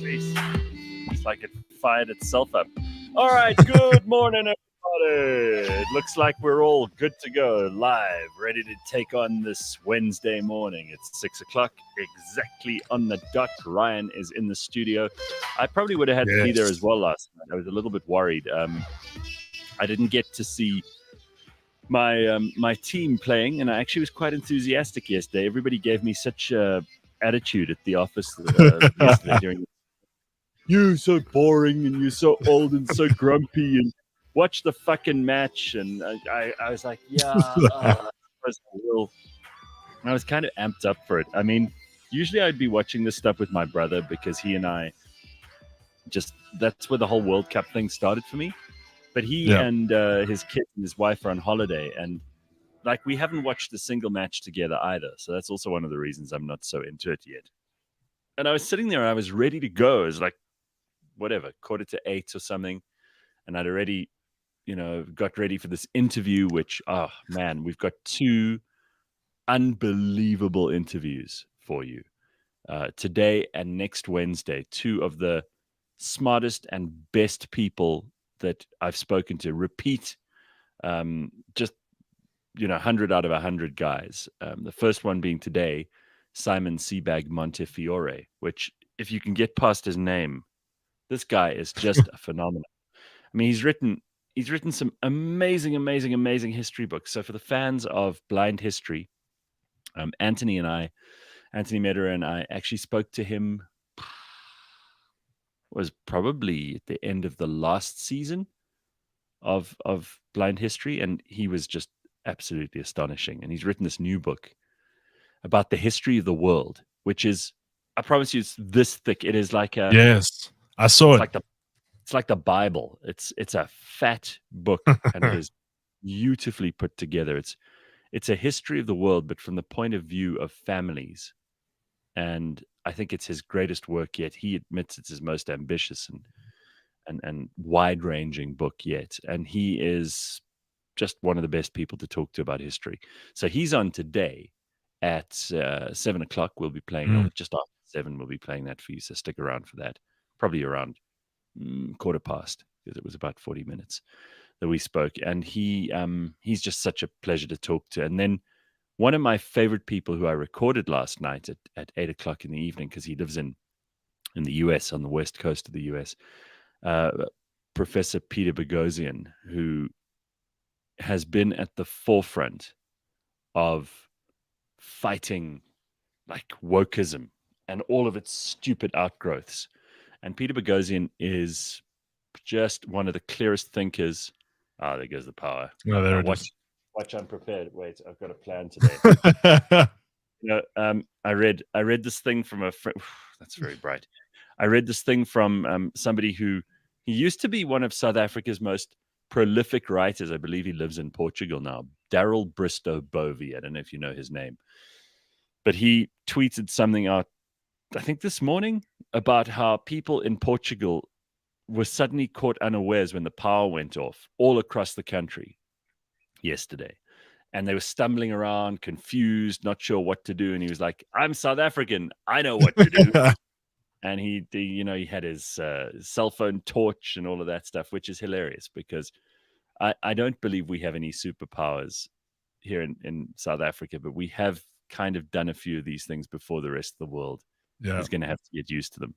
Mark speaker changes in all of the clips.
Speaker 1: Jeez. It's like it fired itself up. All right, good morning, everybody. It looks like we're all good to go, live, ready to take on this Wednesday morning. It's 6 o'clock, exactly on the dot. Ryan is in the studio. I probably would have had to be there as well last night. I was a little bit worried. I didn't get to see my team playing, and I actually was quite enthusiastic yesterday. Everybody gave me such attitude at the office yesterday during. You're so boring, and you're so old and so grumpy, and watch the fucking match. And I was like, yeah, I was kind of amped up for it. I mean, usually I'd be watching this stuff with my brother because he and I that's where the whole World Cup thing started for me. But he and his kid and his wife are on holiday, and like we haven't watched a single match together either. So that's also one of the reasons I'm not so into it yet. And I was sitting there, I was ready to go. It was like, whatever, 7:45 or something. And I'd already, got ready for this interview, which, oh man, we've got 2 unbelievable interviews for you today and next Wednesday. 2 of the smartest and best people that I've spoken to. Repeat, just 100 out of 100 guys. The first one being today, Simon Sebag Montefiore, which, if you can get past his name, this guy is just a phenomenon. I mean, he's written some amazing history books. So for the fans of blind history, Anthony Medera and I actually spoke to him. Was probably at the end of the last season of blind history, and he was just absolutely astonishing. And he's written this new book about the history of the world, which is, I promise you, it's this thick. It is like a
Speaker 2: I saw it.
Speaker 1: It's like the Bible. It's a fat book, and it is beautifully put together. It's a history of the world, but from the point of view of families. And I think it's his greatest work yet. He admits it's his most ambitious and wide-ranging book yet. And he is just one of the best people to talk to about history. So he's on today at 7 o'clock. We'll be playing, just after 7, we'll be playing that for you. So stick around for that. Probably around 7:15, because it was about 40 minutes that we spoke. And he's just such a pleasure to talk to. And then one of my favorite people who I recorded last night at 8 o'clock in the evening, because he lives in the US, on the west coast of the US, Professor Peter Boghossian, who has been at the forefront of fighting like wokeism and all of its stupid outgrowths. And Peter Boghossian is just one of the clearest thinkers. Ah, there goes the power.
Speaker 2: Oh, there it is.
Speaker 1: Watch, I'm prepared. Wait, I've got a plan today. I read this thing from a friend. That's very bright. I read this thing from somebody who, he used to be one of South Africa's most prolific writers. I believe he lives in Portugal now. Darrell Bristow Bovey. I don't know if you know his name, but he tweeted something out, I think this morning, about how people in Portugal were suddenly caught unawares when the power went off all across the country yesterday. And they were stumbling around, confused, not sure what to do. And he was like, I'm South African. I know what to do. And he had his cell phone torch and all of that stuff, which is hilarious, because I don't believe we have any superpowers here in South Africa, but we have kind of done a few of these things before the rest of the world is going to have to get used to them.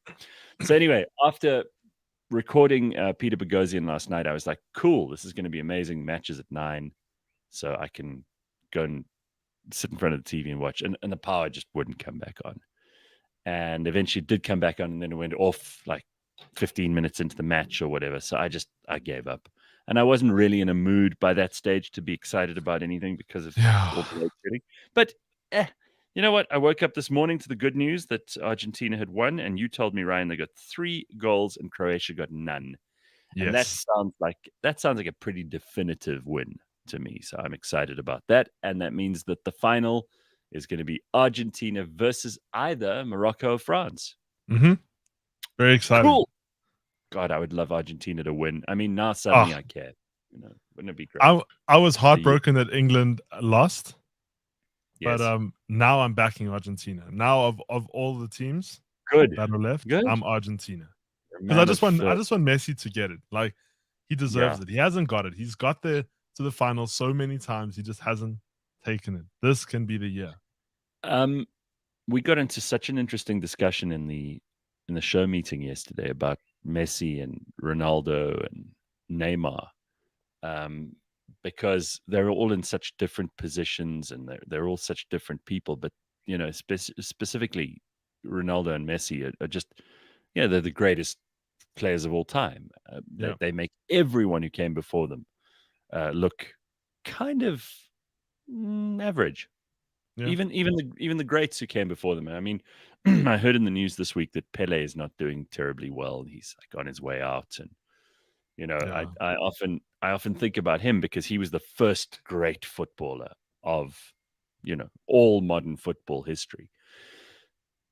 Speaker 1: So anyway, after recording Peter Boghossian last night, I was like, cool, this is going to be amazing. Matches at 9. So I can go and sit in front of the TV and watch. And the power just wouldn't come back on. And eventually it did come back on, and then it went off like 15 minutes into the match or whatever. So I gave up. And I wasn't really in a mood by that stage to be excited about anything because of all the load shedding. But you know what? I woke up this morning to the good news that Argentina had won. And you told me, Ryan, they got 3 goals and Croatia got none. Yes. And that sounds like a pretty definitive win to me. So I'm excited about that. And that means that the final is going to be Argentina versus either Morocco or France.
Speaker 2: Mm-hmm. Very exciting.
Speaker 1: Cool. God, I would love Argentina to win. I mean, now suddenly I care. Wouldn't it be great?
Speaker 2: I was heartbroken that England lost.
Speaker 1: Yes.
Speaker 2: But now I'm backing Argentina. Now of all the teams,
Speaker 1: Good.
Speaker 2: that are left,
Speaker 1: Good.
Speaker 2: I'm Argentina.
Speaker 1: You're a
Speaker 2: Because
Speaker 1: man of
Speaker 2: I just want Messi to get it. Like, he deserves
Speaker 1: yeah.
Speaker 2: it. He hasn't got it. He's got there to the final so many times. He just hasn't taken it. This can be the year.
Speaker 1: Um, we got into such an interesting discussion in the show meeting yesterday about Messi and Ronaldo and Neymar, um, because they're all in such different positions and they're all such different people. But specifically, Ronaldo and Messi are just they're the greatest players of all time.
Speaker 2: Yeah.
Speaker 1: They make everyone who came before them look kind of average.
Speaker 2: Yeah.
Speaker 1: Even the greats who came before them. I mean, I heard in the news this week that Pele is not doing terribly well. He's like on his way out, and
Speaker 2: Yeah.
Speaker 1: I often think about him because he was the first great footballer of all modern football history.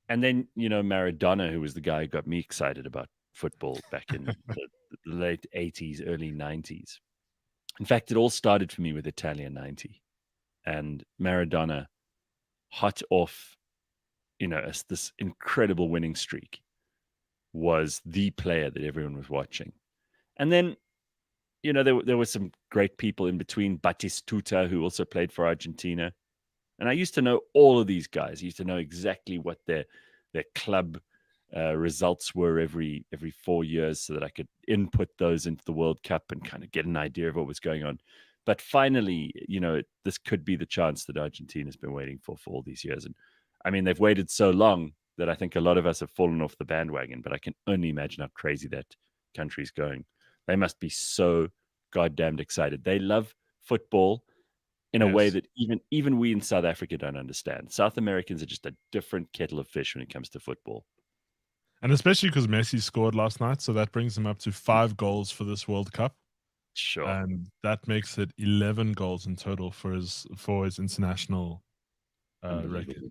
Speaker 1: And then Maradona, who was the guy who got me excited about football back in the late '80s, early '90s. In fact, it all started for me with Italia '90 and Maradona, hot off this incredible winning streak, was the player that everyone was watching. And then, there were some great people in between. Batistuta, who also played for Argentina. And I used to know all of these guys. I used to know exactly what their club results were every 4 years so that I could input those into the World Cup and kind of get an idea of what was going on. But finally, this could be the chance that Argentina's been waiting for all these years. And I mean, they've waited so long that I think a lot of us have fallen off the bandwagon, but I can only imagine how crazy that country's going. They must be so goddamned excited. They love football in a way
Speaker 2: Yes.
Speaker 1: that even we in South Africa don't understand. South Americans are just a different kettle of fish when it comes to football.
Speaker 2: And especially because Messi scored last night, so that brings him up to 5 goals for this World Cup.
Speaker 1: Sure.
Speaker 2: And that makes it 11 goals in total for his international record.
Speaker 1: Unbelievable.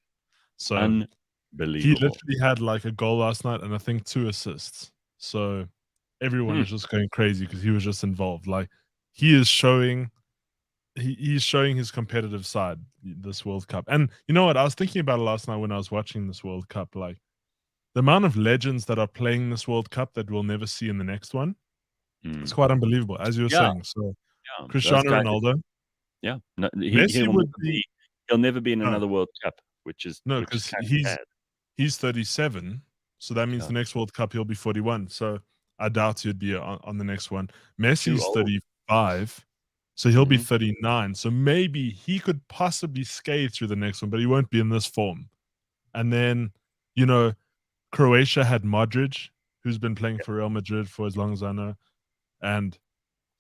Speaker 2: So he
Speaker 1: Unbelievable.
Speaker 2: literally had like a goal last night and I think 2 assists. So everyone is just going crazy because he was just involved. Like, he is showing he's showing his competitive side this World Cup. And you know what? I was thinking about it last night when I was watching this World Cup. Like, the amount of legends that are playing this World Cup that we'll never see in the next one, it's quite unbelievable, as you were
Speaker 1: Yeah,
Speaker 2: saying. So
Speaker 1: yeah. Those
Speaker 2: Cristiano
Speaker 1: guys,
Speaker 2: Ronaldo,
Speaker 1: yeah. No,
Speaker 2: Messi would be
Speaker 1: he'll never be in
Speaker 2: no,
Speaker 1: another World Cup, which is
Speaker 2: because
Speaker 1: kind of sad.
Speaker 2: he's 37, so that means
Speaker 1: Yeah.
Speaker 2: the next World Cup he'll be 41. So I doubt he'd be on the next one.
Speaker 1: Too
Speaker 2: Messi's
Speaker 1: old.
Speaker 2: 35, so he'll be
Speaker 1: Mhm.
Speaker 2: 39. So maybe he could possibly skate through the next one, but he won't be in this form. And then, you know, Croatia had Modric, who's been playing for Real Madrid for as long as I know, and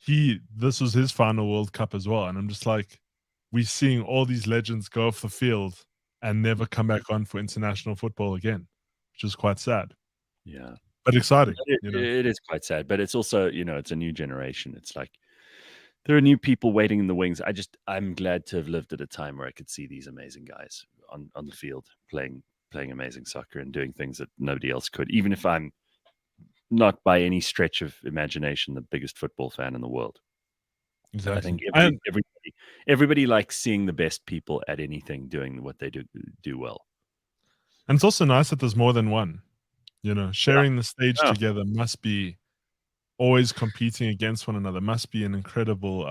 Speaker 2: this was his final World Cup as well. And I'm just like, we're seeing all these legends go off the field and never come back on for international football again, which is quite sad,
Speaker 1: Yeah.
Speaker 2: but exciting.
Speaker 1: It is quite sad, but it's also, it's a new generation. It's like there are new people waiting in the wings. I'm glad to have lived at a time where I could see these amazing guys on the field playing amazing soccer and doing things that nobody else could, even if I'm not by any stretch of imagination the biggest football fan in the world. I
Speaker 2: Exactly.
Speaker 1: think
Speaker 2: And
Speaker 1: everybody likes seeing the best people at anything doing what they do well.
Speaker 2: it's also nice that there's more than one.
Speaker 1: Yeah.
Speaker 2: Sharing the stage
Speaker 1: Oh,
Speaker 2: together must be always competing against one another. Must be an incredible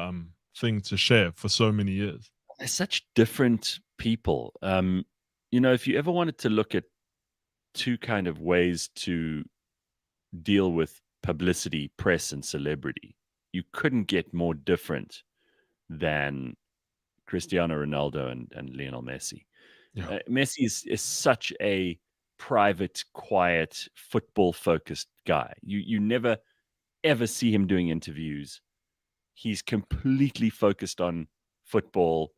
Speaker 2: thing to share for so many years.
Speaker 1: they're such different people. If you ever wanted to look at two kind of ways to deal with publicity, press, and celebrity, you couldn't get more different than Cristiano Ronaldo and Lionel Messi.
Speaker 2: Yeah.
Speaker 1: Messi is such a private, quiet, football-focused guy. You never ever see him doing interviews. He's completely focused on football.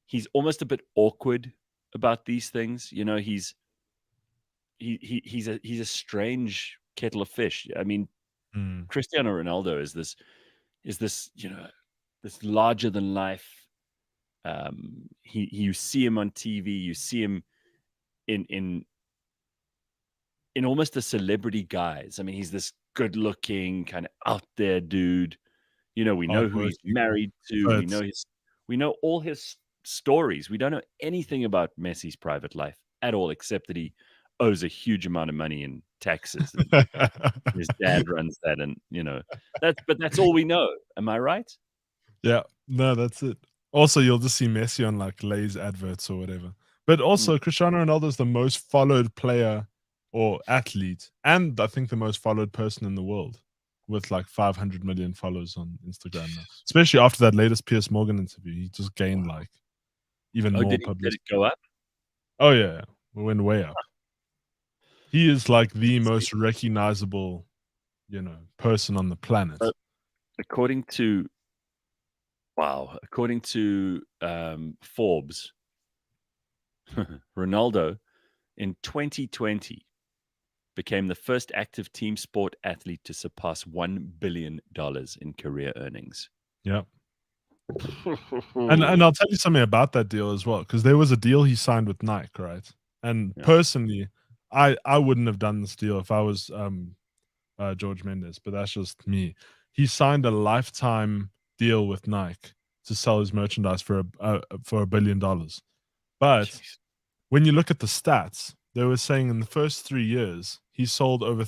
Speaker 1: He's almost a bit awkward about these things. He's a strange kettle of fish. I mean,
Speaker 2: Mm.
Speaker 1: Cristiano Ronaldo is this this larger than life. You see him on TV. You see him in almost a celebrity guise. I mean, he's this good looking kind of out there dude. We know who he's
Speaker 2: Hardworking.
Speaker 1: married to.
Speaker 2: But
Speaker 1: We know all his stories. We don't know anything about Messi's private life at all, except that he owes a huge amount of money in taxes, and his dad runs that, and that's all we know. Am I right?
Speaker 2: Yeah, no, that's it. Also, you'll just see Messi on like Lay's adverts or whatever. But
Speaker 1: Mm.
Speaker 2: also, Cristiano Ronaldo is the most followed player or athlete, and I think the most followed person in the world, with like 500 million followers on Instagram now. Especially after that latest Piers Morgan interview, he just gained like even
Speaker 1: Oh,
Speaker 2: more
Speaker 1: did it
Speaker 2: publicity.
Speaker 1: go up?
Speaker 2: Oh yeah, we went way up. He is like the
Speaker 1: See,
Speaker 2: most recognizable, person on the planet.
Speaker 1: uh, according to Forbes, Ronaldo in 2020 became the first active team sport athlete to surpass $1 billion in career earnings.
Speaker 2: Yeah. And I'll tell you something about that deal as well, because there was a deal he signed with Nike, right? And
Speaker 1: Yeah.
Speaker 2: personally, I wouldn't have done this deal if I was George Mendes, but that's just me. He signed a lifetime deal with Nike to sell his merchandise for $1 billion. But
Speaker 1: Jeez.
Speaker 2: when you look at the stats, they were saying in the first 3 years they sold over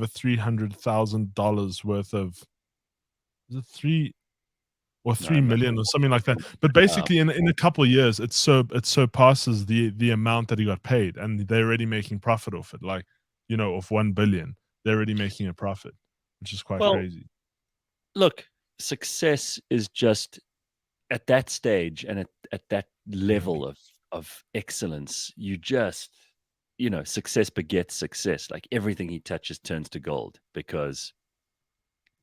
Speaker 2: $300,000 worth of, is it three or
Speaker 1: No,
Speaker 2: 3
Speaker 1: I'm not.
Speaker 2: million or something like that. But
Speaker 1: Uh,
Speaker 2: basically in a couple of years, it surpasses the amount that he got paid, and they're already making profit off it. Like, of 1 billion, they're already making a profit, which is quite
Speaker 1: well,
Speaker 2: crazy.
Speaker 1: look, success is just at that stage and at that level of excellence. You just, success begets success. Like everything he touches turns to gold because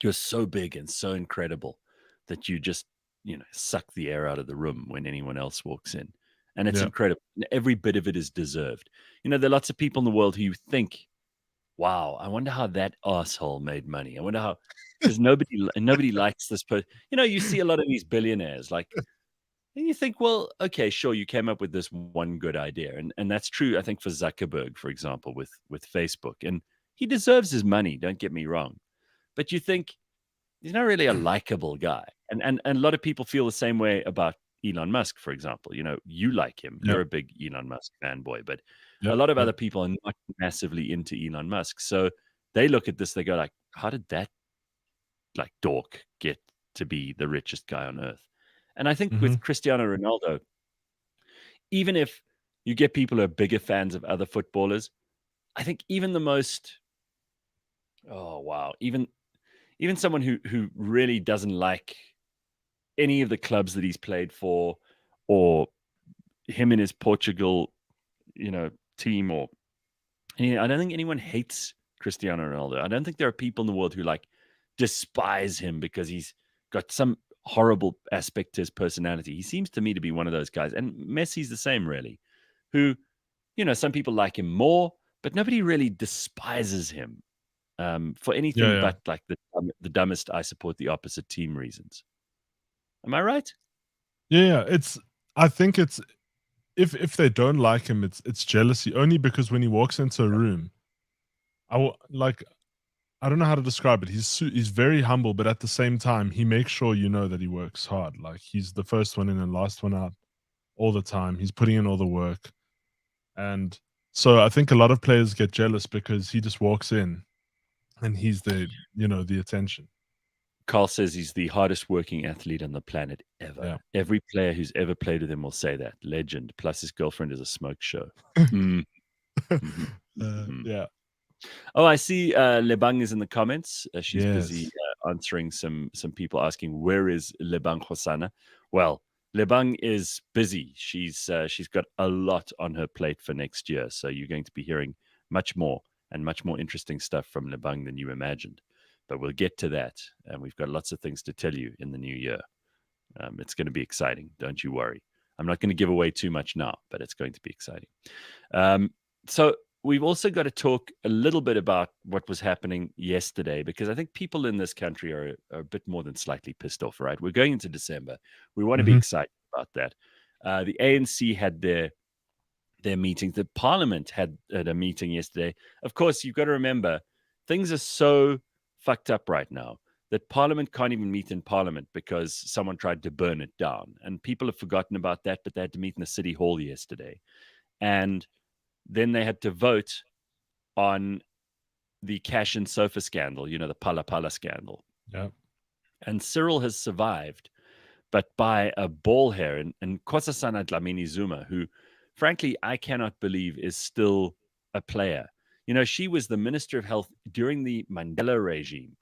Speaker 1: you're so big and so incredible that you just, suck the air out of the room when anyone else walks in. And it's
Speaker 2: Yeah.
Speaker 1: incredible. And every bit of it is deserved. There are lots of people in the world who think, wow, I wonder how that asshole made money. I wonder how, because nobody likes this person. You see a lot of these billionaires, like, and you think, well, okay, sure, you came up with this one good idea, and that's true. I think for Zuckerberg, for example, with Facebook, and he deserves his money. Don't get me wrong, but you think he's not really a likable guy, and a lot of people feel the same way about Elon Musk, for example. You like him,
Speaker 2: Yep.
Speaker 1: you're a big Elon Musk fanboy, but a
Speaker 2: Yep.
Speaker 1: lot of
Speaker 2: Yep.
Speaker 1: other people are not massively into Elon Musk. So they look at this, they go like, how did that like dork get to be the richest guy on earth? And I think
Speaker 2: Mhm.
Speaker 1: with Cristiano Ronaldo, even if you get people who are bigger fans of other footballers, I think even the most, oh wow, even someone who really doesn't like any of the clubs that he's played for, or him in his Portugal, team, or I don't think anyone hates Cristiano Ronaldo. I don't think there are people in the world who like despise him because he's got some horrible aspect to his personality. He seems to me to be one of those guys, and Messi's the same, really. Who, some people like him more, but nobody really despises him for
Speaker 2: Yeah,
Speaker 1: anything
Speaker 2: yeah.
Speaker 1: but like the dumbest "I support the opposite team" reasons. Am I right?
Speaker 2: Yeah, yeah. I think it's if they don't like him, it's jealousy only because when he walks into a room, like I don't know how to describe it. He's very humble, but at the same time, he makes sure you know that he works hard. Like he's the first one in and last one out all the time. He's putting in all the work, and so I think a lot of players get jealous because he just walks in and he's the attention.
Speaker 1: Carl says he's the hardest working athlete on the planet ever.
Speaker 2: Yeah.
Speaker 1: Every player who's ever played with him will say that. Legend. Plus, his girlfriend is a smoke show. Mm, mhm, mhm.
Speaker 2: Yeah.
Speaker 1: Oh, I see. Lebang is in the comments. She's busy
Speaker 2: Yes.
Speaker 1: answering some people asking where is Lebang Hosana. Well, Lebang is busy. She's got a lot on her plate for next year, so you're going to be hearing much more and much more interesting stuff from Lebang than you imagined. But we'll get to that, and we've got lots of things to tell you in the new year. It's going to be exciting. Don't you worry. I'm not going to give away too much now, but it's going to be exciting. So we've also got to talk a little bit about what was happening yesterday, because I think people in this country are a bit more than slightly pissed off, right? We're going into December. We want to be
Speaker 2: Mhm.
Speaker 1: excited about that. The ANC had their meetings. The Parliament had a meeting yesterday. Of course, you've got to remember, things are so fucked up right now that Parliament can't even meet in Parliament because someone tried to burn it down. And people have forgotten about that, but they had to meet in the City Hall yesterday. And then they had to vote on the cash and sofa scandal, the Pala Pala scandal.
Speaker 2: Yeah.
Speaker 1: And Cyril has survived, but by a ball hair. And Nkosazana Dlamini Zuma, who, frankly, I cannot believe is still a player. She was the Minister of Health during the Mandela regime.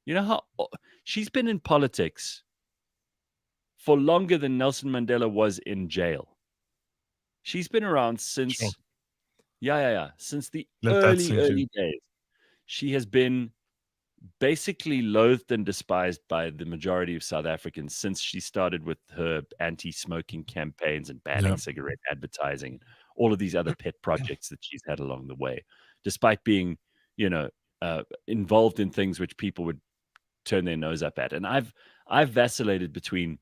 Speaker 1: How she's been in politics for longer than Nelson Mandela was in jail. She's been around since,
Speaker 2: Sure.
Speaker 1: since the
Speaker 2: Let that sink in.
Speaker 1: early days. She has been basically loathed and despised by the majority of South Africans since she started with her anti-smoking campaigns and banning cigarette advertising and all of these other pet projects that she's had along the way, despite being, involved in things which people would turn their nose up at. And I've vacillated between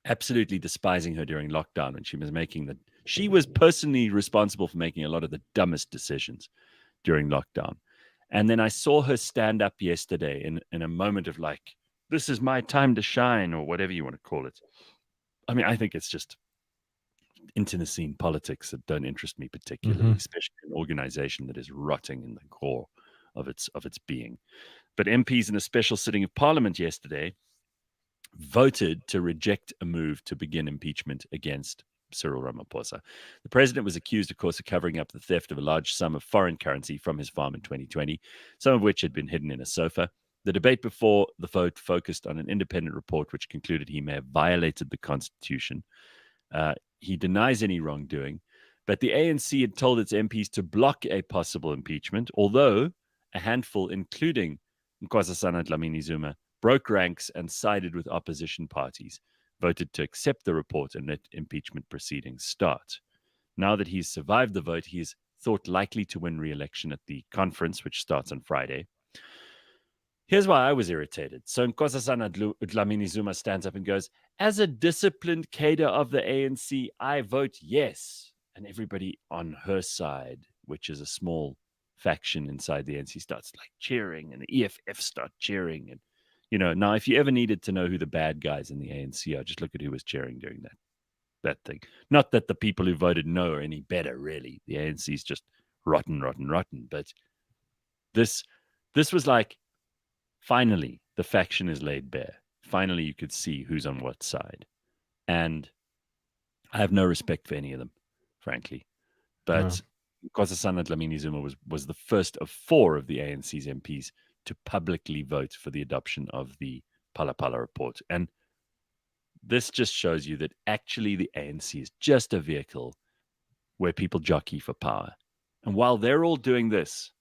Speaker 1: absolutely despising her during lockdown when she was personally responsible for making a lot of the dumbest decisions during lockdown. And then I saw her stand up yesterday in a moment of like, this is my time to shine, or whatever you want to call it. I mean, I think it's just internecine politics that don't interest me particularly, especially an organization that is rotting in the core of its being. But MPs in a special sitting of Parliament yesterday voted to reject a move to begin impeachment against Cyril Ramaphosa. The president was accused, of course, of covering up the theft of a large sum of foreign currency from his farm in 2020, some of which had been hidden in a sofa. The debate before the vote focused on an independent report which concluded he may have violated the Constitution. He denies any wrongdoing, but the ANC had told its MPs to block a possible impeachment, although a handful, including Nkosazana Dlamini Zuma, broke ranks and sided with opposition parties, voted to accept the report and let impeachment proceedings start. Now that he's survived the vote, he is thought likely to win re-election at the conference, which starts on Friday. Here's why I was irritated. So Nkosazana Dlamini Zuma stands up and goes, as a disciplined cadre of the ANC, I vote yes. And everybody on her side, which is a small faction inside the ANC, starts like cheering, and the EFF start cheering. And now, if you ever needed to know who the bad guys in the ANC are, just look at who was cheering during that thing. Not that the people who voted no are any better, really. The ANC is just rotten. But this was like, finally, the faction is laid bare. Finally, you could see who's on what side. And I have no respect for any of them, frankly. But Nkosazana Dlamini Zuma was the first of 4 of the ANC's MPs to publicly vote for the adoption of the Pala Pala report. And this just shows you that actually the ANC is just a vehicle where people jockey for power. And while they're all doing this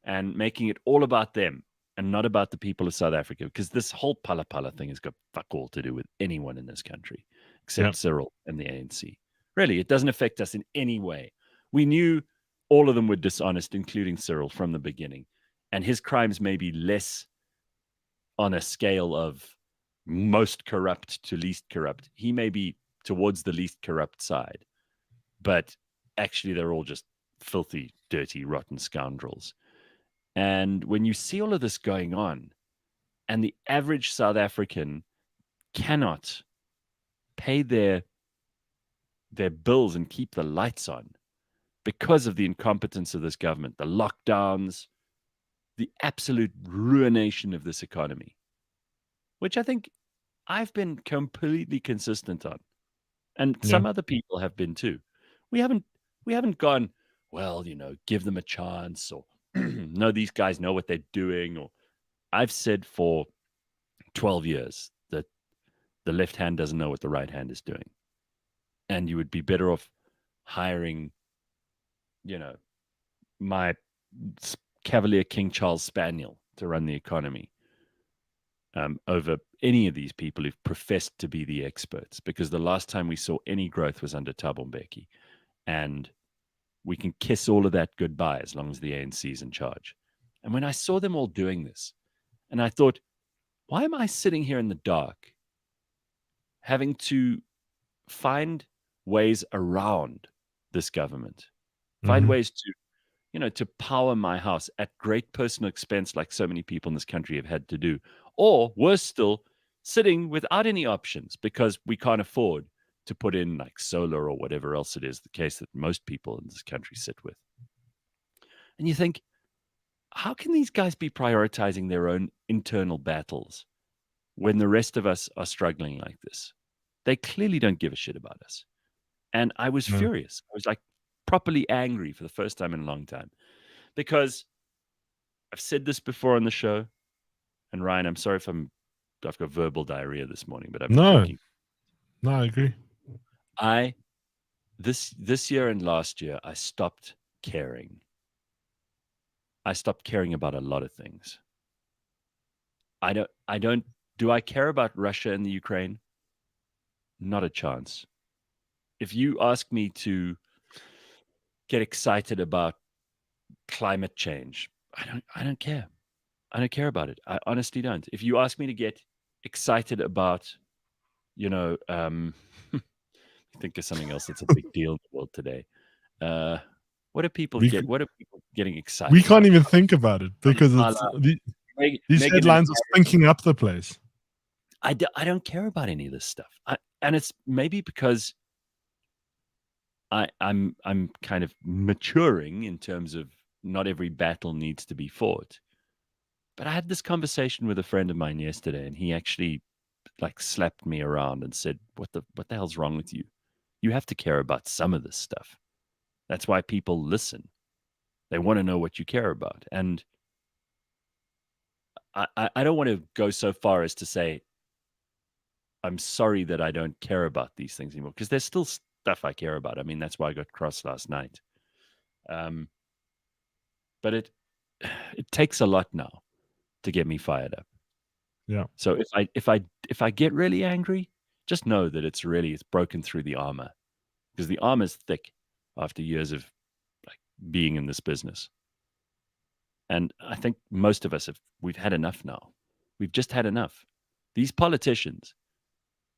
Speaker 1: and making it all about them and not about the people of South Africa, because this whole Pala Pala thing has got fuck all to do with anyone in this country except Cyril and the ANC. Really, it doesn't affect us in any way. We knew all of them were dishonest, including Cyril, from the beginning. And his crimes may be less on a scale of most corrupt to least corrupt. He may be towards the least corrupt side. But actually, they're all just filthy, dirty, rotten scoundrels. And when you see all of this going on, and the average South African cannot pay their bills and keep the lights on because of the incompetence of this government, the lockdowns, the absolute ruination of this economy, which I think I've been completely consistent on. And some other people have been too. We haven't gone, well, give them a chance, or no, these guys know what they're doing. Or I've said for 12 years that the left hand doesn't know what the right hand is doing. And you would be better off hiring, my Cavalier King Charles Spaniel to run the economy over any of these people who've professed to be the experts, because the last time we saw any growth was under Thabo Mbeki. And we can kiss all of that goodbye as long as the ANC is in charge. And when I saw them all doing this, and I thought, why am I sitting here in the dark having to find ways around this government, find ways to to power my house at great personal expense, like so many people in this country have had to do, or worse still, sitting without any options because we can't afford to put in like solar or whatever else it is, the case that most people in this country sit with. And you think, how can these guys be prioritizing their own internal battles when the rest of us are struggling like this? They clearly don't give a shit about us. And I was
Speaker 2: No.
Speaker 1: furious. I was like properly angry for the first time in a long time, because I've said this before on the show. And Ryan, I'm sorry if I've got verbal diarrhea this morning, but I've been
Speaker 2: No.
Speaker 1: drinking.
Speaker 2: No, I agree.
Speaker 1: This year and last year, I stopped caring. I stopped caring about a lot of things. Do I care about Russia and the Ukraine? Not a chance. If you ask me to get excited about climate change, I don't care. I don't care about it. I honestly don't. If you ask me to get excited about, think of something else that's a big deal in the world today. What are people getting excited
Speaker 2: We
Speaker 1: about?
Speaker 2: can't even think about it because it's these
Speaker 1: Meghan
Speaker 2: headlines are stinking up the place.
Speaker 1: I don't care about any of this stuff. And it's maybe because I'm kind of maturing in terms of not every battle needs to be fought. But I had this conversation with a friend of mine yesterday, and he actually like slapped me around and said, what the hell's wrong with you? You have to care about some of this stuff. That's why people listen. They want to know what you care about. And I don't want to go so far as to say, I'm sorry that I don't care about these things anymore, because there's still stuff I care about. I mean, that's why I got cross last night. But it takes a lot now to get me fired up.
Speaker 2: Yeah.
Speaker 1: So if I get really angry, just know that it's broken through the armor, because the armor's thick after years of like being in this business. And I think most of us we've had enough now. We've just had enough. These politicians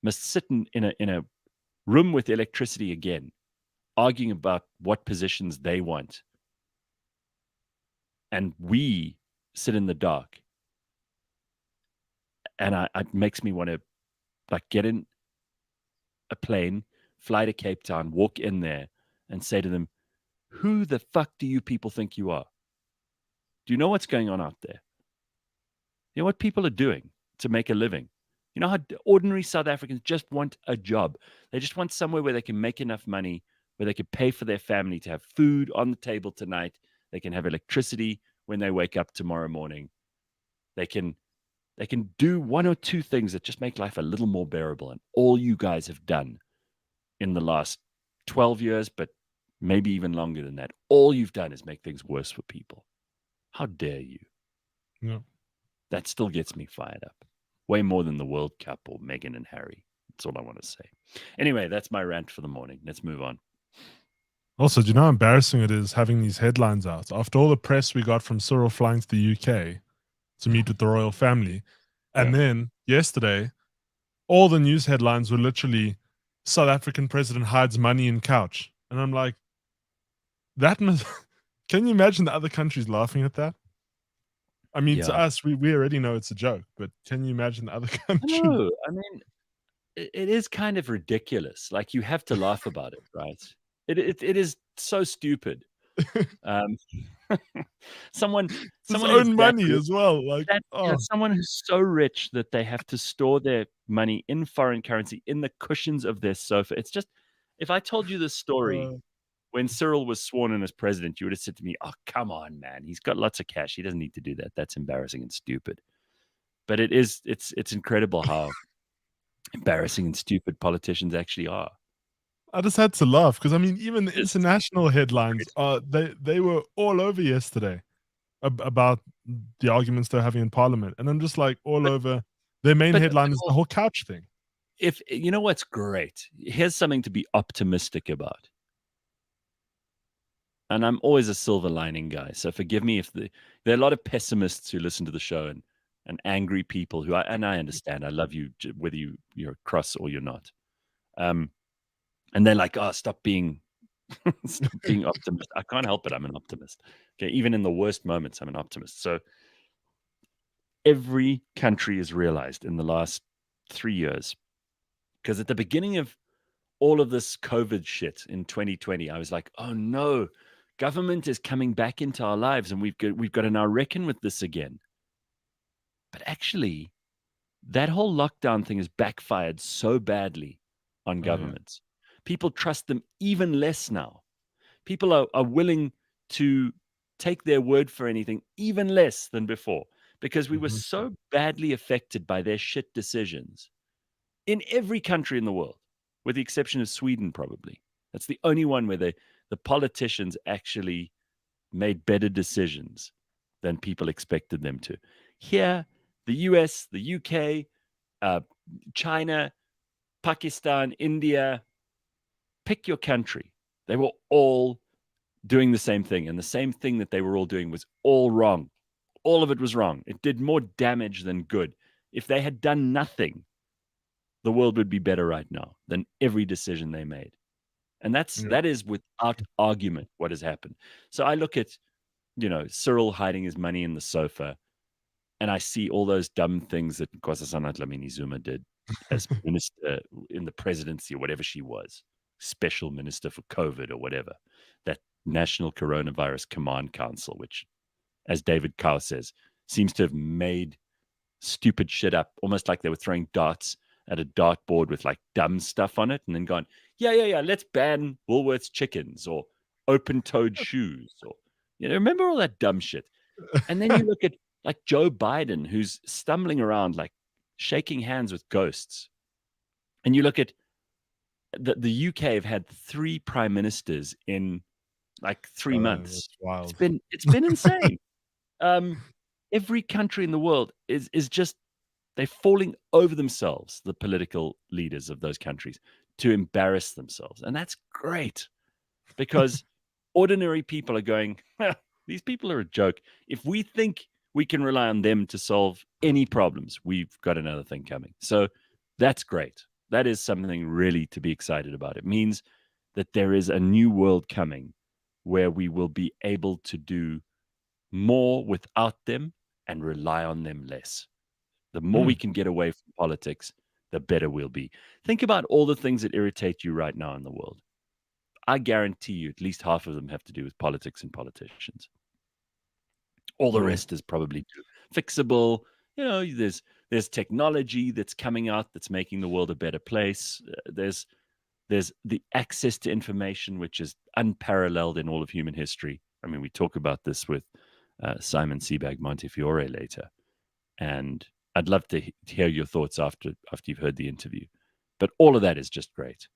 Speaker 1: must sit in a room with electricity again, arguing about what positions they want. And we sit in the dark. And it makes me want to like get in a plane, fly to Cape Town, walk in there and say to them, who the fuck do you people think you are? Do you know what's going on out there? You know what people are doing to make a living? You know how ordinary South Africans just want a job. They just want somewhere where they can make enough money, where they can pay for their family to have food on the table tonight. They can have electricity when they wake up tomorrow morning. They can do one or two things that just make life a little more bearable. And all you guys have done in the last 12 years, but maybe even longer than that, all you've done is make things worse for people. How dare you?
Speaker 2: Yeah.
Speaker 1: That still gets me fired up. Way more than the World Cup or Meghan and Harry. That's all I want to say. Anyway, that's my rant for the morning. Let's move on.
Speaker 2: Also, do you know how embarrassing it is having these headlines out? After all the press we got from Cyril flying to the UK to meet with the royal family. And then yesterday, all the news headlines were literally South African president hides money in couch. And I'm like, that must... Can you imagine the other countries laughing at that? I mean, to us, we already know it's a joke, but can you imagine the other countries?
Speaker 1: No, I mean, it is kind of ridiculous. Like, you have to laugh about it, right? It is so stupid. Someone
Speaker 2: His own money as well. Like,
Speaker 1: someone who's so rich that they have to store their money in foreign currency in the cushions of their sofa. It's just, if I told you this story when Cyril was sworn in as president, you would have said to me, "Oh, come on, man. He's got lots of cash. He doesn't need to do that. That's embarrassing and stupid." But it's incredible how embarrassing and stupid politicians actually are.
Speaker 2: I just had to laugh because I mean, even the international headlines, they were all over yesterday about the arguments they're having in Parliament, and I'm just like all over. Their main headline is the whole couch thing.
Speaker 1: If you know what's great, here's something to be optimistic about. And I'm always a silver lining guy, so forgive me if there are a lot of pessimists who listen to the show and angry people who I understand. I love you whether you're cross or you're not. And they're like, "Oh, stop being optimistic." I can't help it. I'm an optimist. Okay, even in the worst moments, I'm an optimist. So every country has realized in the last 3 years, because at the beginning of all of this COVID shit in 2020, I was like, oh no, government is coming back into our lives, and we've got to now reckon with this again. But actually, that whole lockdown thing has backfired so badly on
Speaker 2: Oh, yeah.
Speaker 1: governments. People trust them even less now. People are willing to take their word for anything even less than before, because we were
Speaker 2: Mhm.
Speaker 1: so badly affected by their shit decisions in every country in the world, with the exception of Sweden, probably. That's the only one where the politicians actually made better decisions than people expected them to. Here, the US, the UK, uh, China, Pakistan, India, pick your country. They were all doing the same thing. And the same thing that they were all doing was all wrong. All of it was wrong. It did more damage than good. If they had done nothing, the world would be better right now than every decision they made. And
Speaker 2: Yeah.
Speaker 1: that is without argument what has happened. So I look at, Cyril hiding his money in the sofa, and I see all those dumb things that Nkosazana Dlamini Zuma did as minister in the presidency, or whatever she was, special minister for COVID or whatever, that National Coronavirus Command Council, which, as David Cow says, seems to have made stupid shit up, almost like they were throwing darts at a dartboard with like dumb stuff on it, and then gone, yeah, let's ban Woolworths chickens or open-toed shoes, or remember all that dumb shit. And then you look at like Joe Biden, who's stumbling around like shaking hands with ghosts, and you look at the UK have had 3 prime ministers in like 3 months.
Speaker 2: That's wild.
Speaker 1: It's been insane. Every country in the world is just, they're falling over themselves, the political leaders of those countries, to embarrass themselves. And that's great, because ordinary people are going, these people are a joke. If we think we can rely on them to solve any problems, we've got another thing coming. So that's great. That is something really to be excited about. It means that there is a new world coming where we will be able to do more without them and rely on them less. The more we can get away from politics, the better we'll be. Think about all the things that irritate you right now in the world. I guarantee you at least half of them have to do with politics and politicians. All the
Speaker 2: True.
Speaker 1: rest is probably fixable. There's technology that's coming out that's making the world a better place. There's the access to information, which is unparalleled in all of human history. I mean, we talk about this with Simon Sebag Montefiore later, and I'd love to hear your thoughts after you've heard the interview. But all of that is just great.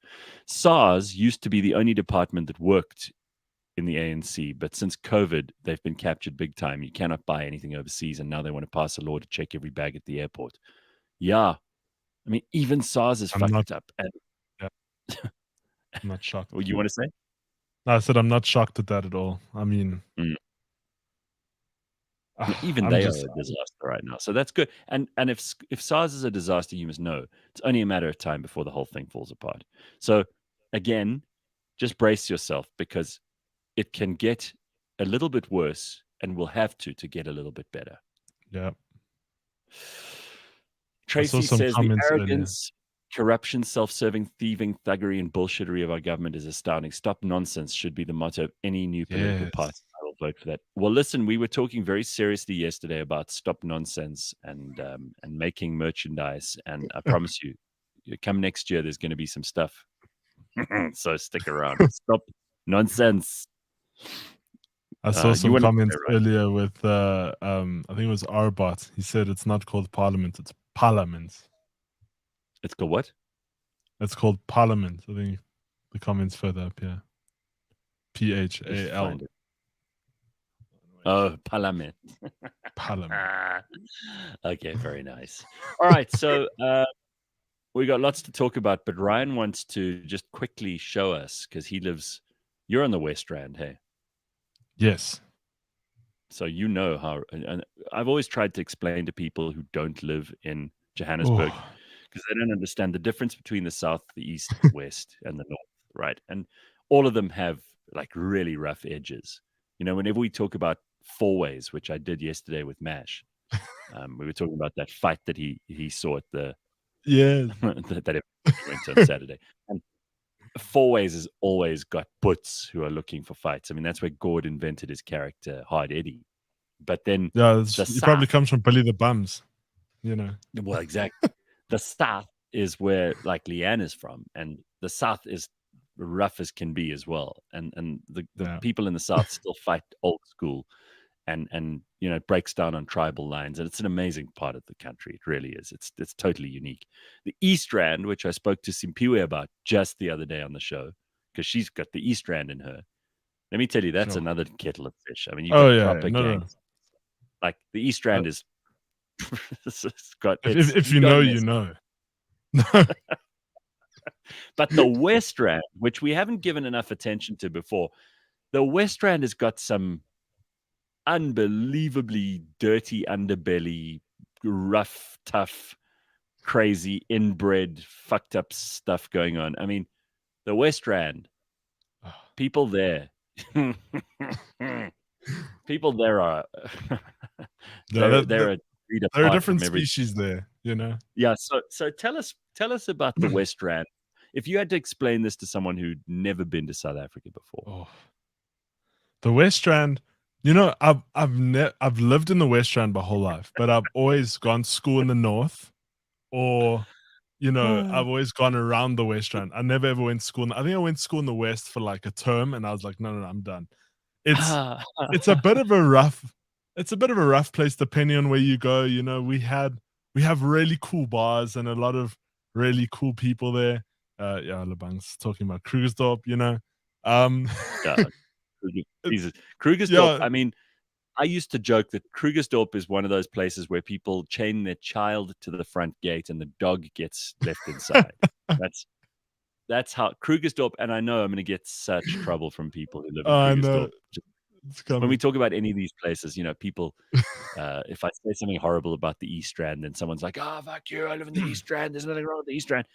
Speaker 1: SARS used to be the only department that worked in the ANC, but since COVID, they've been captured big time. You cannot buy anything overseas, and now they want to pass a law to check every bag at the airport. Yeah, I mean, even SARS is
Speaker 2: I'm not
Speaker 1: fucked up. And
Speaker 2: Yeah. I'm not shocked.
Speaker 1: what you want to say?
Speaker 2: I said I'm not shocked at that at all. I mean,
Speaker 1: Mm. Even
Speaker 2: I'm
Speaker 1: they are
Speaker 2: just
Speaker 1: a disaster right now. So that's good. And if SARS is a disaster, you must know it's only a matter of time before the whole thing falls apart. So again, just brace yourself, because it can get a little bit worse, and will have to get a little bit better.
Speaker 2: yeah. I saw
Speaker 1: Tracy
Speaker 2: some
Speaker 1: says the
Speaker 2: comments earlier.
Speaker 1: arrogance, corruption, self-serving, thieving, thuggery, and bullshittery of our government is astounding. Stop nonsense should be the motto of any new political party.
Speaker 2: Yes.
Speaker 1: I will vote for that. Well, listen, we were talking very seriously yesterday about stop nonsense and making merchandise, and I promise you, come next year, there's going to be some stuff. So stick around. Stop nonsense.
Speaker 2: I saw
Speaker 1: You
Speaker 2: some
Speaker 1: wanna say,
Speaker 2: comments
Speaker 1: right?
Speaker 2: earlier with I think it was Arbot. He said it's not called parliament, it's parliament.
Speaker 1: It's called what?
Speaker 2: It's called parliament. I think the comments further up here.
Speaker 1: Let's
Speaker 2: PHAL.
Speaker 1: find it. Oh, Parliament.
Speaker 2: Parliament.
Speaker 1: Okay, very nice. All right, so we got lots to talk about, but Ryan wants to just quickly show us, because you're on the West Rand, hey?
Speaker 2: Yes.
Speaker 1: So you know how, and I've always tried to explain to people who don't live in Johannesburg,
Speaker 2: Oh,
Speaker 1: because they don't understand the difference between the South, the East, the West, and the North, right? And all of them have like really rough edges. Whenever we talk about four ways, which I did yesterday with Mash, we were talking about that fight that he saw at the
Speaker 2: yes.
Speaker 1: that he went to on Saturday. And Four Ways has always got butts who are looking for fights. I mean, that's where Gord invented his character, Hard Eddie. But then
Speaker 2: Yeah,
Speaker 1: the
Speaker 2: it probably
Speaker 1: South,
Speaker 2: comes from Billy the Bums, you know.
Speaker 1: well, exactly. The South is where like Leanne is from, and the South is rough as can be as well. And the
Speaker 2: Yeah.
Speaker 1: people in the South still fight old school, and it breaks down on tribal lines, and it's an amazing part of the country. It really is. It's totally unique. The East Rand, which I spoke to Simpiwe about just the other day on the show, because she's got the East Rand in her. Let me tell you, that's
Speaker 2: Sure.
Speaker 1: another kettle of fish. I mean, you've
Speaker 2: Oh
Speaker 1: got
Speaker 2: yeah,
Speaker 1: proper
Speaker 2: no.
Speaker 1: gangs. Like the East Rand is
Speaker 2: If
Speaker 1: you
Speaker 2: you know,
Speaker 1: don't
Speaker 2: you
Speaker 1: mess.
Speaker 2: know.
Speaker 1: But the West Rand, which we haven't given enough attention to before, the West Rand has got some unbelievably dirty underbelly, rough, tough, crazy, inbred, fucked up stuff going on. I mean, the West Rand, people there, people there are
Speaker 2: Yeah,
Speaker 1: they're a breed
Speaker 2: there are
Speaker 1: apart
Speaker 2: different
Speaker 1: from everything.
Speaker 2: species there, you know.
Speaker 1: Yeah, so tell us about the West Rand. If you had to explain this to someone who'd never been to South Africa before.
Speaker 2: Oh, the West Rand. You know, I've lived in the West Rand my whole life, but I've always gone to school in the North, or I've always gone around the West Rand. I never ever went to school. I think I went to school in the West for like a term, and I was like, no, I'm done. It's it's a bit of a rough place depending on where you go. You know, we have really cool bars and a lot of really cool people there. Yeah, Lebang's talking about Krugersdorp, you know. Um
Speaker 1: Yeah, Jesus. Krugersdorp,
Speaker 2: yeah,
Speaker 1: I mean, I used to joke that Krugersdorp is one of those places where people chain their child to the front gate and the dog gets left inside. That's how Krugersdorp, and I know I'm going to get such trouble from people who live in
Speaker 2: I know
Speaker 1: Krugersdorp.
Speaker 2: it's
Speaker 1: When we
Speaker 2: coming.
Speaker 1: talk about any of these places, people, if I say something horrible about the East Strand, then someone's like, "Oh, fuck you! I live in the East Strand. There's nothing wrong with the East Strand."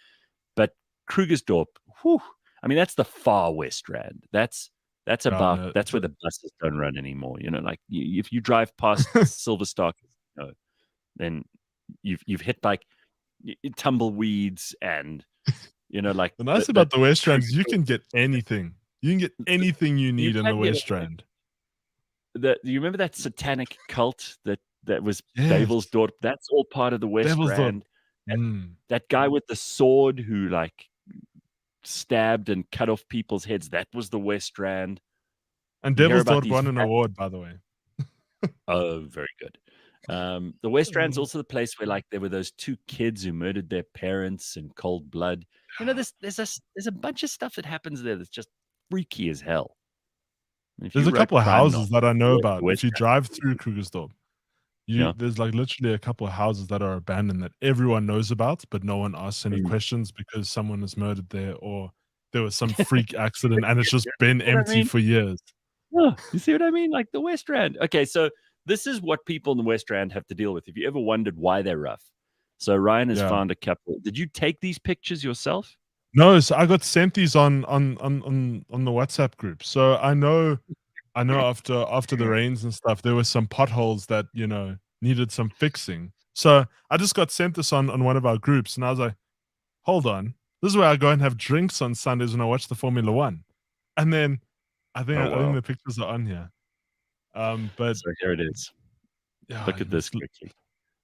Speaker 1: But Krugersdorp, whew, I mean, that's the far West Strand. That's
Speaker 2: Yeah, no,
Speaker 1: that's where the buses don't run anymore. Like if you drive past Silverstock, then you've hit like tumbleweeds and like
Speaker 2: the nice
Speaker 1: the
Speaker 2: about the West Rand is you
Speaker 1: Krugersdorp.
Speaker 2: can get anything. You can get anything you
Speaker 1: You
Speaker 2: need in the
Speaker 1: can get
Speaker 2: West
Speaker 1: anything.
Speaker 2: Rand.
Speaker 1: You remember that satanic cult that was
Speaker 2: Yes.
Speaker 1: Devilsdorp? That's all part of the West
Speaker 2: Devilsdorp.
Speaker 1: Rand. That guy with the sword who like stabbed and cut off people's heads, that was the West Rand.
Speaker 2: And
Speaker 1: You hear about
Speaker 2: Devilsdorp
Speaker 1: these
Speaker 2: won an award, by the way.
Speaker 1: oh, very good. The West Rand's also the place where like there were those two kids who murdered their parents in cold blood. There's a bunch of stuff that happens there that's just freaky as hell. If
Speaker 2: There's
Speaker 1: you
Speaker 2: a
Speaker 1: wrote
Speaker 2: couple of
Speaker 1: crime
Speaker 2: houses
Speaker 1: novels,
Speaker 2: that I know
Speaker 1: the
Speaker 2: about. If
Speaker 1: West
Speaker 2: you
Speaker 1: Rand,
Speaker 2: drive through Krugersdorp,
Speaker 1: yeah.
Speaker 2: there's like literally a couple of houses that are abandoned that everyone knows about, but no one asks any
Speaker 1: Mm.
Speaker 2: questions because someone is murdered there or there was some freak accident and it's just
Speaker 1: You
Speaker 2: been
Speaker 1: see what I
Speaker 2: empty
Speaker 1: mean?
Speaker 2: for years.
Speaker 1: Yeah, you see what I mean? Like the West Rand. Okay, so this is what people in the West Rand have to deal with. If you ever wondered why they're rough, so Ryan has
Speaker 2: Yeah.
Speaker 1: found a couple. Did you take these pictures yourself?
Speaker 2: No, so I got sent these on the WhatsApp group. So I know after the rains and stuff, there were some potholes that, needed some fixing. So I just got sent this on one of our groups and I was like, hold on. This is where I go and have drinks on Sundays when I watch the Formula One. And then
Speaker 1: Oh
Speaker 2: I think
Speaker 1: wow!
Speaker 2: the pictures are on here. But
Speaker 1: So here it is.
Speaker 2: yeah,
Speaker 1: Look at this quickly.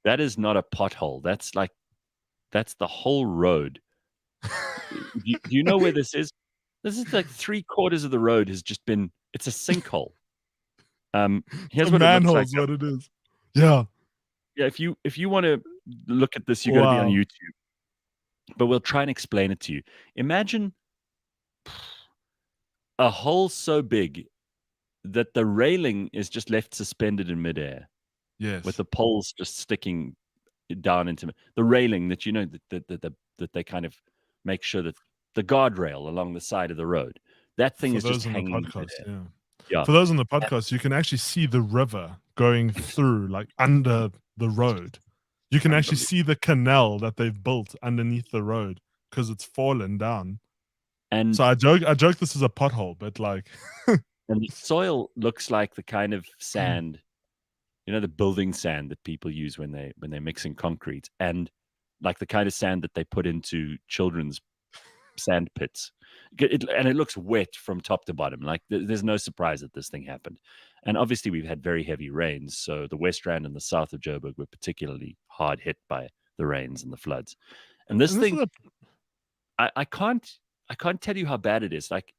Speaker 1: That is not a pothole. That's the whole road. Do you know where this is? This is like 3/4 of the road has just been. It's a sinkhole.
Speaker 2: it's
Speaker 1: Here's
Speaker 2: a
Speaker 1: what it looks like.
Speaker 2: manhole's what it is. Yeah.
Speaker 1: Yeah, if you want to look at this, you got to be on
Speaker 2: Wow.
Speaker 1: YouTube. But we'll try and explain it to you. Imagine a hole so big that the railing is just left suspended in midair with
Speaker 2: Yes.
Speaker 1: the poles just sticking down into the railing that that they kind of make sure that the guardrail along the side of the road, that thing
Speaker 2: For
Speaker 1: is just
Speaker 2: those on the
Speaker 1: hanging in
Speaker 2: podcast,
Speaker 1: midair.
Speaker 2: yeah.
Speaker 1: Yeah.
Speaker 2: For those on the podcast, you can actually see the river going through, like under the road. You can actually
Speaker 1: Unbelievable.
Speaker 2: see the canal that they've built underneath the road because it's fallen down.
Speaker 1: And
Speaker 2: So I joke this is a pothole, but like,
Speaker 1: and the soil looks like the kind of sand, the building sand that people use when they're mixing concrete, and like the kind of sand that they put into children's sand pits. And it looks wet from top to bottom. Like there's no surprise that this thing happened. And obviously, we've had very heavy rains. So the West Rand and the south of Joburg were particularly hard hit by the rains and the floods. And this
Speaker 2: And this
Speaker 1: thing,
Speaker 2: is a
Speaker 1: I can't tell you how bad it is. Like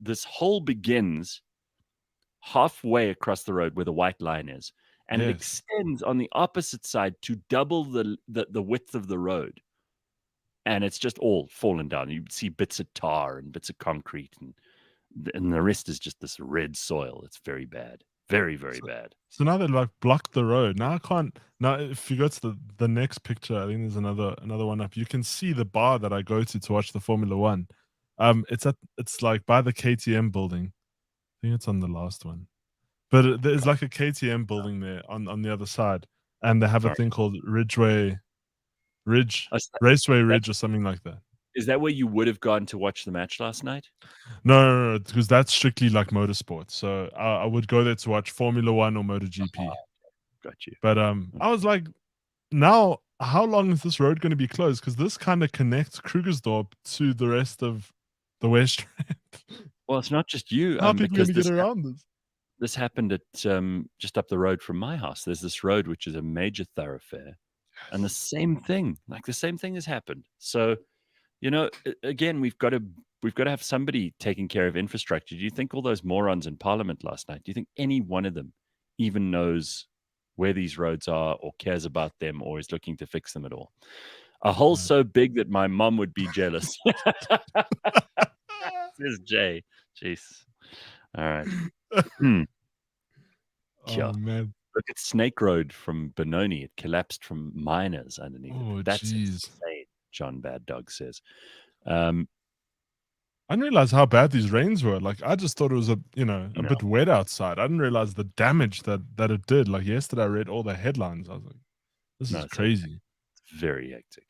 Speaker 1: this hole begins halfway across the road where the white line is, and it
Speaker 2: yes.
Speaker 1: extends on the opposite side to double the width of the road. And it's just all fallen down. You see bits of tar and bits of concrete, and the rest is just this red soil. It's very bad. Very, very bad.
Speaker 2: So now they like blocked the road. Now I can't. Now if you go to the next picture, I think there's another one up. You can see the bar that I go to watch the Formula One. It's like by the KTM building. I think it's on the last one, but there's like a KTM building there on the other side, and they have a
Speaker 1: Sorry.
Speaker 2: thing called
Speaker 1: Oh,
Speaker 2: Raceway Ridge or something like that.
Speaker 1: Is that where you would have gone to watch the match last night?
Speaker 2: No, because that's strictly like motorsport. So I would go there to watch Formula One or MotoGP.
Speaker 1: Got you.
Speaker 2: But I was like, now how long is this road going to be closed? Because this kind of connects Krugersdorp to the rest of the West Rand.
Speaker 1: Well, it's not just you.
Speaker 2: How are people going
Speaker 1: Because
Speaker 2: to get around this?
Speaker 1: this happened at just up the road from my house. There's this road which is a major thoroughfare, and the same thing has happened. So, again, we've got to have somebody taking care of infrastructure. Do you think all those morons in Parliament last night? Do you think any one of them even knows where these roads are, or cares about them, or is looking to fix them at all? A hole so big that my mom would be jealous. Says Jay. Jeez. All right.
Speaker 2: Oh man.
Speaker 1: Look at Snake Road from Benoni. It collapsed from miners underneath
Speaker 2: Oh
Speaker 1: it. That's
Speaker 2: jeez.
Speaker 1: insane, John Bad Dog says.
Speaker 2: I didn't realize how bad these rains were. Like I just thought it was a bit wet outside. I didn't realize the damage that it did. Like yesterday I read all the headlines. I was like, this is crazy.
Speaker 1: It's very hectic.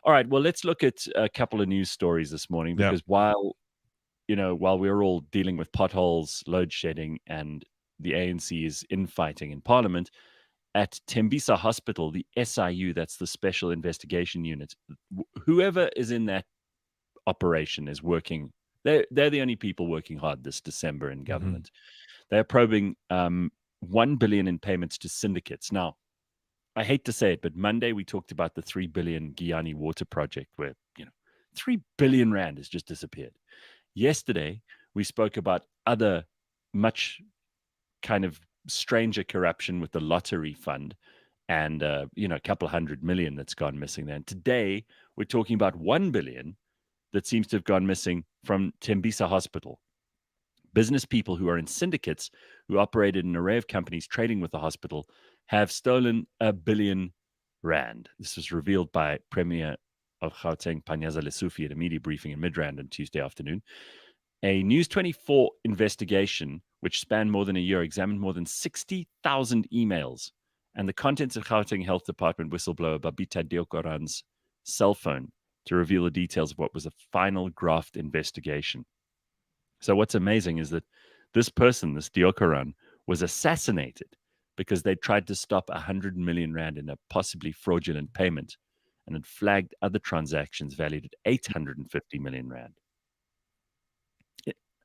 Speaker 1: All right, well, let's look at a couple of news stories this morning, because while we're all dealing with potholes, load shedding, and the ANC is infighting in Parliament, at Tembisa Hospital, the SIU, that's the Special Investigation Unit, whoever is in that operation is working. They're the only people working hard this December in government. They're probing 1 billion in payments to syndicates. Now, I hate to say it, but Monday we talked about the 3 billion Guyani water project where, 3 billion rand has just disappeared. Yesterday, we spoke about other much kind of stranger corruption with the lottery fund and, a couple of 100 million that's gone missing there. And today, we're talking about 1 billion that seems to have gone missing from Tembisa Hospital. Business people who are in syndicates who operated an array of companies trading with the hospital have stolen 1 billion rand. This was revealed by Premier of Gauteng, Panyaza Lesufi, at a media briefing in Midrand on Tuesday afternoon. A News 24 investigation, which spanned more than a year, examined more than 60,000 emails and the contents of Gauteng Health Department whistleblower Babita Deokaran's cell phone to reveal the details of what was a final graft investigation. So what's amazing is that this person, this Deokaran, was assassinated because they tried to stop 100 million rand in a possibly fraudulent payment, and had flagged other transactions valued at 850 million rand.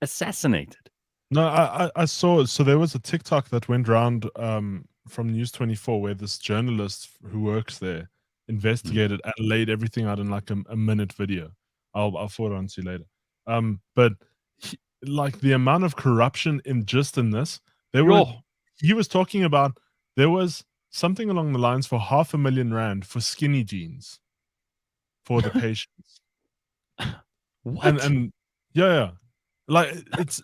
Speaker 1: Assassinated.
Speaker 2: No, I saw. So there was a TikTok that went around from News 24 where this journalist who works there investigated and laid everything out in like a minute video. I'll forward it on to you later. But like the amount of corruption in this, he was talking about, there was something along the lines for 500,000 rand for skinny jeans for the patients.
Speaker 1: What?
Speaker 2: And yeah. Like it's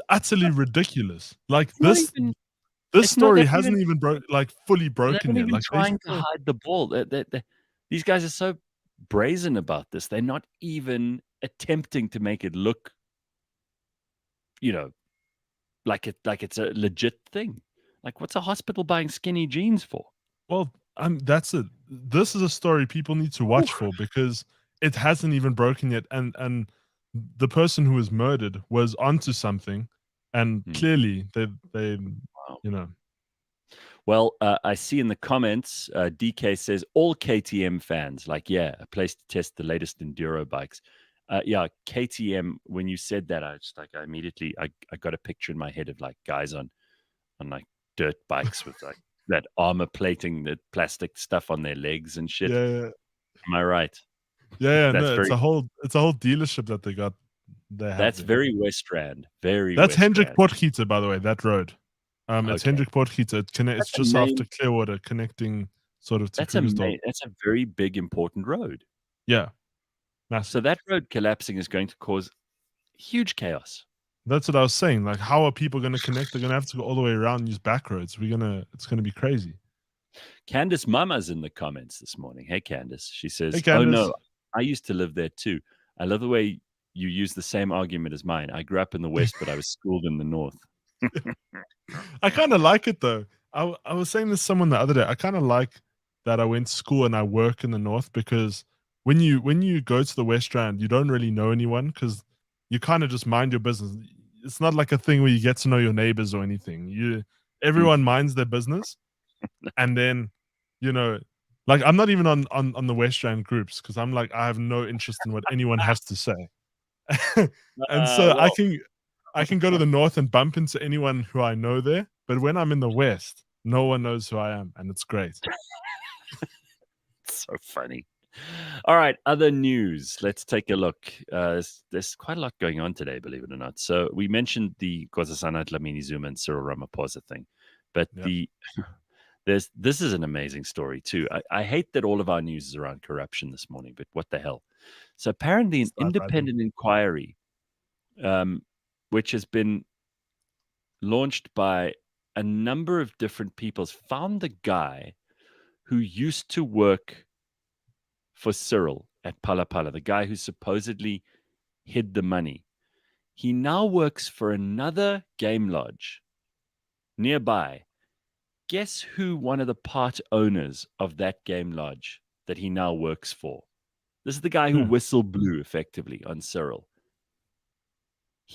Speaker 2: utterly ridiculous. Like this story hasn't even fully broken yet. Like
Speaker 1: trying to hide the ball. These guys are so brazen about this. They're not even attempting to make it look, like it's a legit thing. Like, what's a hospital buying skinny jeans for?
Speaker 2: Well, that's it. This is a story people need to watch for, because it hasn't even broken yet, and the person who was murdered was onto something, and clearly they
Speaker 1: Wow. Well, I see in the comments, DK says all KTM fans, like, yeah, a place to test the latest enduro bikes. Yeah, KTM. When you said that, I immediately I got a picture in my head of like guys on like dirt bikes with like that armor plating, the plastic stuff on their legs and shit.
Speaker 2: Yeah, yeah,
Speaker 1: Am I right?
Speaker 2: yeah.
Speaker 1: That's
Speaker 2: No,
Speaker 1: very
Speaker 2: it's a whole dealership that they have
Speaker 1: that's
Speaker 2: there.
Speaker 1: very Westrand. Very
Speaker 2: That's Hendrik
Speaker 1: Westrand.
Speaker 2: Potgieter, by the way. That road. It's
Speaker 1: Okay,
Speaker 2: Hendrik Potgieter. It's
Speaker 1: that's a
Speaker 2: just after
Speaker 1: main.
Speaker 2: Clearwater, connecting sort of to Krugersdorp.
Speaker 1: That's a very big important road.
Speaker 2: Yeah,
Speaker 1: So
Speaker 2: massive.
Speaker 1: that road collapsing is going to cause huge chaos.
Speaker 2: That's what I was saying. Like, how are people going to connect? They're going to have to go all the way around and use back roads. It's going to be crazy.
Speaker 1: Candace Mama's in the comments this morning. Hey, Candace. She
Speaker 2: Hey,
Speaker 1: says, "Oh
Speaker 2: Candace.
Speaker 1: no, I used to live there too. I love the way you use the same argument as mine. I grew up in the West, but I was schooled in the North."
Speaker 2: I kind of like it though. I was saying this to someone the other day. I kind of like that I went to school and I work in the north because when you go to the West Strand, you don't really know anyone because you kind of just mind your business. It's not like a thing where you get to know your neighbors or anything. Everyone minds their business, and then you know, like I'm not even on the West Strand groups because I'm like I have no interest in what anyone has to say, and so
Speaker 1: Well,
Speaker 2: I can go to the north and bump into anyone who I know there, but when I'm in the west, no one knows who I am, and it's great.
Speaker 1: so funny. All right, other news. Let's take a look. There's quite a lot going on today, believe it or not. So we mentioned the Nkosazana Dlamini Zuma and Cyril Ramaphosa thing, but
Speaker 2: Yeah,
Speaker 1: the this is an amazing story too. I hate that all of our news is around corruption this morning, but what the hell? So apparently, an
Speaker 2: let's dive right in.
Speaker 1: independent inquiry, um, which has been launched by a number of different people, found the guy who used to work for Cyril at Pala Pala, the guy who supposedly hid the money. He now works for another game lodge nearby. Guess who one of the part owners of that game lodge that he now works for? This is the guy who
Speaker 2: Hmm.
Speaker 1: whistle blew effectively on Cyril.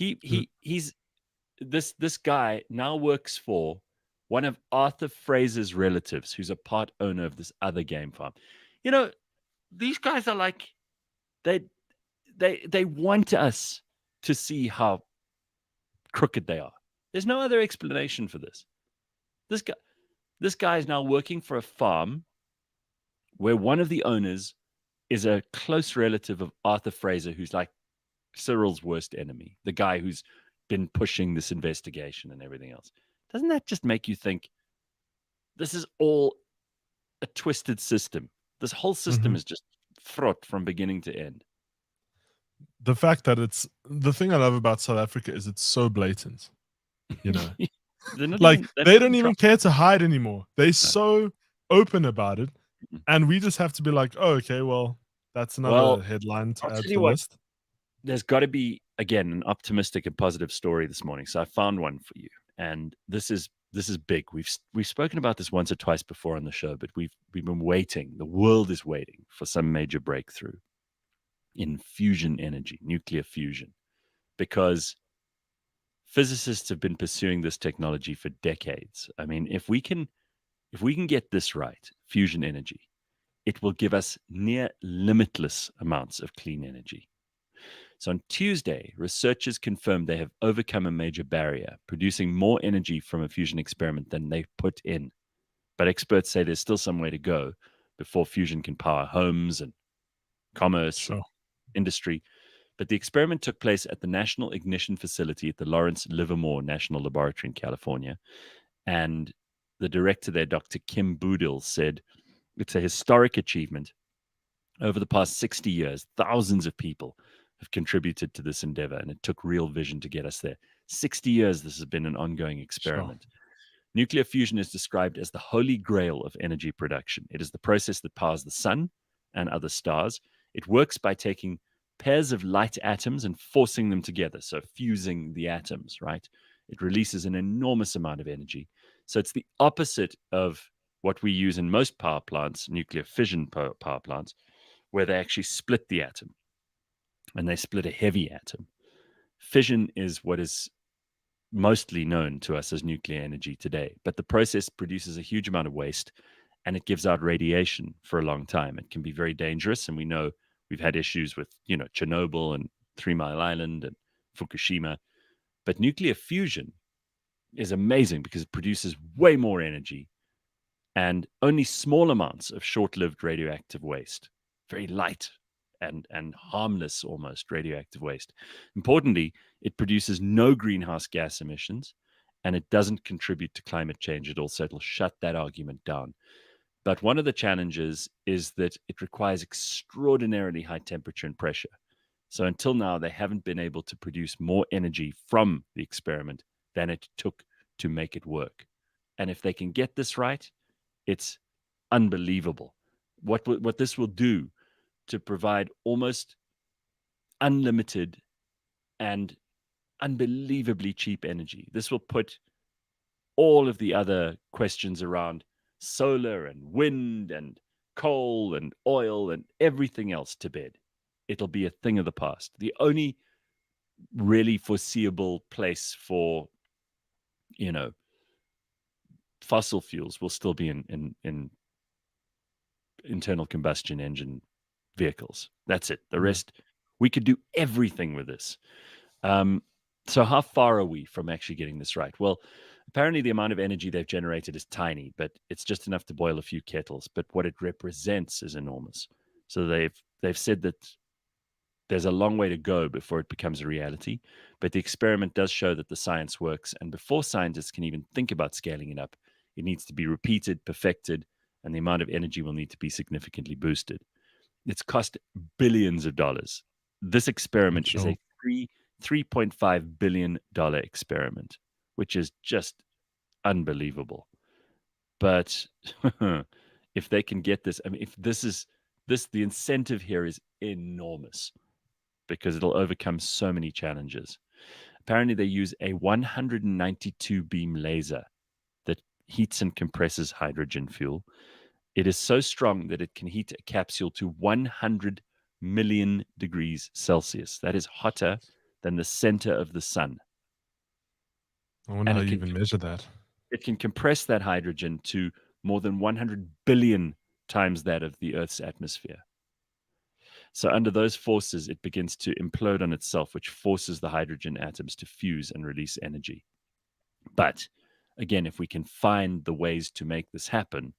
Speaker 2: L-
Speaker 1: He's this guy now works for one of Arthur Fraser's relatives, who's a part owner of this other game farm. You know, these guys are like they they want us to see how crooked they are. There's no other explanation for this. This guy this guy is now working for a farm where one of the owners is a close relative of Arthur Fraser, who's like Cyril's worst enemy, the guy who's been pushing this investigation and everything else. Doesn't that just make you think this is all a twisted system? This whole system
Speaker 2: mhm.
Speaker 1: is just fraught from beginning to end.
Speaker 2: The fact that it's the thing I love about South Africa is it's so blatant. You know, like
Speaker 1: They're not
Speaker 2: they
Speaker 1: even
Speaker 2: don't
Speaker 1: trying.
Speaker 2: even care to hide anymore. They're
Speaker 1: No.
Speaker 2: so open about it,
Speaker 1: Mm-mm.
Speaker 2: and we just have to be like, oh, okay, well, that's another
Speaker 1: Well,
Speaker 2: headline to
Speaker 1: I'll
Speaker 2: add
Speaker 1: tell
Speaker 2: to
Speaker 1: you
Speaker 2: the
Speaker 1: what,
Speaker 2: list.
Speaker 1: there's got to be again an optimistic and positive story this morning. So I found one for you, and this is big. We've spoken about this once or twice before on the show, but we've been waiting. The world is waiting for some major breakthrough in fusion energy, nuclear fusion, because physicists have been pursuing this technology for decades. I mean, if we can get this right, fusion energy, it will give us near limitless amounts of clean energy. So on Tuesday, researchers confirmed they have overcome a major barrier, producing more energy from a fusion experiment than they put in. But experts say there's still some way to go before fusion can power homes and commerce and
Speaker 2: Sure.
Speaker 1: industry. But the experiment took place at the National Ignition Facility at the Lawrence Livermore National Laboratory in California. And the director there, Dr. Kim Boodle, said it's a historic achievement. Over the past 60 years, thousands of people have contributed to this endeavor, and it took real vision to get us there. 60 years, this has been an ongoing
Speaker 2: Sure.
Speaker 1: experiment. Nuclear fusion is described as the holy grail of energy production. It is the process that powers the sun and other stars. It works by taking pairs of light atoms and forcing them together, so fusing the atoms, right? It releases an enormous amount of energy. So it's the opposite of what we use in most power plants, nuclear fission power plants, where they actually split the atom and they split a heavy atom. Fission is what is mostly known to us as nuclear energy today. But the process produces a huge amount of waste, and it gives out radiation for a long time. It can be very dangerous, and we know we've had issues with, Chernobyl and 3 Mile Island and Fukushima. But nuclear fusion is amazing because it produces way more energy and only small amounts of short-lived radioactive waste, very light and harmless almost radioactive waste. Importantly, it produces no greenhouse gas emissions, and it doesn't contribute to climate change at all. So it'll shut that argument down. But one of the challenges is that it requires extraordinarily high temperature and pressure. So until now, they haven't been able to produce more energy from the experiment than it took to make it work. And if they can get this right, it's unbelievable. What this will do to provide almost unlimited and unbelievably cheap energy. This will put all of the other questions around solar and wind and coal and oil and everything else to bed. It'll be a thing of the past. The only really foreseeable place for, fossil fuels will still be in internal combustion engine vehicles. That's it. The rest, we could do everything with this. So how far are we from actually getting this right? Well, apparently the amount of energy they've generated is tiny, but it's just enough to boil a few kettles. But what it represents is enormous. So they've said that there's a long way to go before it becomes a reality, but the experiment does show that the science works. And before scientists can even think about scaling it up, it needs to be repeated, perfected, and the amount of energy will need to be significantly boosted. It's cost billions of dollars. This experiment is a $3.5 billion experiment, which is just unbelievable. But if they can get this, I mean, if this is the incentive here is enormous because it'll overcome so many challenges. Apparently, they use a 192 beam laser that heats and compresses hydrogen fuel. It is so strong that it can heat a capsule to 100 million degrees Celsius. That is hotter than the center of the sun.
Speaker 2: I wonder how you even measure that.
Speaker 1: It can compress that hydrogen to more than 100 billion times that of the Earth's atmosphere. So under those forces, it begins to implode on itself, which forces the hydrogen atoms to fuse and release energy. But again, if we can find the ways to make this happen,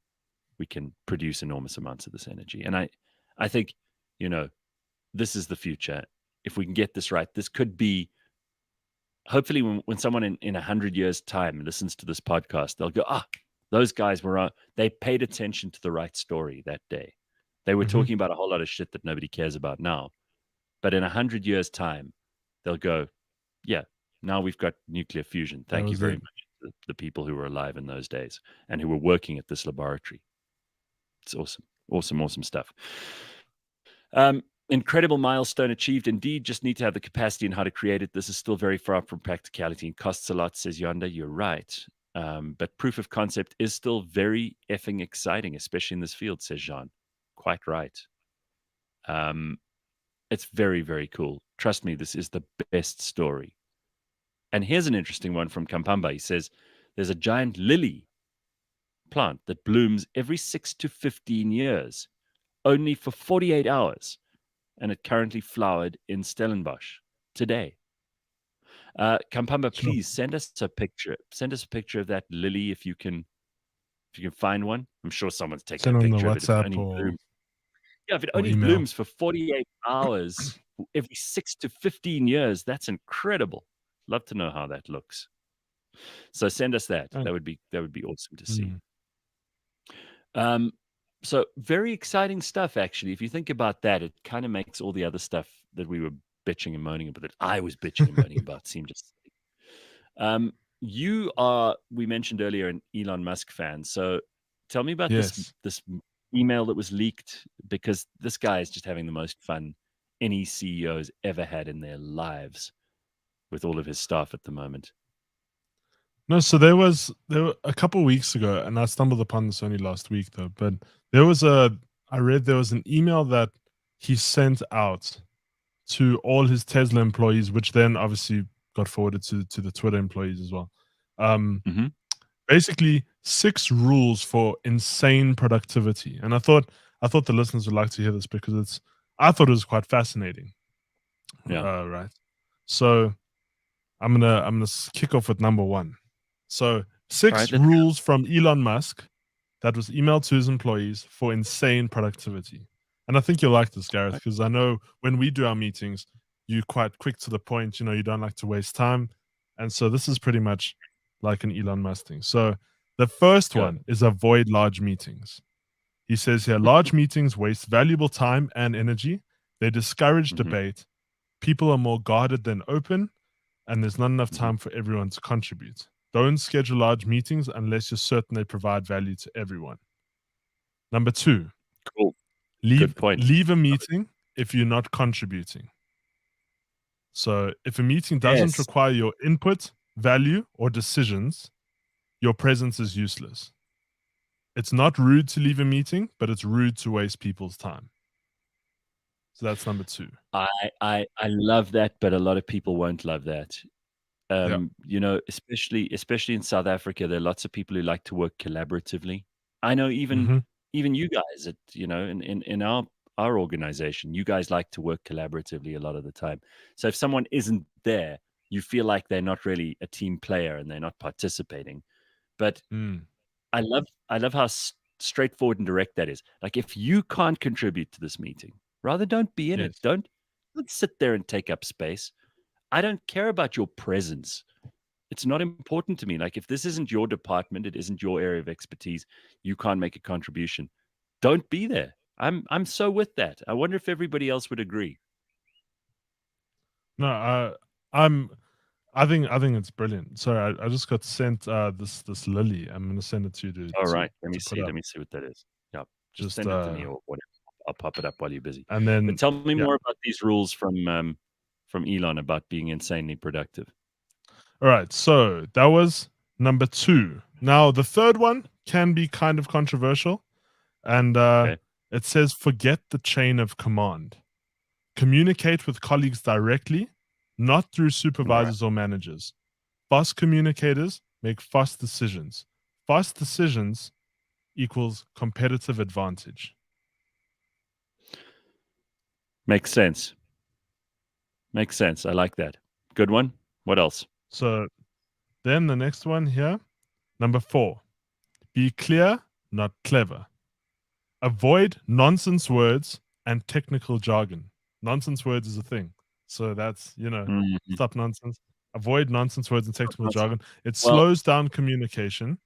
Speaker 1: we can produce enormous amounts of this energy. And I think, this is the future. If we can get this right, this could be, hopefully when someone in 100 years' time listens to this podcast, they'll go, those guys they paid attention to the right story that day. They were talking about a whole lot of shit that nobody cares about now. But in 100 years' time, they'll go, yeah, now we've got nuclear fusion. Thank you very much to the people who were alive in those days and who were working at this laboratory. It's awesome. Awesome stuff. Incredible milestone achieved. Indeed, just need to have the capacity and how to create it. This is still very far from practicality and costs a lot, says Yonda. You're right. But proof of concept is still very effing exciting, especially in this field, says Jean. Quite right. It's very, very cool. Trust me, this is the best story. And here's an interesting one from Kampamba. He says, there's a giant lily plant that blooms every 6 to 15 years, only for 48 hours. And it currently flowered in Stellenbosch today. Kampamba, please send us a picture. Send us a picture of that lily if you can find one. I'm sure someone's taken a picture of it. If it only blooms for 48 hours every 6 to 15 years, that's incredible. Love to know how that looks. So send us that. That would be awesome to see. So very exciting stuff, actually. If you think about that, it kind of makes all the other stuff that we were bitching and moaning about, that I was bitching and moaning about, seem just you are, we mentioned earlier, an Elon Musk fan. So tell me about this email that was leaked, because this guy is just having the most fun any CEO has ever had in their lives with all of his staff at the moment.
Speaker 2: No, so there were a couple of weeks ago, and I stumbled upon this only last week though, but I read there was an email that he sent out to all his Tesla employees, which then obviously got forwarded to the Twitter employees as well. Um,
Speaker 1: Hmm.
Speaker 2: Basically 6 rules for insane productivity. And I thought the listeners would like to hear this because I thought it was quite fascinating.
Speaker 1: Yeah.
Speaker 2: Right. So I'm gonna kick off with number 1. So
Speaker 1: All right.
Speaker 2: 6 rules from Elon Musk that was emailed to his employees for insane productivity. And I think you'll like this, Gareth, because I know when we do our meetings, you're quite quick to the point. You don't like to waste time. And so this is pretty much like an Elon Musk thing. So the first
Speaker 1: Go.
Speaker 2: one is avoid large meetings. He says here large meetings waste valuable time and energy. They discourage
Speaker 1: Hmm.
Speaker 2: debate. People are more guarded than open, and there's not enough
Speaker 1: Hmm.
Speaker 2: time for everyone to contribute. Don't schedule large meetings unless you're certain they provide value to everyone. Number 2,
Speaker 1: Cool.
Speaker 2: leave
Speaker 1: Good point.
Speaker 2: leave a meeting if you're not contributing. So, if a meeting doesn't
Speaker 1: Yes.
Speaker 2: require your input, value, or decisions, your presence is useless. It's not rude to leave a meeting, but it's rude to waste people's time. So that's number 2.
Speaker 1: I love that, but a lot of people won't love that.
Speaker 2: Yeah.
Speaker 1: Especially in South Africa, there are lots of people who like to work collaboratively. I know
Speaker 2: Mhm.
Speaker 1: even you guys in our organization, you guys like to work collaboratively a lot of the time. So if someone isn't there, you feel like they're not really a team player and they're not participating. But
Speaker 2: Mm.
Speaker 1: I love how straightforward and direct that is. Like if you can't contribute to this meeting, rather don't be in it.
Speaker 2: Yes.
Speaker 1: Don't sit there and take up space. I don't care about your presence. It's not important to me. Like if this isn't your department, it isn't your area of expertise, you can't make a contribution. Don't be there. I'm so with that. I wonder if everybody else would agree.
Speaker 2: No, I'm I think it's brilliant. Sorry, I just got sent this lily. I'm gonna send it to you to
Speaker 1: All
Speaker 2: to
Speaker 1: right. Let me
Speaker 2: to put
Speaker 1: see.
Speaker 2: up.
Speaker 1: Let me see what that is. Yeah. Just
Speaker 2: Just
Speaker 1: send it to me or whatever. I'll pop it up while you're busy.
Speaker 2: and
Speaker 1: But
Speaker 2: then
Speaker 1: tell me
Speaker 2: yeah.
Speaker 1: more about these rules from Elon about being insanely productive.
Speaker 2: All right. So that was number 2. Now the third one can be kind of controversial, and
Speaker 1: Okay.
Speaker 2: it says forget the chain of command. Communicate with colleagues directly, not through
Speaker 1: All right.
Speaker 2: supervisors or managers. Fast communicators make fast decisions. Fast decisions equals competitive advantage.
Speaker 1: Makes sense. Makes sense. I like that. Good one. What else?
Speaker 2: So then the next one here, number 4, be clear, not clever. Avoid nonsense words and technical jargon. Nonsense words is a thing. So that's,
Speaker 1: Mhm.
Speaker 2: stop nonsense. Avoid nonsense words and technical jargon. It
Speaker 1: Well,
Speaker 2: slows down communication,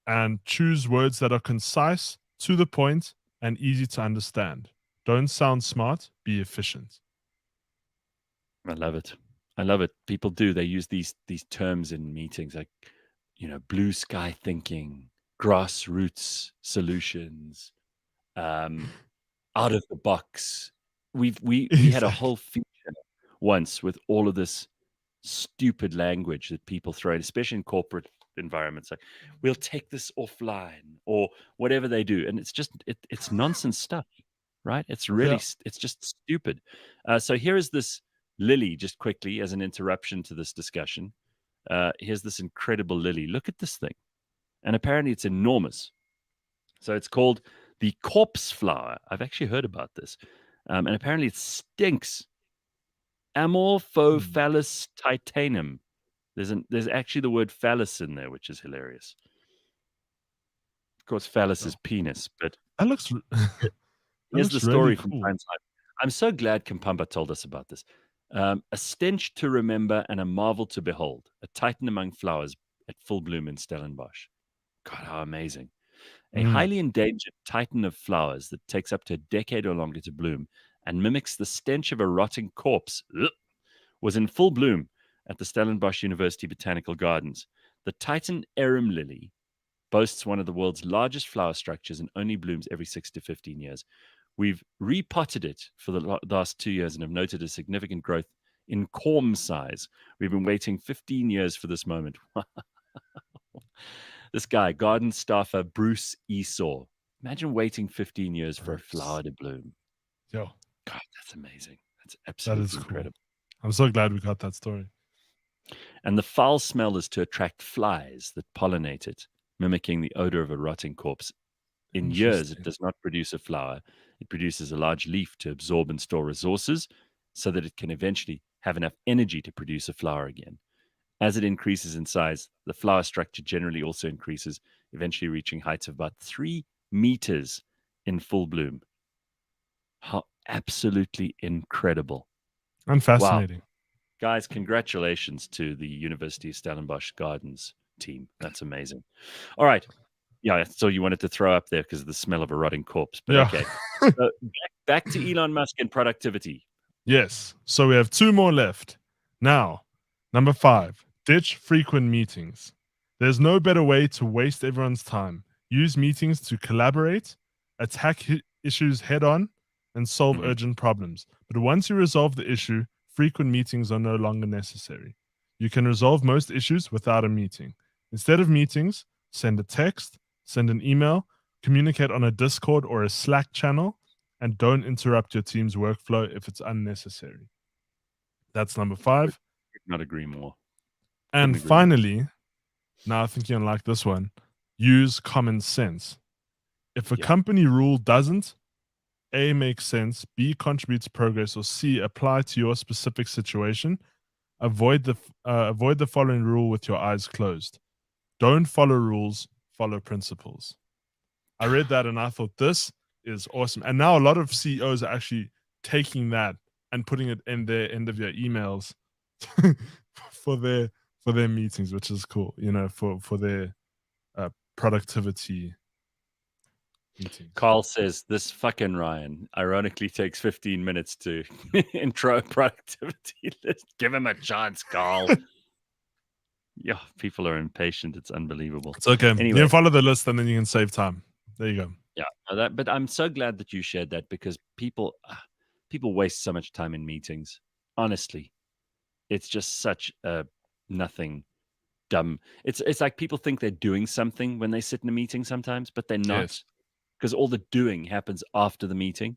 Speaker 2: and choose words that are concise, to the point, and easy to understand. Don't sound smart, be efficient.
Speaker 1: I love it. I love it. People do. They use these terms in meetings like, blue sky thinking, grassroots solutions, um, out of the box. We had a
Speaker 2: Exactly.
Speaker 1: whole feature once with all of this stupid language that people throw in, especially in corporate environments. Like, we'll take this offline or whatever they do, and it's nonsense stuff, right?
Speaker 2: Yeah.
Speaker 1: It's just stupid. So here is this lily, just quickly as an interruption to this discussion. Here's this incredible lily. Look at this thing, and apparently it's enormous. So it's called the corpse flower. I've actually heard about this, and apparently it stinks.
Speaker 2: Hmm.
Speaker 1: Amorphophallus titanum. There's actually the word phallus in there, which is hilarious. Of course, phallus is
Speaker 2: Oh,
Speaker 1: penis, but
Speaker 2: that looks that
Speaker 1: here's the
Speaker 2: looks really
Speaker 1: story from
Speaker 2: cool.
Speaker 1: Time Time. I'm so glad Kampamba told us about this. A stench to remember and a marvel to behold, a titan among flowers at full bloom in Stellenbosch. God, how amazing. A
Speaker 2: Mm.
Speaker 1: highly endangered titan of flowers that takes up to a decade or longer to bloom and mimics the stench of a rotting corpse was in full bloom at the Stellenbosch University Botanical Gardens. The Titan arum lily boasts one of the world's largest flower structures and only blooms every 6 to 15 years. We've repotted it for the last 2 years and have noted a significant growth in corm size. We've been waiting 15 years for this moment. This guy, garden staffer Bruce Esau. Imagine waiting 15 years for a
Speaker 2: Bruce.
Speaker 1: flower to bloom.
Speaker 2: Yo,
Speaker 1: God, that's amazing. That's
Speaker 2: that is
Speaker 1: absolutely
Speaker 2: cool.
Speaker 1: incredible.
Speaker 2: I'm so glad we got that story.
Speaker 1: And the foul smell is to attract flies that pollinate it, mimicking the odor of a rotting corpse. In years, it
Speaker 2: Interesting.
Speaker 1: does not produce a flower. It produces a large leaf to absorb and store resources so that it can eventually have enough energy to produce a flower again. As it increases in size, the flower structure generally also increases, eventually reaching heights of about 3 meters in full bloom. How absolutely incredible.
Speaker 2: And fascinating.
Speaker 1: Guys, congratulations to the University of Stellenbosch Gardens team. That's amazing. All right. Yeah, so you wanted to throw up there because of the smell of a rotting corpse. But
Speaker 2: Yeah.
Speaker 1: okay. So back to Elon Musk and productivity.
Speaker 2: Yes. So we have 2 more left. Now, number 5, ditch frequent meetings. There's no better way to waste everyone's time. Use meetings to collaborate, attack issues head on, and solve urgent problems. But once you resolve the issue, frequent meetings are no longer necessary. You can resolve most issues without a meeting. Instead of meetings, send a text, send an email, communicate on a Discord or a Slack channel, and don't interrupt your team's workflow if it's unnecessary. That's number 5.
Speaker 1: Could not agree more.
Speaker 2: And
Speaker 1: agree more.
Speaker 2: finally, now I think you'll like this one, use common sense. If a company rule doesn't, A, make sense, B, contribute to progress, or C, apply to your specific situation, avoid the following rule with your eyes closed. Don't follow rules, follow principles. I read that and I thought this is awesome. And now a lot of CEOs are actually taking that and putting it in their end of year emails for their meetings, which is cool, for their productivity meetings.
Speaker 1: Carl says this fucking Ryan ironically takes 15 minutes to intro a productivity list. Give him a chance, Carl. Yeah, people are impatient. It's unbelievable.
Speaker 2: It's okay.
Speaker 1: Anyway,
Speaker 2: you can follow the list and then you can save time. There you go.
Speaker 1: Yeah, but I'm so glad that you shared that because people waste so much time in meetings. Honestly, it's just such a nothing dumb. It's like people think they're doing something when they sit in a meeting sometimes, but they're not because all the doing happens after the meeting.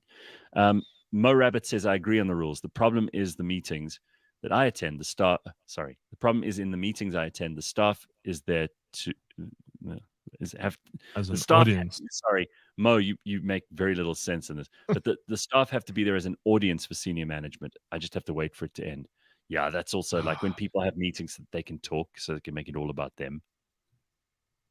Speaker 1: Mo Rabbit says, I agree on the rules. The problem is the meetings that I attend. The problem is in the meetings I attend. The staff is there to
Speaker 2: as an
Speaker 1: staff.
Speaker 2: Audience.
Speaker 1: Sorry, Mo, you make very little sense in this. But the staff have to be there as an audience for senior management. I just have to wait for it to end. Yeah, that's also like when people have meetings that they can talk, so they can make it all about them.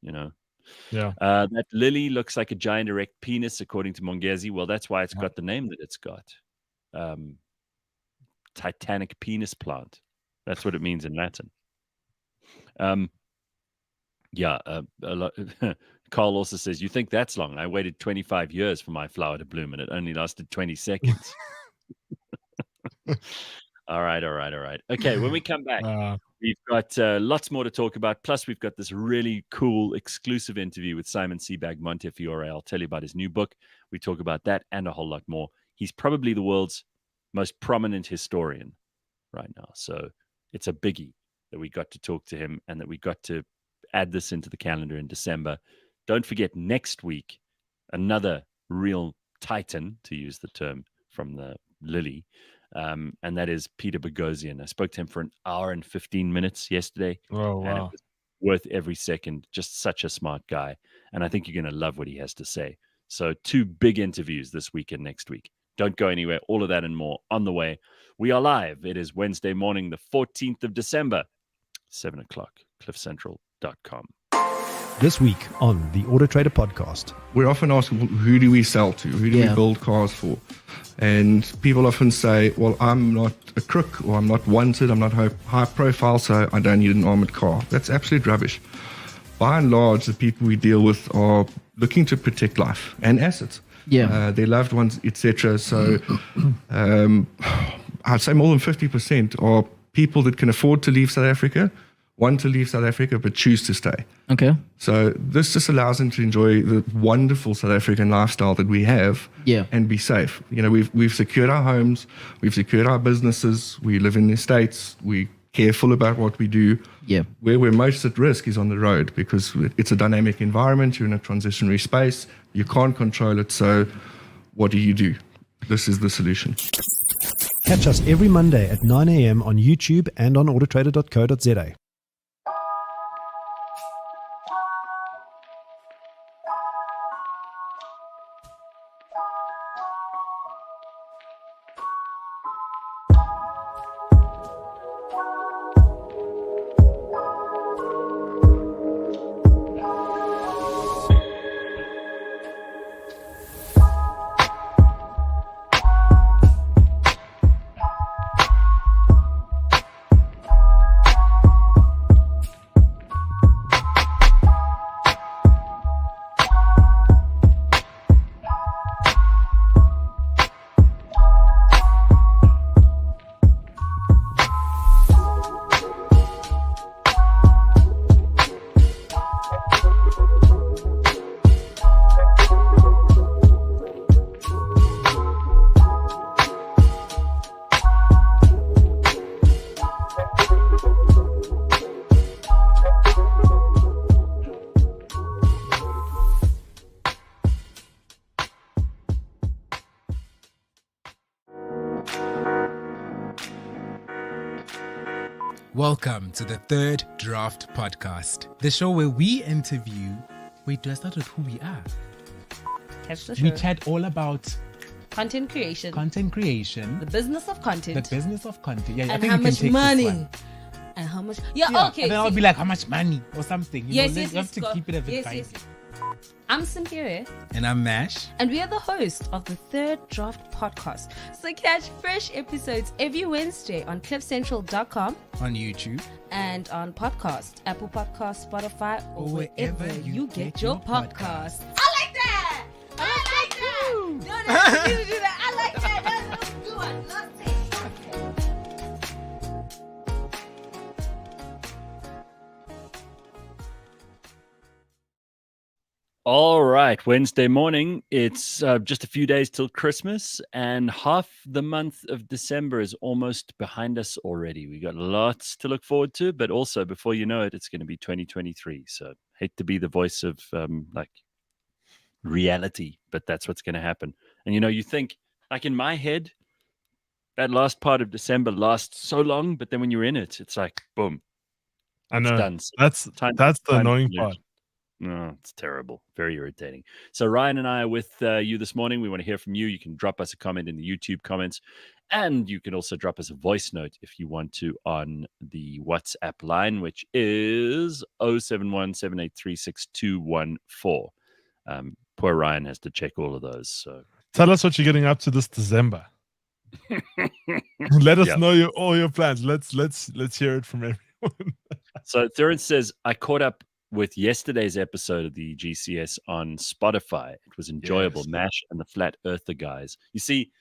Speaker 1: Yeah. That lily looks like a giant erect penis, according to Mongezi. Well, that's why it's got the name that it's got. Titanic penis plant. That's what it means in Latin. Carl also says, you think that's long? I waited 25 years for my flower to bloom, and it only lasted 20 seconds. All right. Okay, when we come back, we've got lots more to talk about. Plus, we've got this really cool exclusive interview with Simon Sebag Montefiore. I'll tell you about his new book. We talk about that and a whole lot more. He's probably the world's most prominent historian right now. So it's a biggie that we got to talk to him and that we got to add this into the calendar in December. Don't forget, next week, another real titan, to use the term from the Lily, and that is Peter Boghossian. I spoke to him for an hour and 15 minutes yesterday.
Speaker 2: Oh, wow.
Speaker 1: And it was worth every second. Just such a smart guy. And I think you're going to love what he has to say. So 2 big interviews this week and next week. Don't go anywhere. All of that and more on the way. We are live. It is Wednesday morning, the 14th of December, 7 o'clock, cliffcentral.com.
Speaker 3: This week on the Auto Trader podcast.
Speaker 4: We're often asked, who do we sell to? Who do we build cars for? And people often say, well, I'm not a crook, or I'm not wanted, I'm not high profile, so I don't need an armored car. That's absolute rubbish. By and large, the people we deal with are looking to protect life and assets. Their loved ones, etc. So I'd say more than 50% are people that can afford to leave South Africa, want to leave South Africa, but choose to stay.
Speaker 5: Okay.
Speaker 4: So this just allows them to enjoy the wonderful South African lifestyle that we have and be safe. We've secured our homes, we've secured our businesses, we live in the States, we're careful about what we do. Where we're most at risk is on the road because it's a dynamic environment, you're in a transitionary space, you can't control it, so what do? This is the solution.
Speaker 3: Catch us every Monday at 9 a.m. on YouTube and on autotrader.co.za.
Speaker 5: Welcome to the Third Draft Podcast, the show where we interview. Wait, do I start with who we are?
Speaker 6: Catch the show.
Speaker 5: We chat all about
Speaker 6: Content creation.
Speaker 5: the
Speaker 6: business of content.
Speaker 5: the business of content. Yeah, I
Speaker 6: and
Speaker 5: think
Speaker 6: how
Speaker 5: we can
Speaker 6: much
Speaker 5: take
Speaker 6: money.
Speaker 5: this one.
Speaker 6: And how much. Yeah,
Speaker 5: Yeah,
Speaker 6: okay.
Speaker 5: and then I'll be like, how much money or something. You
Speaker 6: yes,
Speaker 5: know,
Speaker 6: yes,
Speaker 5: you have
Speaker 6: yes.
Speaker 5: to
Speaker 6: go.
Speaker 5: keep it a bit
Speaker 6: yes,
Speaker 5: private.
Speaker 6: yes. I'm Cynthia,
Speaker 5: And I'm Mash.
Speaker 6: and we are the host of the Third Draft Podcast. So catch fresh episodes every Wednesday on cliffcentral.com
Speaker 5: On YouTube.
Speaker 6: and on podcast, Apple Podcasts, Spotify, or wherever you get your podcasts. I like that. I like that. No, no, you do that. I like that. That's good. Love it.
Speaker 1: All right, Wednesday morning. It's just a few days till Christmas, and half the month of December is almost behind us already. We got lots to look forward to, but also before you know it, it's going to be 2023. So, hate to be the voice of like reality, but that's what's going to happen. And you think, like in my head, that last part of December lasts so long, but then when you're in it, it's like boom,
Speaker 2: I
Speaker 1: it's
Speaker 2: know.
Speaker 1: done. So
Speaker 2: That's
Speaker 1: time-
Speaker 2: the
Speaker 1: time to
Speaker 2: annoying
Speaker 1: live.
Speaker 2: part.
Speaker 1: No, it's terrible. Very irritating. So Ryan and I are with you this morning. We want to hear from you. You can drop us a comment in the YouTube comments, and you can also drop us a voice note if you want to on the WhatsApp line, which is 071-783-6214. Poor Ryan has to check all of those. So
Speaker 2: Tell us what you're getting up to this December. Let us
Speaker 1: Yeah.
Speaker 2: know all your plans. Let's hear it from everyone.
Speaker 1: So Thurin says, I caught up with yesterday's episode of the GCS on Spotify. It was enjoyable.
Speaker 2: Yes.
Speaker 1: Mash and the Flat Earther guys. You see,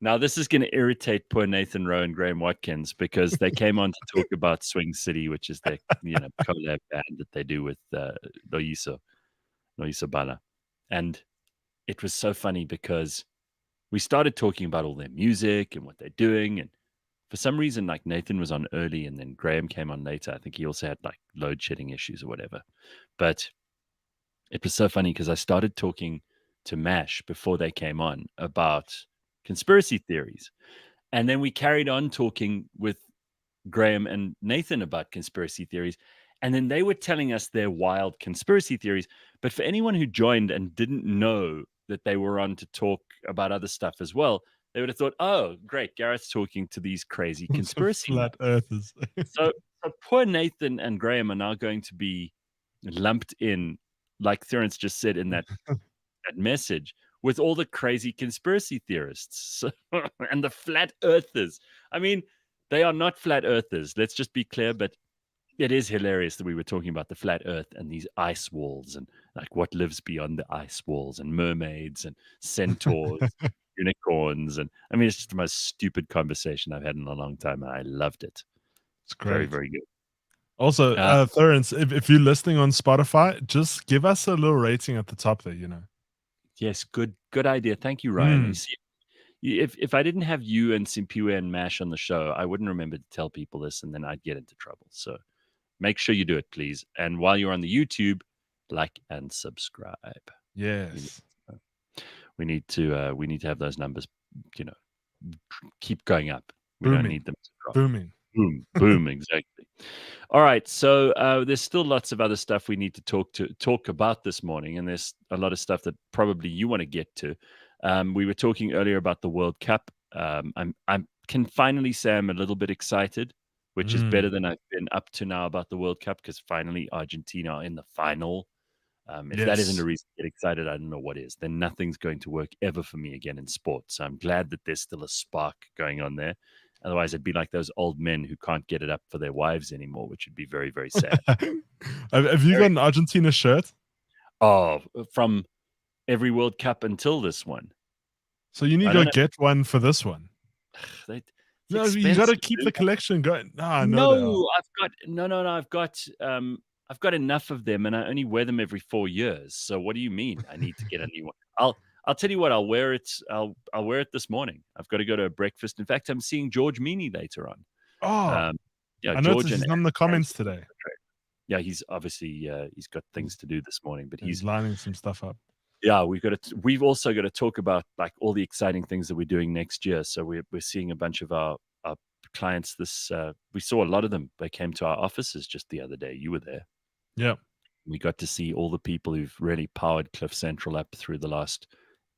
Speaker 1: now this is going to irritate poor Nathan Rowe and Graham Watkins because they came on to talk about Swing City, which is their collab band that they do with Loyiso Bala. And it was so funny because we started talking about all their music and what they're doing, and for some reason, like Nathan was on early and then Graham came on later. I think he also had like load shedding issues or whatever. But it was so funny because I started talking to Mash before they came on about conspiracy theories. And then we carried on talking with Graham and Nathan about conspiracy theories. And then they were telling us their wild conspiracy theories. But for anyone who joined and didn't know that they were on to talk about other stuff as well, they would have thought, oh, great, Gareth's talking to these crazy conspiracy
Speaker 2: Flat earthers.
Speaker 1: so poor Nathan and Graham are now going to be lumped in, like Terence just said in that message, with all the crazy conspiracy theorists and the flat earthers. I mean, they are not flat earthers. Let's just be clear, but it is hilarious that we were talking about the flat earth and these ice walls and like what lives beyond the ice walls and mermaids and centaurs, unicorns. And I mean, it's just the most stupid conversation I've had in a long time. And I loved it.
Speaker 2: It's great.
Speaker 1: Very, very good.
Speaker 2: Also, Terence, if you're listening on Spotify, just give us a little rating at the top there,
Speaker 1: Yes, good idea. Thank you, Ryan. You see, if I didn't have you and Simpiwe and Mash on the show, I wouldn't remember to tell people this, and then I'd get into trouble. So make sure you do it, please. And while you're on the YouTube, like and subscribe.
Speaker 2: Yes.
Speaker 1: We need to have those numbers, keep going up. We don't
Speaker 2: Booming.
Speaker 1: need them to drop.
Speaker 2: Booming.
Speaker 1: Boom, exactly. All right, so there's still lots of other stuff we need to talk about this morning, and there's a lot of stuff that probably you want to get to. We were talking earlier about the World Cup. I can finally say I'm a little bit excited, which is better than I've been up to now about the World Cup, because finally Argentina are in the final. If that isn't a
Speaker 2: Yes.
Speaker 1: reason to get excited, I don't know what is. Then nothing's going to work ever for me again in sports. So I'm glad that there's still a spark going on there. Otherwise, it'd be like those old men who can't get it up for their wives anymore, which would be very, very sad.
Speaker 2: Have you got an Argentina shirt?
Speaker 1: Oh, from every World Cup until this one.
Speaker 2: So you need
Speaker 1: I
Speaker 2: to
Speaker 1: don't
Speaker 2: go get one for this one.
Speaker 1: It's
Speaker 2: No, you got to
Speaker 1: expensive,
Speaker 2: keep
Speaker 1: dude.
Speaker 2: the collection going. No, I know they are.
Speaker 1: No, I've got enough of them, and I only wear them every 4 years. So what do you mean I need to get a new one? I'll tell you what, I'll wear it. I'll wear it this morning. I've got to go to a breakfast. In fact, I'm seeing George Meany later on.
Speaker 2: Oh,
Speaker 1: Yeah,
Speaker 2: I
Speaker 1: George
Speaker 2: noticed
Speaker 1: and
Speaker 2: he's not in the comments
Speaker 1: Angie.
Speaker 2: today.
Speaker 1: Yeah, he's obviously he's got things to do this morning, but
Speaker 2: He's lining some stuff up.
Speaker 1: yeah, we've also got to talk about like all the exciting things that we're doing next year. So we're seeing a bunch of our clients. We saw a lot of them. They came to our offices just the other day. You were there.
Speaker 2: Yeah.
Speaker 1: We got to see all the people who've really powered Cliff Central up through the last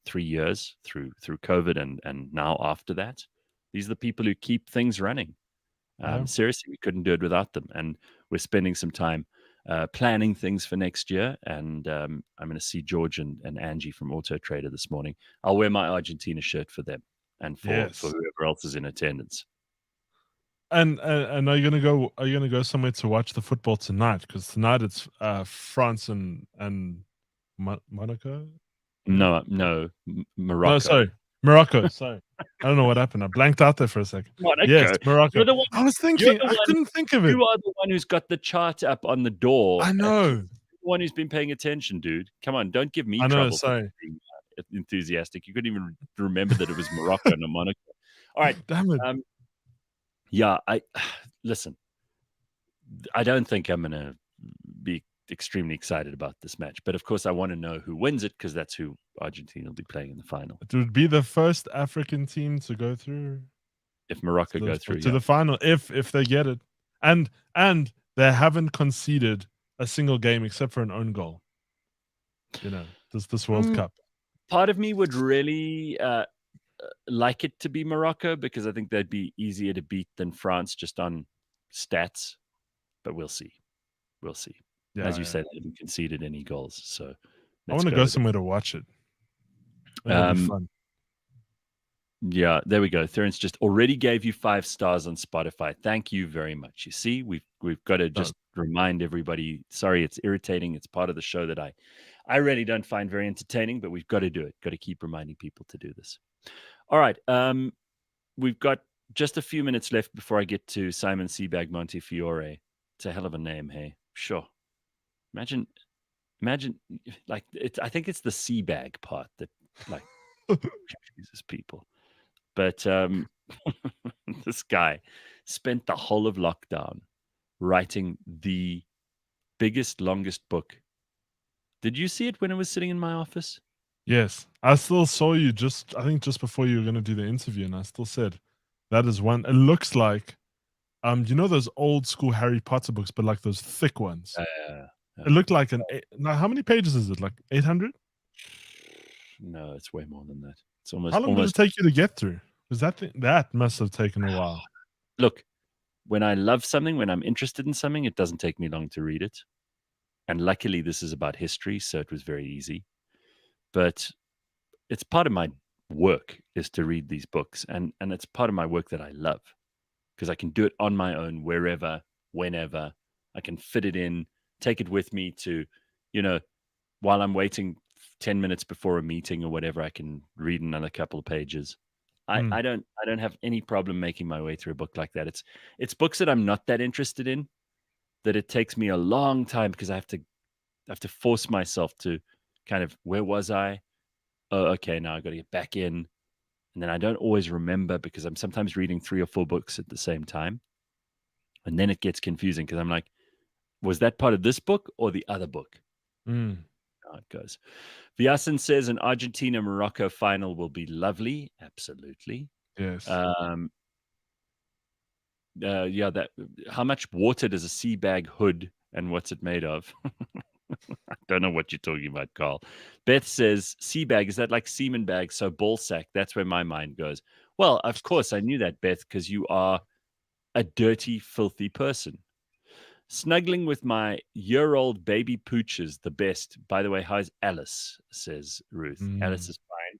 Speaker 1: 3 years, through COVID, and now after that. These are the people who keep things running.
Speaker 2: Yeah.
Speaker 1: Seriously, we couldn't do it without them. And we're spending some time planning things for next year. And I'm going to see George and Angie from Auto Trader this morning. I'll wear my Argentina shirt for them and for
Speaker 2: Yes.
Speaker 1: whoever else is in attendance.
Speaker 2: And are you gonna go somewhere to watch the football tonight? Because tonight it's France and Monaco.
Speaker 1: No, Morocco.
Speaker 2: No, sorry, Morocco. Sorry, I don't know what happened. I blanked out there for a second.
Speaker 1: Monaco.
Speaker 2: Yes, Morocco.
Speaker 1: You're the one,
Speaker 2: I was thinking. I couldn't think of it.
Speaker 1: You are the one who's got the chart up on the door.
Speaker 2: I know.
Speaker 1: You're the one who's been paying attention, dude. Come on, don't give me
Speaker 2: I know.
Speaker 1: trouble
Speaker 2: Sorry.
Speaker 1: for being enthusiastic. You couldn't even remember that it was Morocco and Monaco. All right.
Speaker 2: Damn it.
Speaker 1: Yeah, listen. I don't think I'm going to be extremely excited about this match, but of course I want to know who wins it, because that's who Argentina will be playing in the final.
Speaker 2: It would be the first African team to go through.
Speaker 1: If Morocco go through
Speaker 2: to the final, if they get it, and they haven't conceded a single game except for an own goal. You know, this World Cup.
Speaker 1: Part of me would really like it to be Morocco, because I think they'd be easier to beat than France just on stats. But we'll see.
Speaker 2: Yeah,
Speaker 1: As you say, they haven't conceded any goals. So
Speaker 2: I want to go somewhere to watch it. That'll be fun.
Speaker 1: Yeah, there we go. Terence just already gave you 5 stars on Spotify. Thank you very much. You see, we've got to just remind everybody. Sorry, it's irritating. It's part of the show that I really don't find very entertaining, but we've got to do it. Got to keep reminding people to do this. All right. We've got just a few minutes left before I get to Simon Sebag Montefiore. It's a hell of a name, hey? Sure. Imagine, like, I think it's the Sebag part that, like, confuses people. But this guy spent the whole of lockdown writing the biggest, longest book. Did you see it when it was sitting in my office?
Speaker 2: Yes, I still saw you I think just before you were going to do the interview, and I still said that is one. It looks like, you know those old school Harry Potter books, but like those thick ones. It looked like now, how many pages is it? Like 800?
Speaker 1: No, it's way more than that. It's almost.
Speaker 2: How long did it take you to get through? Because that must have taken a while.
Speaker 1: Look, when I love something, when I'm interested in something, it doesn't take me long to read it. And luckily, this is about history, so it was very easy. But it's part of my work is to read these books, and it's part of my work that I love, because I can do it on my own, wherever, whenever. I can fit it in, take it with me to, while I'm waiting 10 minutes before a meeting or whatever, I can read another couple of pages. I don't have any problem making my way through a book like that. It's books that I'm not that interested in, that it takes me a long time, because I have to force myself to kind of, where was I? Oh, okay, now I got to get back in. And then I don't always remember, because I'm sometimes reading 3 or 4 books at the same time. And then it gets confusing, because I'm like, was that part of this book or the other book? How it goes. Viasan says an Argentina-Morocco final will be lovely. Absolutely.
Speaker 2: Yes.
Speaker 1: Yeah, that how much water does a sea bag hood and what's it made of? I don't know what you're talking about, Carl. Beth says, sea bag, is that like semen bag? So ball sack, that's where my mind goes. Well, of course, I knew that, Beth, because you are a dirty, filthy person. Snuggling with my year-old baby pooches, the best. By the way, how's Alice? Says Ruth. Alice is fine.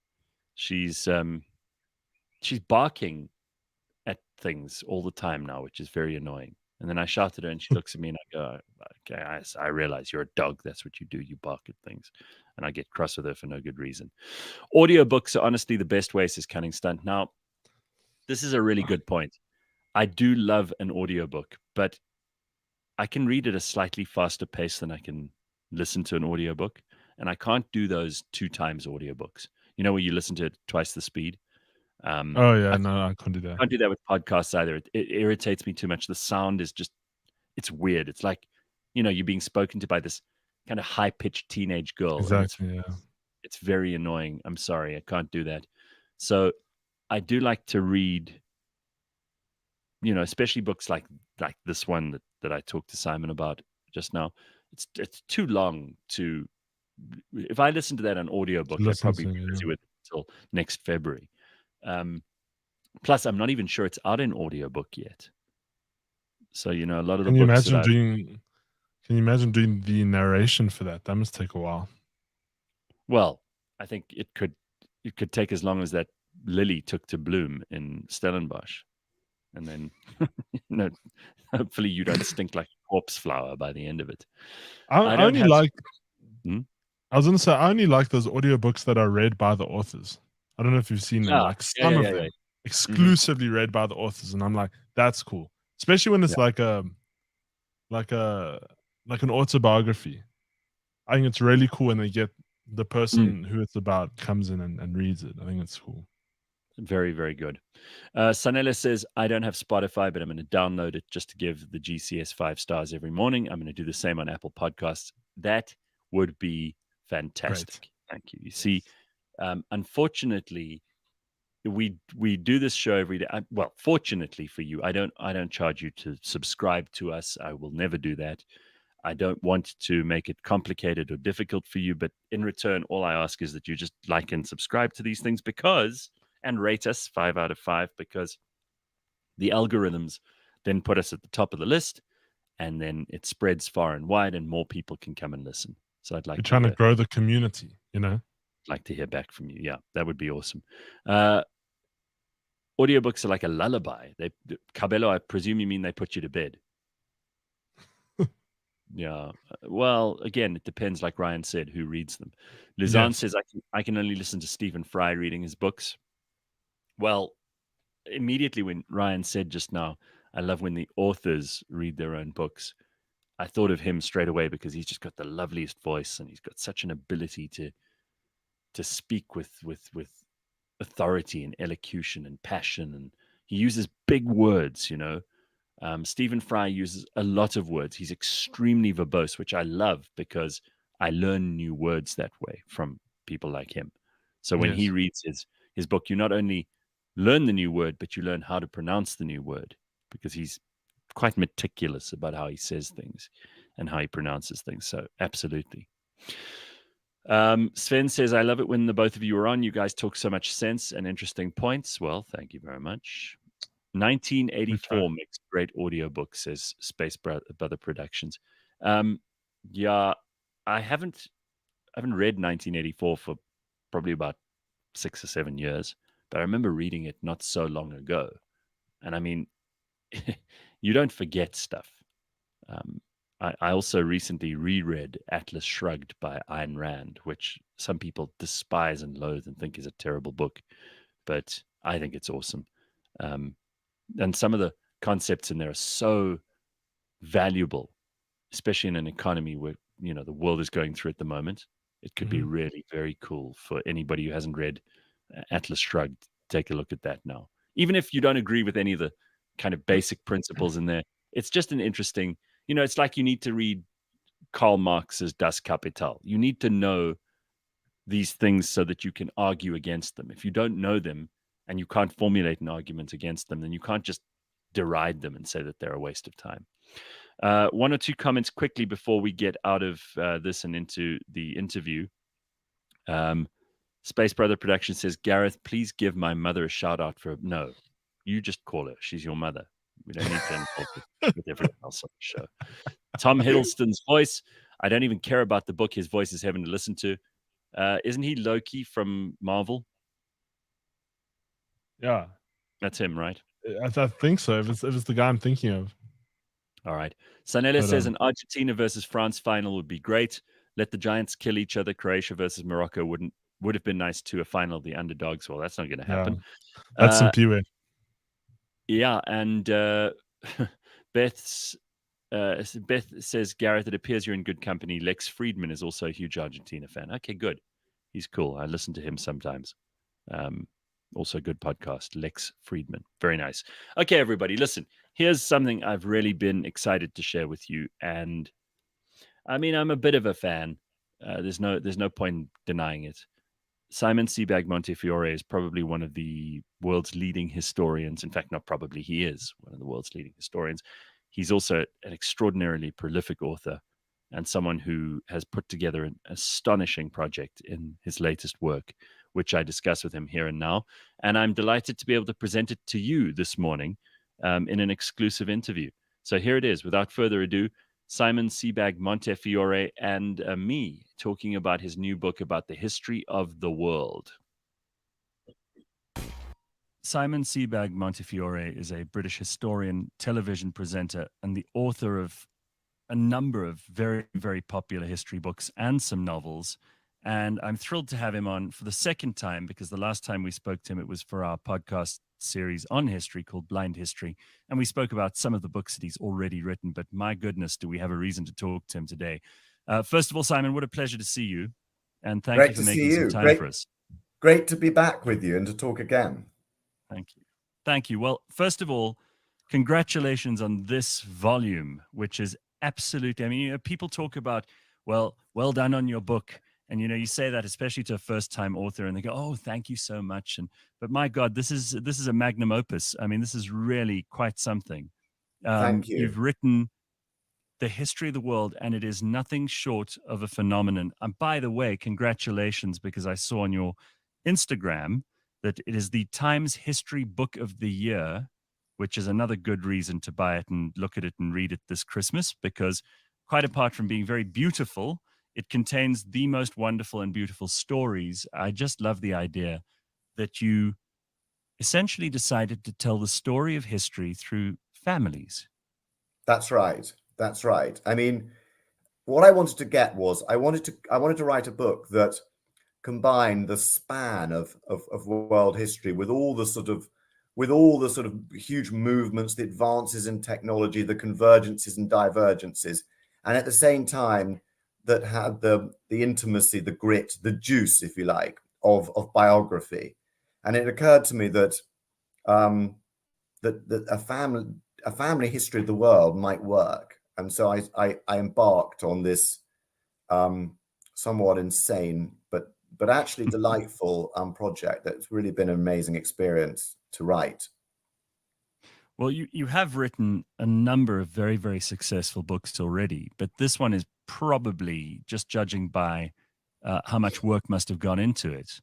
Speaker 1: She's barking at things all the time now, which is very annoying. And then I shout at her and she looks at me and I go, okay, I realize you're a dog. That's what you do. You bark at things. And I get cross with her for no good reason. Audiobooks are honestly the best way, says Cunning Stunt. Now, this is a really good point. I do love an audiobook, but I can read at a slightly faster pace than I can listen to an audiobook. And I can't do those 2 times audiobooks. You know, where you listen to it twice the speed.
Speaker 2: Oh yeah, no, I can't do that.
Speaker 1: I can't do that with podcasts either. It irritates me too much. The sound is just, it's weird. It's like, you're being spoken to by this kind of high-pitched teenage girl.
Speaker 2: Exactly, yeah.
Speaker 1: It's very annoying. I'm sorry, I can't do that. So I do like to read, especially books like this one that I talked to Simon about just now. It's too long to. If I listen to that on audiobook, I'd probably be busy with it until next February. Plus, I'm not even sure it's out in audiobook yet. So, a lot of the books.
Speaker 2: Can you imagine doing the narration for that? That must take a while.
Speaker 1: Well, I think it could take as long as that lily took to bloom in Stellenbosch. And then, hopefully you don't stink like a corpse flower by the end of it.
Speaker 2: I was going to say, I only like those audiobooks that are read by the authors. I don't know if you've seen them, like some of them exclusively read by the authors. And I'm like, that's cool. Especially when it's like an autobiography. I think it's really cool when they get the person who it's about comes in and reads it. I think it's cool.
Speaker 1: Very, very good. Sanella says, I don't have Spotify, but I'm going to download it just to give the GCS 5 stars every morning. I'm going to do the same on Apple Podcasts. That would be fantastic. Great. Thank you. You see, unfortunately, we do this show every day. Well, fortunately for you, I don't charge you to subscribe to us. I will never do that. I don't want to make it complicated or difficult for you, but in return, all I ask is that you just like and subscribe to these things and rate us 5 out of 5, because the algorithms then put us at the top of the list, and then it spreads far and wide, and more people can come and listen. So I'd like.
Speaker 2: You're trying to grow the community, I'd
Speaker 1: like to hear back from you. Yeah, that would be awesome. Audiobooks are like a lullaby. Cabello, I presume you mean they put you to bed. Yeah. Well, again, it depends, like Ryan said, who reads them. Luzanne says, I can only listen to Stephen Fry reading his books. Well, immediately when Ryan said just now, I love when the authors read their own books, I thought of him straight away, because he's just got the loveliest voice and he's got such an ability to speak with authority and elocution and passion, and he uses big words, Stephen Fry uses a lot of words. He's extremely verbose, which I love, because I learn new words that way from people like him. So when he reads his book, you not only learn the new word, but you learn how to pronounce the new word, because he's quite meticulous about how he says things and how he pronounces things. So absolutely. Sven says, I love it when the both of you are on. You guys talk so much sense and interesting points. Well, thank you very much. 1984 makes great audiobook, says Space Brother Productions. Yeah, I haven't read 1984 for probably about 6 or 7 years, but I remember reading it not so long ago. And I mean, you don't forget stuff. I also recently reread Atlas Shrugged by Ayn Rand, which some people despise and loathe and think is a terrible book, but I think it's awesome. And some of the concepts in there are so valuable, especially in an economy where, the world is going through at the moment. It could be really very cool for anybody who hasn't read Atlas Shrugged. Take a look at that now. Even if you don't agree with any of the kind of basic principles in there, it's just an interesting, it's like you need to read Karl Marx's Das Kapital. You need to know these things so that you can argue against them. If you don't know them, and you can't formulate an argument against them, then you can't just deride them and say that they're a waste of time. One or two comments quickly before we get out of this and into the interview. Space Brother Production says, Gareth, please give my mother a shout out for no. You just call her. She's your mother. We don't need to insult with everyone else on the show. Tom Hiddleston's voice. I don't even care about the book. His voice is heaven to listen to. Isn't he Loki from Marvel?
Speaker 2: Yeah,
Speaker 1: that's him, right?
Speaker 2: I think so. If it's the guy I'm thinking of.
Speaker 1: All right. Sanella says an Argentina versus France final would be great. Let the Giants kill each other. Croatia versus Morocco would have been nice too. A final of the underdogs. Well, that's not going to happen.
Speaker 2: Yeah. That's some Pee-wee.
Speaker 1: Yeah, and Beth says, Gareth, it appears you're in good company. Lex Friedman is also a huge Argentina fan. Okay, good. He's cool. I listen to him sometimes. Also good podcast, Lex Friedman. Very nice. Okay, everybody, listen. Here's something I've really been excited to share with you. And I mean, I'm a bit of a fan. There's no point denying it. Simon Sebag Montefiore is probably one of the world's leading historians. In fact, not probably, he is one of the world's leading historians. He's also an extraordinarily prolific author and someone who has put together an astonishing project in his latest work, which I discuss with him here and now. And I'm delighted to be able to present it to you this morning in an exclusive interview. So here it is. Without further ado, Simon Sebag Montefiore and me talking about his new book about the history of the world. Simon Sebag Montefiore is a British historian, television presenter, and the author of a number of very, very popular history books and some novels. And I'm thrilled to have him on for the second time, because the last time we spoke to him, it was for our podcast series on history called Blind History. And we spoke about some of the books that he's already written. But my goodness, do we have a reason to talk to him today. First of all, Simon, what a pleasure to see you. And thank you for making some time for us.
Speaker 7: Great to be back with you and to talk again.
Speaker 1: Thank you. Thank you. Well, first of all, congratulations on this volume, which is absolutely, I mean, people talk about, well done on your book. And, you say that especially to a first-time author, and they go, oh, thank you so much. But my God, this is a magnum opus. I mean, this is really quite something.
Speaker 7: Thank you.
Speaker 1: You've written the history of the world, and it is nothing short of a phenomenon. And by the way, congratulations, because I saw on your Instagram that it is the Times History Book of the Year, which is another good reason to buy it and look at it and read it this Christmas, because quite apart from being very beautiful, it contains the most wonderful and beautiful stories. I just love the idea that you essentially decided to tell the story of history through families.
Speaker 7: That's right. That's right. I mean, what I wanted to get was I wanted to write a book that combined the span of world history with all the sort of huge movements, the advances in technology, the convergences and divergences, and at the same time that had the intimacy, the grit, the juice, if you like, of biography. And it occurred to me that that a family history of the world might work. And so I embarked on this somewhat insane but actually delightful project that's really been an amazing experience to write.
Speaker 1: Well, you have written a number of very, very successful books already, but this one is probably, just judging by how much work must have gone into it,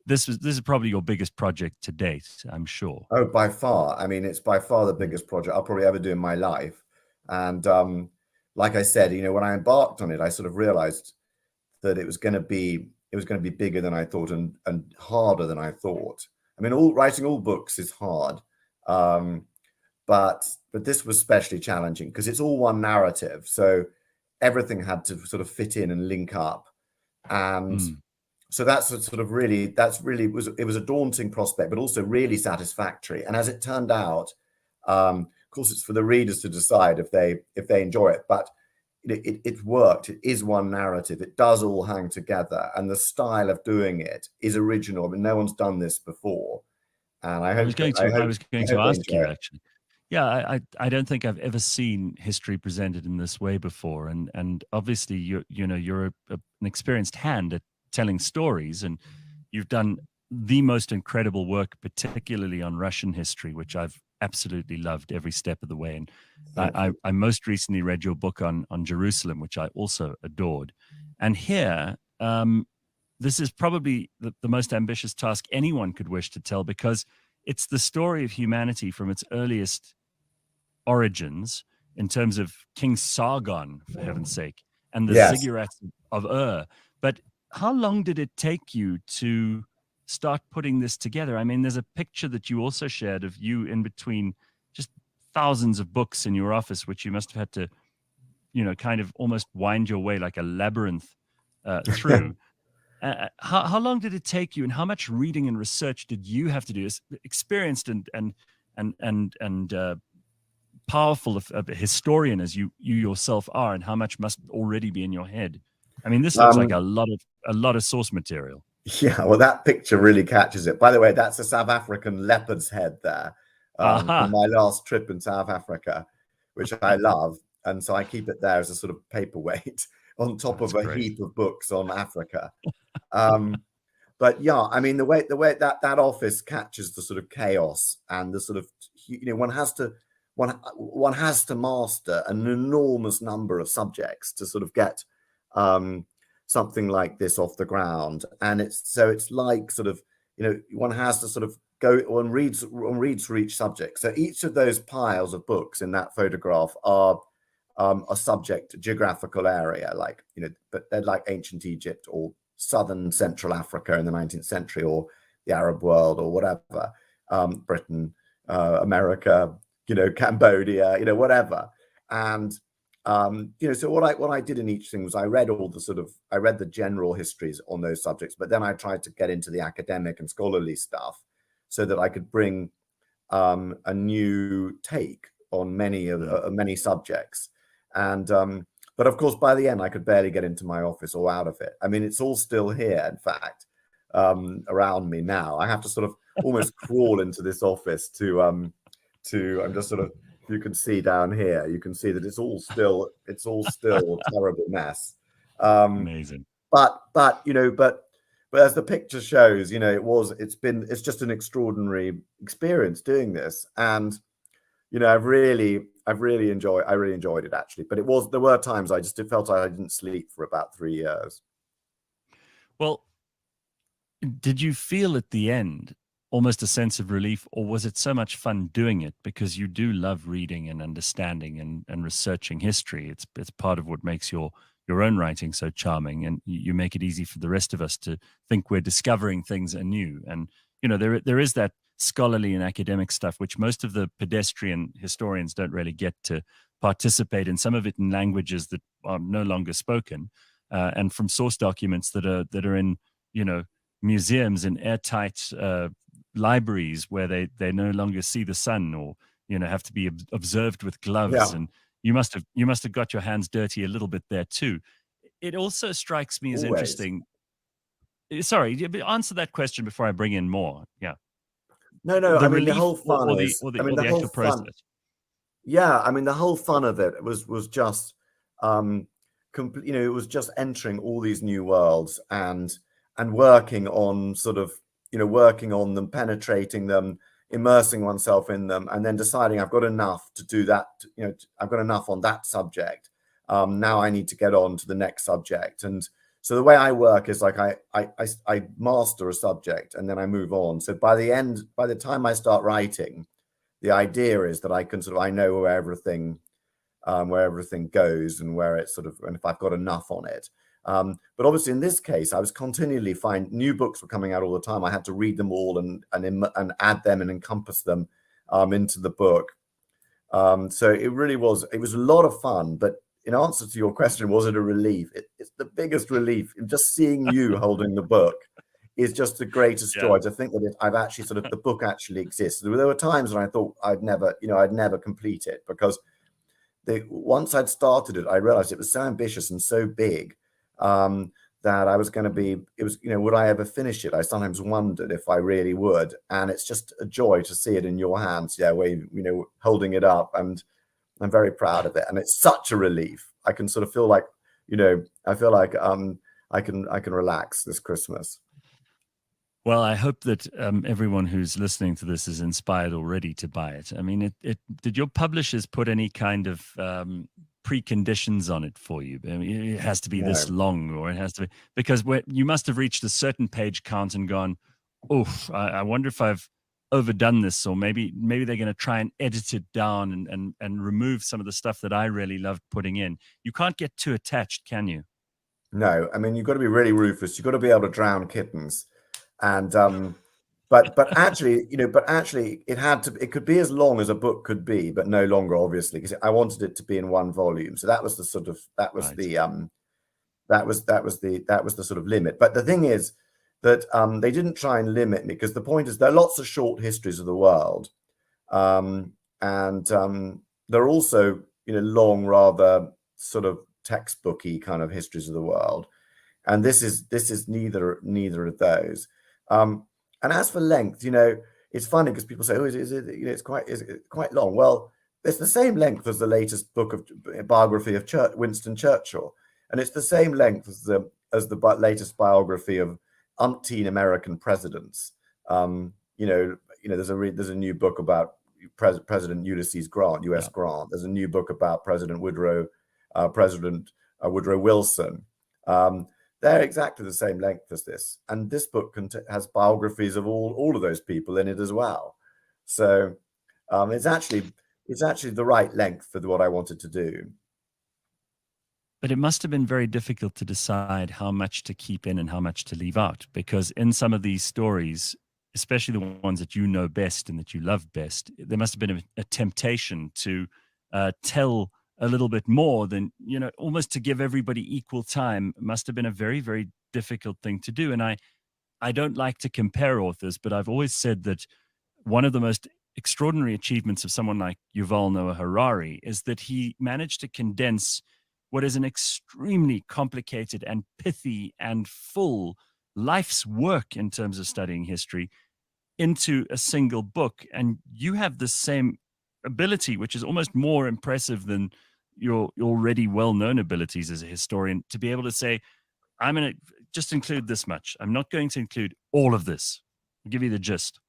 Speaker 1: this is probably your biggest project to date, I'm sure.
Speaker 7: Oh, by far. I mean, it's by far the biggest project I'll probably ever do in my life. And like I said, when I embarked on it, I sort of realized that it was going to be bigger than I thought and harder than I thought. I mean, writing all books is hard. But this was especially challenging because it's all one narrative. So everything had to sort of fit in and link up. And so it was a daunting prospect, but also really satisfactory. And as it turned out, of course, it's for the readers to decide if they enjoy it, but it worked. It is one narrative. It does all hang together. And the style of doing it is original. I mean, no one's done this before. And I was going
Speaker 1: to ask you, actually. Yeah, I don't think I've ever seen history presented in this way before, and obviously you're an experienced hand at telling stories, and you've done the most incredible work, particularly on Russian history, which I've absolutely loved every step of the way. And I most recently read your book on Jerusalem, which I also adored. And here, this is probably the most ambitious task anyone could wish to tell, because it's the story of humanity from its earliest origins in terms of King Sargon, for heaven's sake, and the ziggurats of But how long did it take you to start putting this together? I mean, there's a picture that you also shared of you in between just thousands of books in your office, which you must have had to, kind of almost wind your way like a labyrinth through. How long did it take you, and how much reading and research did you have to do, as experienced and powerful of a historian as you yourself are, and how much must already be in your head? I mean, this looks like a lot of source material.
Speaker 7: Yeah, well, that picture really catches it. By the way, that's a South African leopard's head there from my last trip in South Africa, which I love. And so I keep it there as a sort of paperweight on top of a heap of books on Africa. But yeah, I mean, the way that office catches the sort of chaos and the sort of, one has to master an enormous number of subjects to sort of get something like this off the ground. And it's like sort of, one has to sort of one reads for each subject. So each of those piles of books in that photograph are a subject, a geographical area, like, but they're like ancient Egypt or southern Central Africa in the 19th century, or the Arab world, or whatever, Britain, America, Cambodia, whatever. And so what I did in each thing was I read the general histories on those subjects, but then I tried to get into the academic and scholarly stuff so that I could bring a new take on many subjects. And but of course, by the end, I could barely get into my office or out of it. I mean, it's all still here, in fact, around me now. I have to sort of almost crawl into this office I'm just sort of, you can see down here, you can see that it's all still a terrible mess.
Speaker 1: Amazing.
Speaker 7: But as the picture shows, it's just an extraordinary experience doing this. And, I really enjoyed it, actually. But there were times I just felt I didn't sleep for about 3 years.
Speaker 1: Well, did you feel at the end almost a sense of relief, or was it so much fun doing it because you do love reading and understanding and researching history? It's part of what makes your own writing so charming, and you make it easy for the rest of us to think we're discovering things anew. And there is that scholarly and academic stuff which most of the pedestrian historians don't really get to participate in, some of it in languages that are no longer spoken, and from source documents that are in museums and airtight libraries where they no longer see the sun, or have to be observed with gloves. Yeah. And you must have got your hands dirty a little bit there too. It also strikes me as interesting. Sorry, answer that question before I bring in more. Yeah.
Speaker 7: No. I mean, the whole fun the actual process. Yeah, I mean, the whole fun of it was just, it was just entering all these new worlds and working on working on them, penetrating them, immersing oneself in them, and then deciding I've got enough to do that. I've got enough on that subject. Now I need to get on to the next subject. And so the way I work is like I master a subject and then I move on. So by the time I start writing, the idea is that I know where everything goes and where it's and if I've got enough on it. But obviously in this case, I was continually new books were coming out all the time. I had to read them all and add them and encompass them into the book. So it was a lot of fun. But in answer to your question, was it a relief? It's the biggest relief. Just seeing you holding the book is just the greatest joy. To think that I've actually the book actually exists. There were times when I thought I'd never complete it, because once I'd started it, I realized it was so ambitious and so big that I was going to be, would I ever finish it? I sometimes wondered if I really would. And it's just a joy to see it in your hands. Yeah. Where, holding it up, and I'm very proud of it. And it's such a relief. I can feel like, I feel like, I can relax this Christmas.
Speaker 1: Well, I hope that everyone who's listening to this is inspired already to buy it. I mean, did your publishers put any kind of preconditions on it for you? I mean, it has to be this long, or it has to be, because you must have reached a certain page count and gone, oof, I wonder if I've overdone this, or maybe they're going to try and edit it down and remove some of the stuff that I really loved putting in. You can't get too attached, can you?
Speaker 7: No, I mean, you've got to be really ruthless. You've got to be able to drown kittens. And but actually, it could be as long as a book could be, but no longer, obviously, because I wanted it to be in one volume. So that was the sort of that was the sort of limit. But the thing is that they didn't try and limit me, because the point is there are lots of short histories of the world, and there are also long, rather sort of textbooky kind of histories of the world, and this is neither of those. And as for length, it's funny because people say, "Oh, is it? It's quite long." Well, it's the same length as the latest book of biography of Winston Churchill, and it's the same length as the latest biography of umpteen American presidents. There's a new book about President Ulysses Grant, U.S. Grant. There's a new book about President Woodrow Wilson. They're exactly the same length as this, and this book has biographies of all of those people in it as well. So it's actually the right length for what I wanted to do.
Speaker 1: But it must have been very difficult to decide how much to keep in and how much to leave out, because in some of these stories, especially the ones that you know best and that you love best, there must have been a temptation to tell a little bit more than, almost to give everybody equal time. It must have been a very, very difficult thing to do. And I don't like to compare authors, but I've always said that one of the most extraordinary achievements of someone like Yuval Noah Harari is that he managed to condense what is an extremely complicated and pithy and full life's work in terms of studying history into a single book. And you have the same ability, which is almost more impressive than your already well-known abilities as a historian, to be able to say, I'm going to just include this much. I'm not going to include all of this. I'll give you the gist.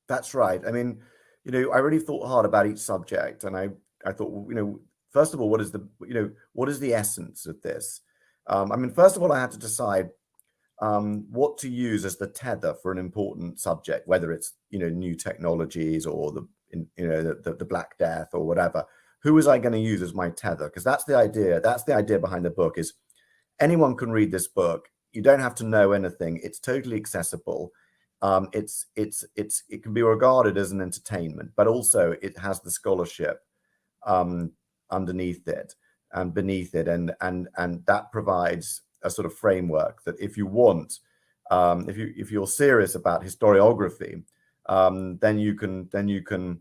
Speaker 7: That's right. I mean, I really thought hard about each subject, and I thought, first of all, what is the essence of this? I mean, first of all, I had to decide what to use as the tether for an important subject, whether it's new technologies or the Black Death or whatever. Who was I going to use as my tether? Because that's the idea. That's the idea behind the book. Is anyone can read this book. You don't have to know anything. It's totally accessible. It can be regarded as an entertainment, but also it has the scholarship underneath it and beneath it, and that provides a sort of framework that if you want, if you're serious about historiography, then you can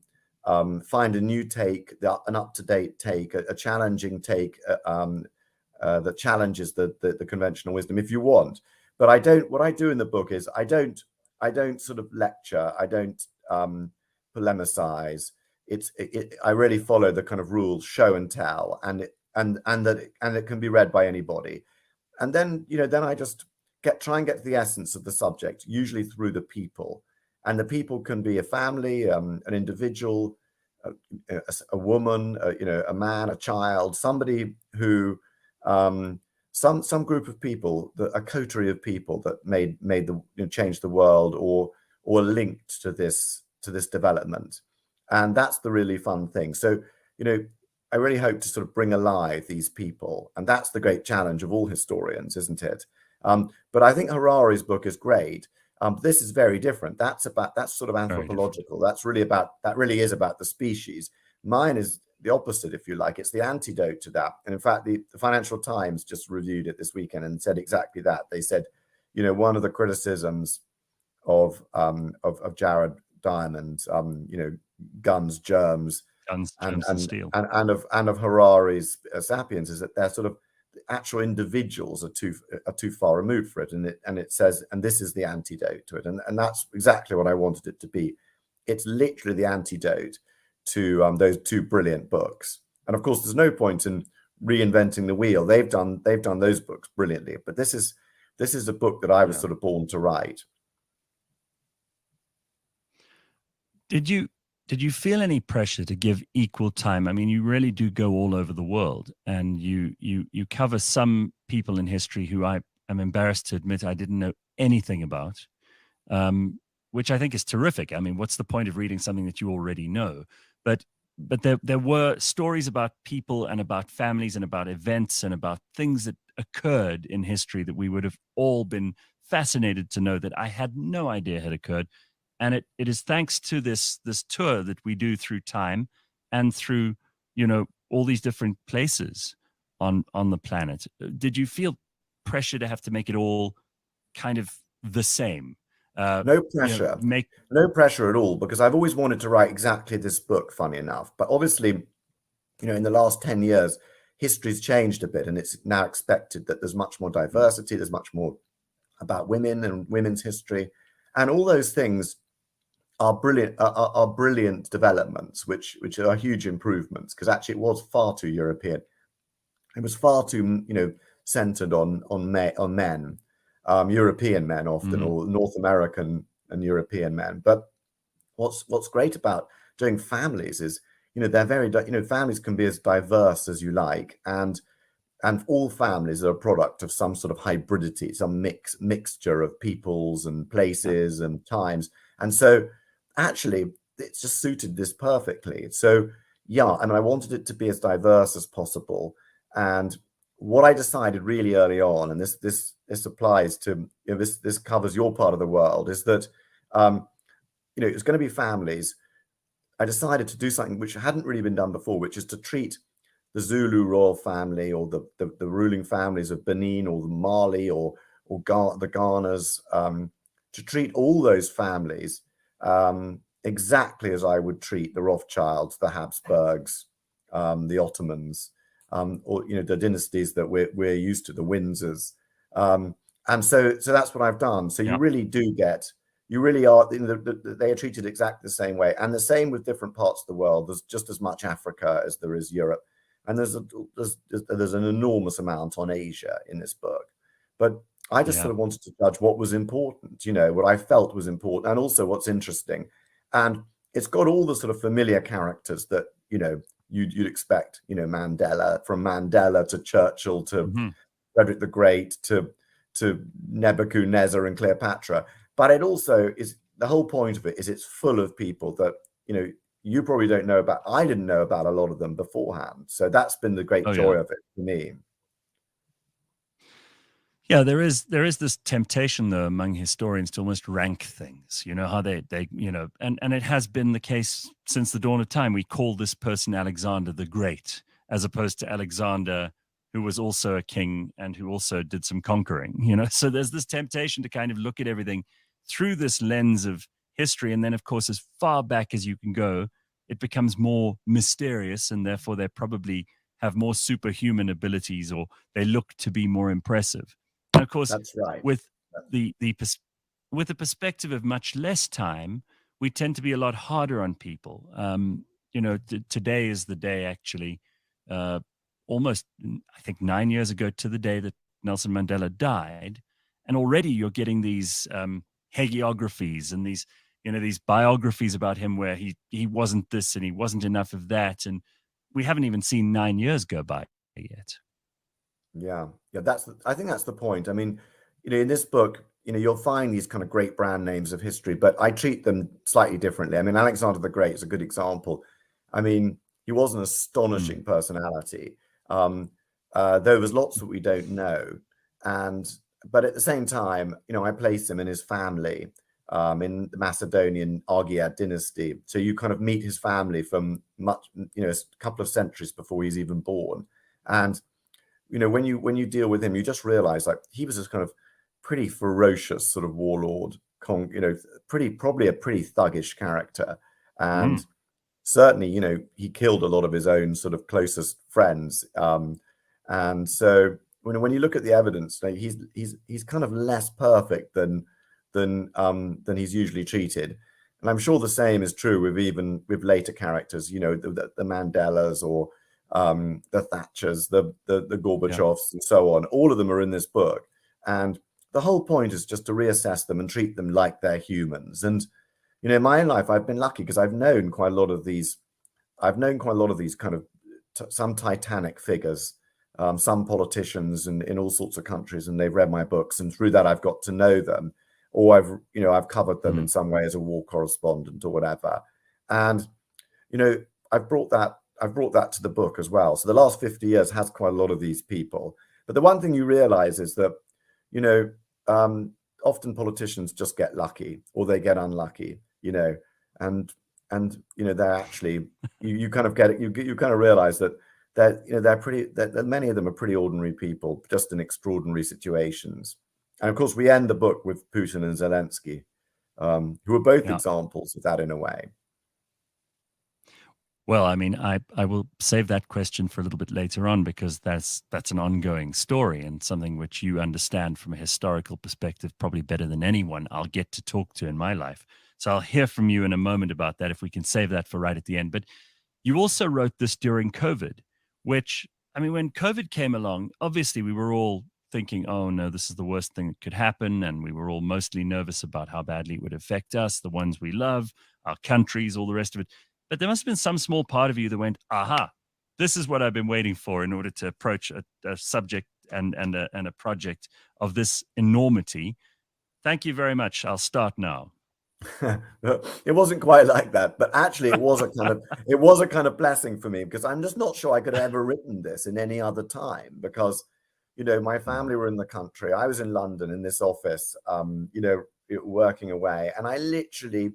Speaker 7: find a new take, an up-to-date take, a challenging take that challenges the conventional wisdom if you want. But I don't. What I do in the book is I don't sort of lecture. I don't polemicize. I really follow the kind of rules, show and tell, and it can be read by anybody. And then then I just try and get to the essence of the subject, usually through the people. And the people can be a family, an individual, a woman, a man, a child, somebody who, some group of people, a coterie of people that made the changed the world or linked to this development. And that's the really fun thing. So I really hope to sort of bring alive these people, and that's the great challenge of all historians, isn't it? But I think Harari's book is great. This is very different. That's sort of anthropological. That really is about the species. Mine is the opposite, if you like. It's the antidote to that. And in fact, the Financial Times just reviewed it this weekend and said exactly that. They said, one of the criticisms of Jared Diamond, guns, germs,
Speaker 1: and steel,
Speaker 7: and of Harari's Sapiens, is that they're sort of actual individuals are too far removed for it, and it says, and this is the antidote to it, and that's exactly what I wanted it to be. It's literally the antidote to those two brilliant books. And of course, there's no point in reinventing the wheel. They've done those books brilliantly, but this is a book that I was sort of born to write.
Speaker 1: Did you feel any pressure to give equal time? I mean, you really do go all over the world, and you cover some people in history who I am embarrassed to admit I didn't know anything about, which I think is terrific. I mean, what's the point of reading something that you already know? But there were stories about people and about families and about events and about things that occurred in history that we would have all been fascinated to know that I had no idea had occurred. And it is thanks to this tour that we do through time and through, all these different places on the planet. Did you feel pressure to have to make it all kind of the same?
Speaker 7: No pressure. No pressure at all, because I've always wanted to write exactly this book, funny enough. But obviously, in the last 10 years, history's changed a bit, and it's now expected that there's much more diversity, there's much more about women and women's history. And all those things are brilliant developments, which are huge improvements, because actually it was far too European. It was far too, centered on men. European men often, or North American and European men. But what's great about doing families is, they're very, families can be as diverse as you like, and all families are a product of some sort of hybridity, some mixture of peoples and places and times. And so actually it's just suited this perfectly. So yeah, I mean, I wanted it to be as diverse as possible. And what I decided really early on, and this applies to, this covers your part of the world, is that it's going to be families. I decided to do something which hadn't really been done before, which is to treat the Zulu royal family, or the ruling families of Benin, or the Mali, or the Ghanas, to treat all those families exactly as I would treat the Rothschilds, the Habsburgs, the Ottomans, or the dynasties that we're used to, the Windsors, and so that's what I've done. So you really do get, they are treated exactly the same way, and the same with different parts of the world. There's just as much Africa as there is Europe, and there's an enormous amount on Asia in this book. But I just sort of wanted to judge what was important, what I felt was important, and also what's interesting. And it's got all the sort of familiar characters that you'd expect, Mandela, from Mandela to Churchill to Frederick the Great to Nebuchadnezzar and Cleopatra. But it also is, the whole point of it is, it's full of people that you probably don't know about. I didn't know about a lot of them beforehand. So that's been the great joy of it for me.
Speaker 1: Yeah, there is this temptation, though, among historians to almost rank things. How they and it has been the case since the dawn of time. We call this person Alexander the Great, as opposed to Alexander, who was also a king and who also did some conquering. So there's this temptation to kind of look at everything through this lens of history, and then, of course, as far back as you can go, it becomes more mysterious, and therefore they probably have more superhuman abilities, or they look to be more impressive. And of course,
Speaker 7: that's right.
Speaker 1: With the perspective of much less time, we tend to be a lot harder on people. Today is the day, actually, almost, I think, 9 years ago to the day that Nelson Mandela died, and already you're getting these hagiographies and these biographies about him where he wasn't this and he wasn't enough of that, and we haven't even seen 9 years go by yet.
Speaker 7: Yeah, I think that's the point. I mean, in this book, you'll find these kind of great brand names of history, but I treat them slightly differently. I mean, Alexander the Great is a good example. I mean, he was an astonishing personality. There was lots that we don't know, but at the same time, I place him in his family, in the Macedonian Argead dynasty. So you kind of meet his family from much, a couple of centuries before he's even born, and when you deal with him, you just realize, like, he was this kind of pretty ferocious sort of warlord, probably a pretty thuggish character. And certainly, he killed a lot of his own sort of closest friends. And so when you look at the evidence, he's kind of less perfect than he's usually treated. And I'm sure the same is true with later characters, the Mandelas, or the Thatchers, the Gorbachevs, and so on. All of them are in this book, and the whole point is just to reassess them and treat them like they're humans. And you know, in my own life, I've been lucky because I've known quite a lot of these. I've known quite a lot of these kind of some titanic figures, some politicians in all sorts of countries, and they've read my books, and through that I've got to know them, or I've covered them in some way as a war correspondent or whatever. And you know, I've brought that to the book as well. So the last 50 years has quite a lot of these people. But the one thing you realize is that, you know, often politicians just get lucky or they get unlucky, you know, and you know, they're actually you kind of get it, you kind of realize that that many of them are pretty ordinary people, just in extraordinary situations. And of course, we end the book with Putin and Zelensky, who are both examples of that in a way.
Speaker 1: Well, I mean, I will save that question for a little bit later on, because that's an ongoing story and something which you understand from a historical perspective probably better than anyone I'll get to talk to in my life. So I'll hear from you in a moment about that, if we can save that for right at the end. But you also wrote this during COVID, which, I mean, when COVID came along, obviously we were all thinking, oh no, this is the worst thing that could happen. And we were all mostly nervous about how badly it would affect us, the ones we love, our countries, all the rest of it. But there must have been some small part of you that went, aha, this is what I've been waiting for in order to approach a subject and a project of this enormity. Thank you very much. I'll start now.
Speaker 7: It wasn't quite like that, but actually it was a kind of blessing for me, because I'm just not sure I could have ever written this in any other time, because, you know, my family were in the country. I was in London in this office, you know, working away, and I literally,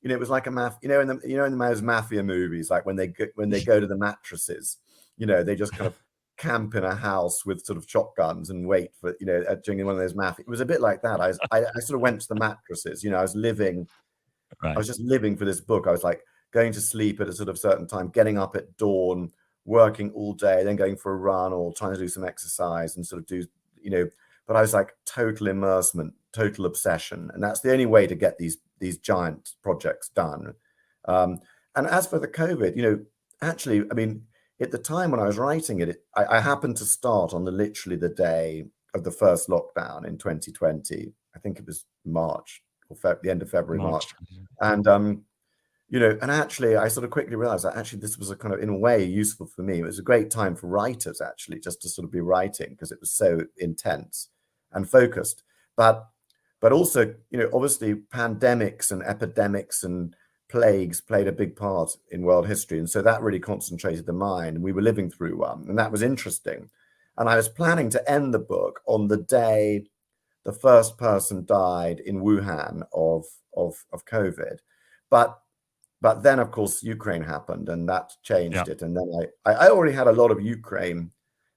Speaker 7: you know, it was like a in those mafia movies, like when they go to the mattresses, you know, they just kind of camp in a house with sort of shotguns and wait for, you know, during one of those mafia. It was a bit like that. I sort of went to the mattresses, you know, I was just living for this book. I was like going to sleep at a sort of certain time, getting up at dawn, working all day, then going for a run or trying to do some exercise and sort of do, you know, but I was like total immersement, total obsession. And that's the only way to get these giant projects done. And as for the COVID, you know, actually, I mean, at the time when I was writing it, I happened to start on literally the day of the first lockdown in 2020. I think it was March or the end of February, March. And, you know, and actually I sort of quickly realized that actually this was a kind of, in a way, useful for me. It was a great time for writers, actually, just to sort of be writing, because it was so intense and focused. But also, you know, obviously pandemics and epidemics and plagues played a big part in world history. And so that really concentrated the mind. And we were living through one, and that was interesting. And I was planning to end the book on the day the first person died in Wuhan of COVID. But then, of course, Ukraine happened, and that changed it. And then I already had a lot of Ukraine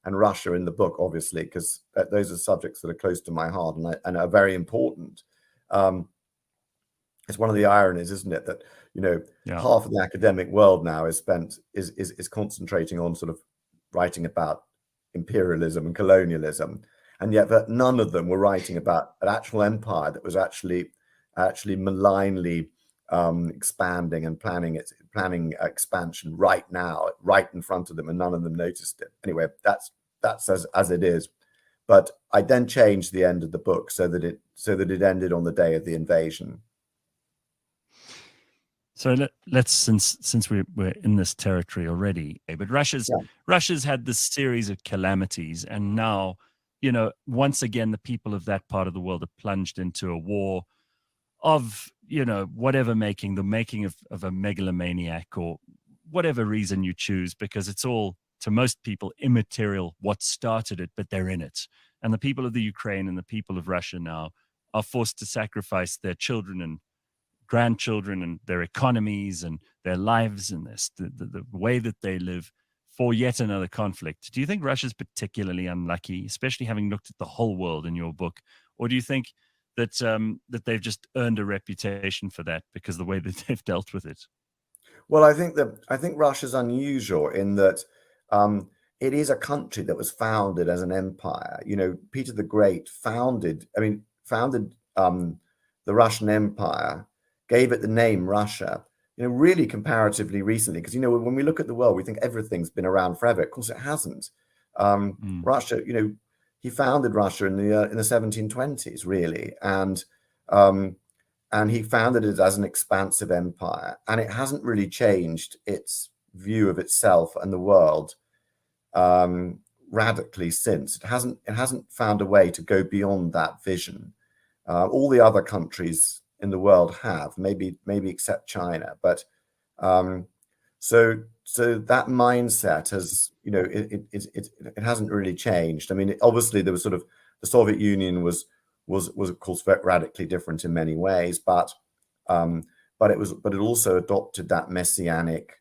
Speaker 7: and Russia in the book, obviously, because those are subjects that are close to my heart and are very important. It's one of the ironies, isn't it, that, you know, half of the academic world now is concentrating on sort of writing about imperialism and colonialism, and yet that none of them were writing about an actual empire that was actually malignly expanding and planning expansion right now, right in front of them, and none of them noticed it. Anyway, that's as it is. But I then changed the end of the book so that it ended on the day of the invasion.
Speaker 1: So let's since we're in this territory already, but Russia's had this series of calamities, and now, you know, once again the people of that part of the world are plunged into a war of, you know, whatever the making of a megalomaniac, or whatever reason you choose, because it's all, to most people, immaterial what started it, but they're in it. And the people of the Ukraine and the people of Russia now are forced to sacrifice their children and grandchildren and their economies and their lives and the way that they live for yet another conflict. Do you think Russia's particularly unlucky, especially having looked at the whole world in your book? Or do you think that they've just earned a reputation for that because of the way that they've dealt with it?
Speaker 7: Well, I think Russia's unusual in that it is a country that was founded as an empire. You know, Peter the Great founded the Russian Empire, gave it the name Russia, you know, really comparatively recently. Because, you know, when we look at the world, we think everything's been around forever. Of course, it hasn't. Russia, you know, he founded Russia in the 1720s, really, and he founded it as an expansive empire, and it hasn't really changed its view of itself and the world radically since. It hasn't found a way to go beyond that vision. All the other countries in the world have, maybe except China, but so that mindset has, it hasn't really changed. I mean, obviously there was sort of, the Soviet Union was of course radically different in many ways, but it also adopted that messianic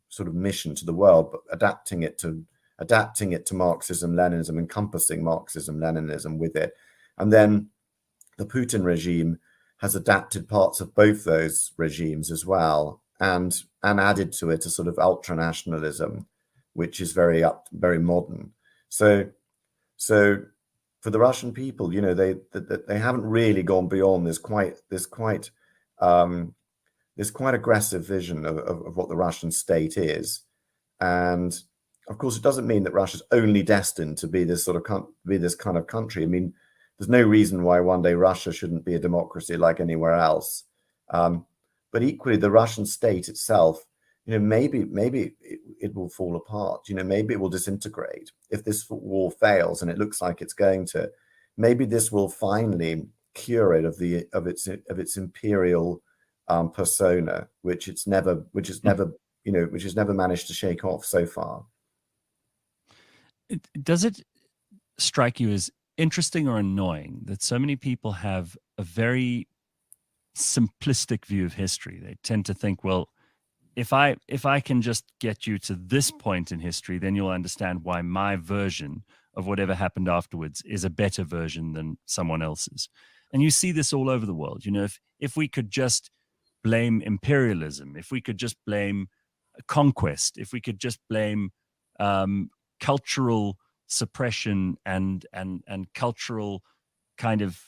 Speaker 7: sort of mission to the world, but adapting it to Marxism, Leninism, encompassing Marxism, Leninism with it. And then the Putin regime has adapted parts of both those regimes as well, and added to it a sort of ultranationalism, which is very modern. So for the Russian people, they haven't really gone beyond this quite aggressive vision of what the Russian state is. And of course, it doesn't mean that Russia's only destined to be this kind of country. I mean, there's no reason why one day Russia shouldn't be a democracy like anywhere else. But equally, the Russian state itself, maybe it will fall apart. Maybe it will disintegrate if this war fails, and it looks like it's going to. Maybe this will finally cure it of its imperial persona, which has never managed to shake off so far.
Speaker 1: Does it strike you as interesting or annoying that so many people have a very simplistic view of history? They tend to think, well, if I can just get you to this point in history, then you'll understand why my version of whatever happened afterwards is a better version than someone else's. And you see this all over the world. If we could just blame imperialism, if we could just blame conquest, if we could just blame cultural suppression and cultural kind of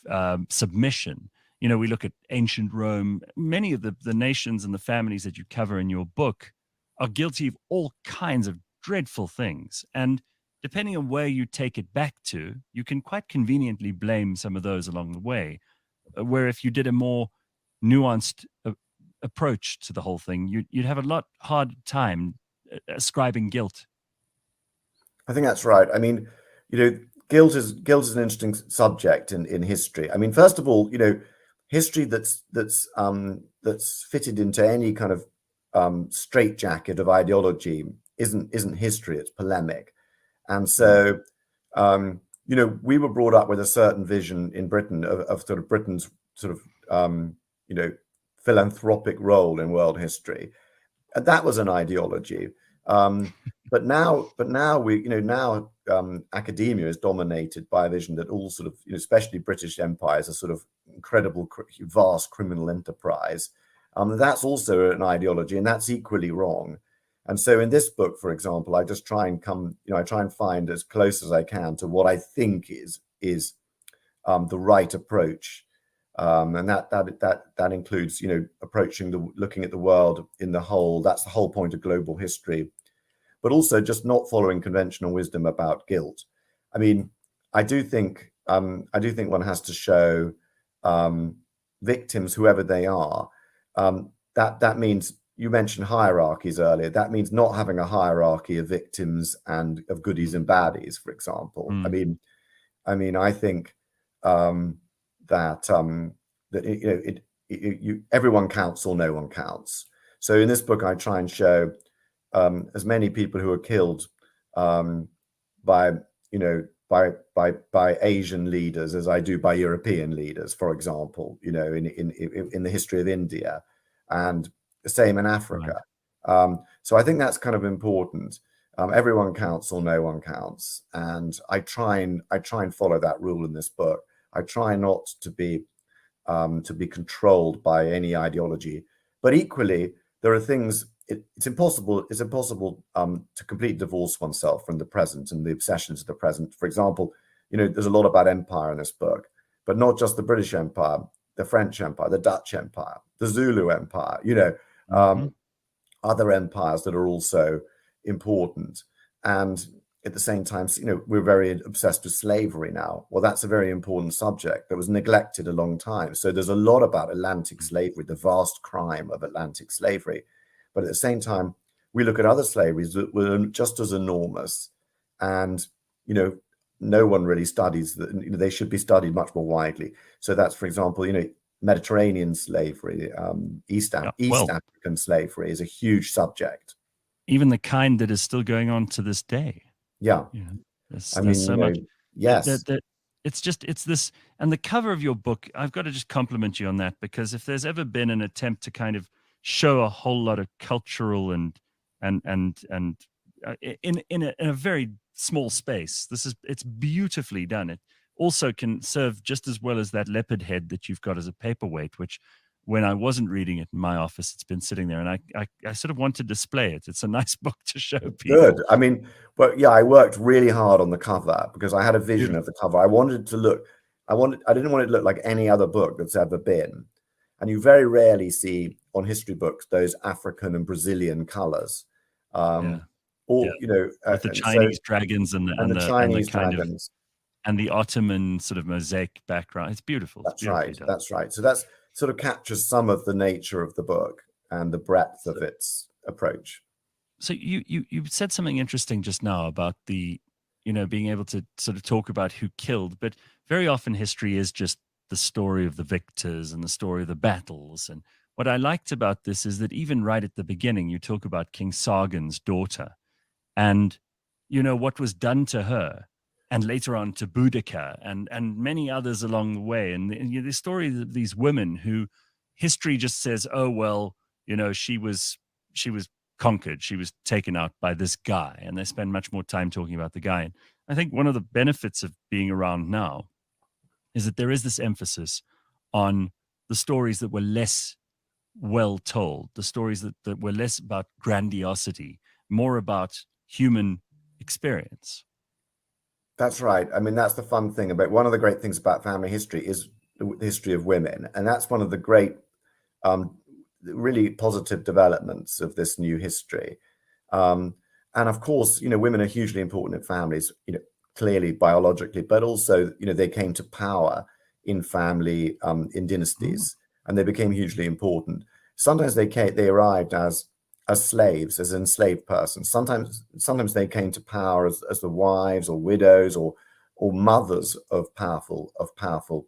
Speaker 1: submission. We look at ancient Rome. Many of the nations and the families that you cover in your book are guilty of all kinds of dreadful things. And depending on where you take it back to, you can quite conveniently blame some of those along the way. Where if you did a more nuanced approach to the whole thing, you'd have a lot harder time ascribing guilt. I
Speaker 7: think that's right. I mean, guilt is an interesting subject in history. I mean, first of all, history that's fitted into any kind of straitjacket of ideology isn't history. It's polemic, and so we were brought up with a certain vision in Britain of sort of Britain's sort of philanthropic role in world history, and that was an ideology. But now academia is dominated by a vision that all sort of, especially British Empire, is a sort of incredible, vast criminal enterprise. That's also an ideology, and that's equally wrong. And so in this book, for example, I just try and find as close as I can to what I think is the right approach. And that includes, looking at the world in the whole. That's the whole point of global history. But also just not following conventional wisdom about guilt. I mean, I do think one has to show victims, whoever they are. That means, you mentioned hierarchies earlier. That means not having a hierarchy of victims and of goodies and baddies, for example. I think that everyone counts or no one counts. So in this book, I try and show as many people who are killed by Asian leaders as I do by European leaders, for example, in the history of India, and the same in Africa. Right. So I think that's kind of important. Everyone counts or no one counts, and I try and follow that rule in this book. I try not to be controlled by any ideology, but equally there are things. It's impossible to completely divorce oneself from the present and the obsessions of the present. For example, there's a lot about empire in this book, but not just the British Empire, the French Empire, the Dutch Empire, the Zulu Empire, other empires that are also important. And at the same time, we're very obsessed with slavery now. Well, that's a very important subject that was neglected a long time. So there's a lot about Atlantic slavery, the vast crime of Atlantic slavery. But at the same time, we look at other slaveries that were just as enormous. And, no one really studies that. They should be studied much more widely. So that's, for example, Mediterranean slavery, East African slavery is a huge subject.
Speaker 1: Even the kind that is still going on to this day.
Speaker 7: Yeah.
Speaker 1: There's so much.
Speaker 7: Yes.
Speaker 1: It's this, and the cover of your book, I've got to just compliment you on that, because if there's ever been an attempt to kind of show a whole lot of cultural and in a very small space, it's beautifully done. It also can serve just as well as that leopard head that you've got as a paperweight, which when I wasn't reading it in my office, it's been sitting there, and I sort of want to display it. It's a nice book to show people.
Speaker 7: Good. I mean, I worked really hard on the cover because I had a vision of the cover. I didn't want it to look like any other book that's ever been. And you very rarely see on history books those African and Brazilian colors. With
Speaker 1: the Chinese dragons and the
Speaker 7: Chinese
Speaker 1: kind
Speaker 7: dragons.
Speaker 1: And the Ottoman sort of mosaic background. It's beautiful.
Speaker 7: That's right. That's right. So that's sort of captures some of the nature of the book and the breadth of its approach.
Speaker 1: So you said something interesting just now about the, being able to sort of talk about who killed, but very often history is just the story of the victors and the story of the battles. And what I liked about this is that even right at the beginning, you talk about King Sargon's daughter and, what was done to her, and later on to Boudica and many others along the way. And the story of these women who history just says, oh, well, she was conquered. She was taken out by this guy. And they spend much more time talking about the guy. And I think one of the benefits of being around now is that there is this emphasis on the stories that were less well told, the stories that were less about grandiosity, more about human experience.
Speaker 7: That's right. I mean, that's the fun thing about one of the great things about family history is the history of women. And that's one of the great, really positive developments of this new history. And of course, women are hugely important in families, clearly biologically, but also, they came to power in family, in dynasties, and they became hugely important. Sometimes they arrived as slaves, as enslaved persons. Sometimes they came to power as the wives or widows or mothers of powerful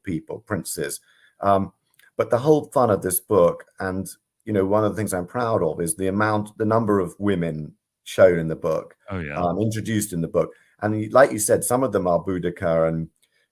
Speaker 7: people, princes. But the whole fun of this book, and one of the things I'm proud of, is the number of women shown in the book, introduced in the book. And like you said, some of them are Boudica and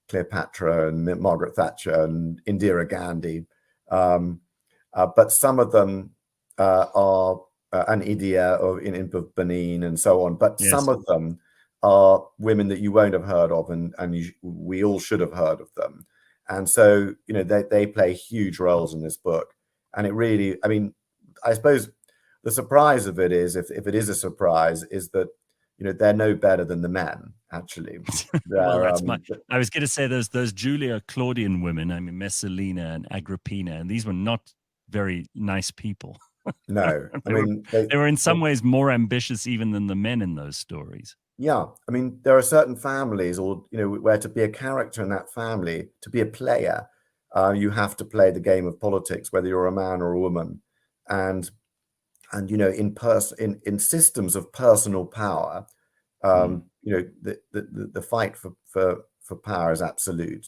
Speaker 7: Cleopatra and Margaret Thatcher and Indira Gandhi, but some of them are an Idia of Benin and so on. But some of them are women that you won't have heard of, and we all should have heard of them. And so, they play huge roles in this book. And it really, I mean, I suppose the surprise of it is, if it is a surprise, is that, they're no better than the men, actually.
Speaker 1: Well, I was going to say those Julia Claudian women, I mean, Messalina and Agrippina, and these were not very nice people.
Speaker 7: No,
Speaker 1: I mean, they were in some ways more ambitious even than the men in those stories.
Speaker 7: Yeah, I mean, there are certain families, or where to be a character in that family, to be a player, you have to play the game of politics, whether you're a man or a woman, and in systems of personal power, the fight for power is absolute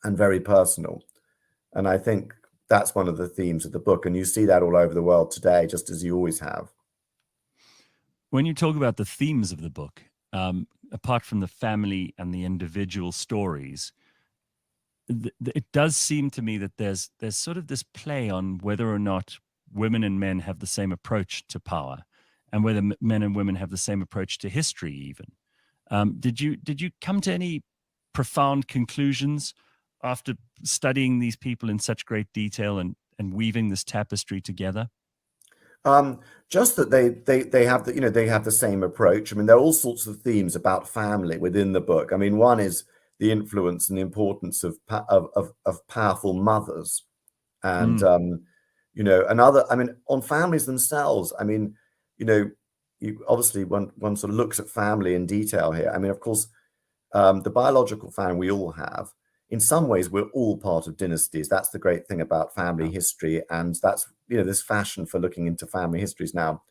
Speaker 7: and very personal, and I think that's one of the themes of the book, and you see that all over the world today, just as you always have.
Speaker 1: When you talk about the themes of the book, apart from the family and the individual stories, it does seem to me that there's sort of this play on whether or not women and men have the same approach to power, and whether men and women have the same approach to history even. Did you come to any profound conclusions after studying these people in such great detail and weaving this tapestry together?
Speaker 7: Just that they have they have the same approach. I mean, there are all sorts of themes about family within the book. I mean, one is the influence and the importance of powerful mothers, and another. I mean, on families themselves. I mean, obviously one sort of looks at family in detail here. I mean, of course, the biological family we all have. In some ways, we're all part of dynasties. That's the great thing about family history, and that's this fashion for looking into family histories now.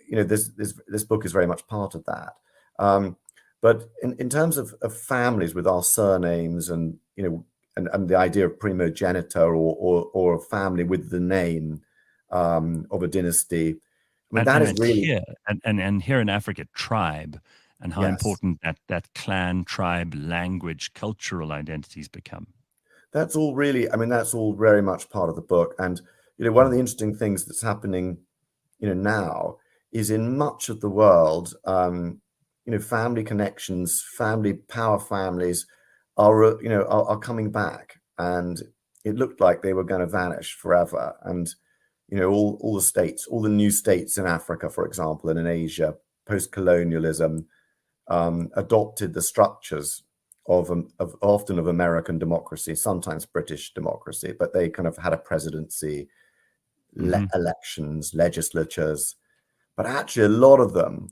Speaker 7: This book is very much part of that. But in terms of families with our surnames, and and the idea of primogenitor or a family with the name of a dynasty, I mean, that is really
Speaker 1: here, and here in Africa, tribe, and how
Speaker 7: Yes.
Speaker 1: important that clan, tribe, language, cultural identities become.
Speaker 7: That's all really, I mean, that's all very much part of the book. And, one of the interesting things that's happening, now is in much of the world, family connections, power families are coming back. And it looked like they were going to vanish forever. And, all the states, all the new states in Africa, for example, and in Asia, post-colonialism, adopted the structures of often of American democracy, sometimes British democracy, but they kind of had a presidency, elections, legislatures, but actually a lot of them,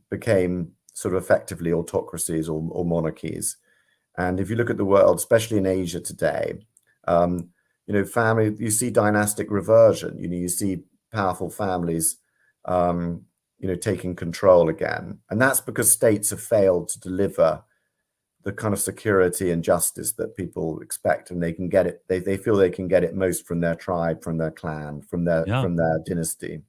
Speaker 7: became sort of effectively autocracies or monarchies. And if you look at the world, especially in Asia today, family, you see dynastic reversion. You see powerful families, taking control again. And that's because states have failed to deliver the kind of security and justice that people expect, and they can get it. They feel they can get it most from their tribe, from their clan, from their dynasty.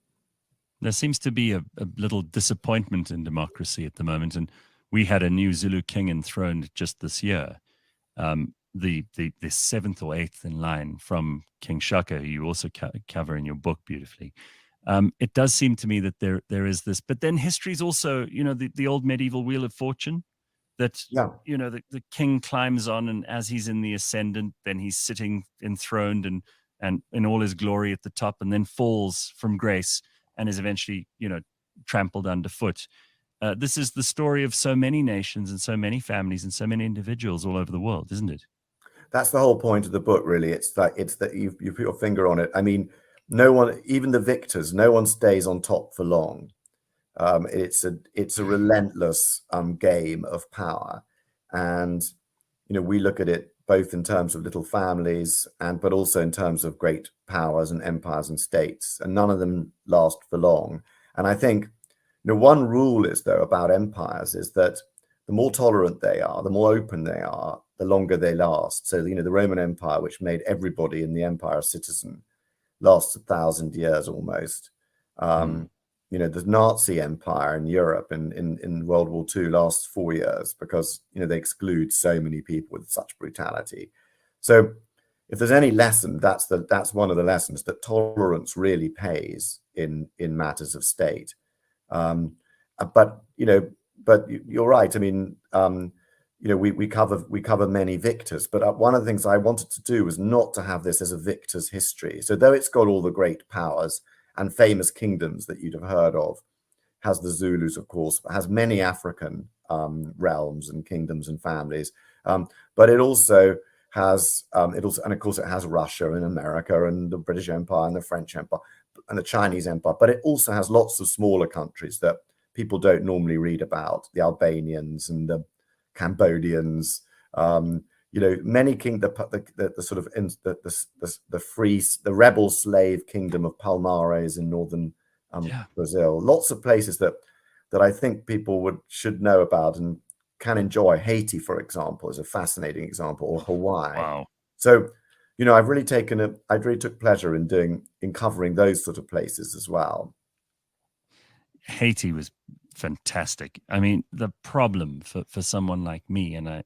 Speaker 1: There seems to be a little disappointment in democracy at the moment, and we had a new Zulu king enthroned just this year, the seventh or eighth in line from King Shaka, who you also cover in your book beautifully. It does seem to me that there is this, but then history is also, the old medieval wheel of fortune, that the king climbs on, and as he's in the ascendant, then he's sitting enthroned and in all his glory at the top, and then falls from grace and is eventually trampled underfoot. This is the story of so many nations and so many families and so many individuals all over the world, isn't it?
Speaker 7: That's the whole point of the book, really. It's that you put your finger on it. I mean, no one, even the victors, no one stays on top for long. It's a relentless game of power, and we look at it both in terms of little families but also in terms of great powers and empires and states, and none of them last for long. And I think one rule is, though, about empires is that the more tolerant they are, the more open they are, the longer they last. So the Roman Empire, which made everybody in the empire a citizen, lasts 1,000 years almost. The Nazi Empire in Europe in World War II lasts 4 years because they exclude so many people with such brutality. So if there's any lesson, that's one of the lessons, that tolerance really pays in matters of state. But you're right. I mean, we cover many victors, but one of the things I wanted to do was not to have this as a victor's history. So though it's got all the great powers and famous kingdoms that you'd have heard of, has the Zulus, of course, has many African realms and kingdoms and families, but it also has and of course it has Russia and America and the British Empire and the French Empire and the Chinese Empire, but it also has lots of smaller countries that people don't normally read about, the Albanians and the Cambodians, many the sort of the rebel slave kingdom of Palmares in northern Brazil. Lots of places that I think people should know about and can enjoy. Haiti, for example, is a fascinating example, or Hawaii.
Speaker 1: Wow.
Speaker 7: So, I really took pleasure in covering those sort of places as well.
Speaker 1: Haiti was fantastic. I mean, the problem for someone like me, and I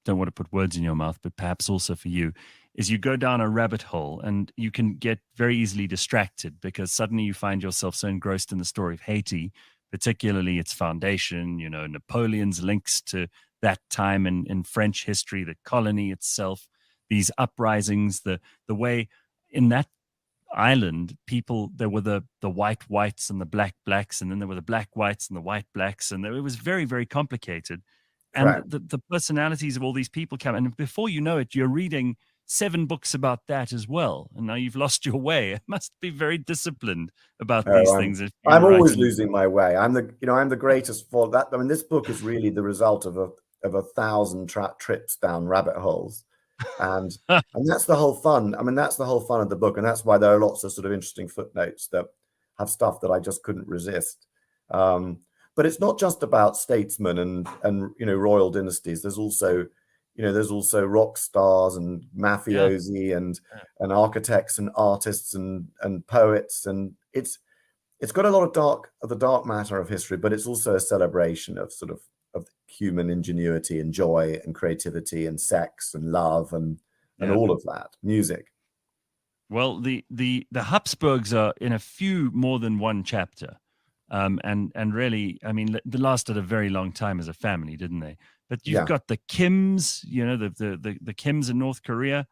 Speaker 1: don't want to put words in your mouth, but perhaps also for you, is you go down a rabbit hole and you can get very easily distracted because suddenly you find yourself so engrossed in the story of Haiti, particularly its foundation, Napoleon's links to that time in French history, the colony itself, these uprisings, the way in that island, there were the white whites and the black blacks, and then there were the black whites and the white blacks, and it was very, very complicated. And
Speaker 7: Right.
Speaker 1: the personalities of all these people come, and before you know it, you're reading 7 books about that as well, and now you've lost your way. It must be very disciplined about
Speaker 7: Oh,
Speaker 1: these things. If you
Speaker 7: I'm
Speaker 1: write
Speaker 7: always
Speaker 1: in-
Speaker 7: losing my way. I'm the greatest for that. I mean, this book is really the result of 1,000 trips down rabbit holes, and that's the whole fun. I mean, that's the whole fun of the book, and that's why there are lots of sort of interesting footnotes that have stuff that I just couldn't resist. But it's not just about statesmen and royal dynasties. There's also rock stars and mafiosi and architects and artists and poets, and it's got a lot of the dark matter of history, but it's also a celebration of sort of human ingenuity and joy and creativity and sex and love and all of that, music.
Speaker 1: Well, the Habsburgs are in a few more than one chapter, and really, I mean, they lasted a very long time as a family, didn't they? But you've got the Kims, the Kims in North Korea.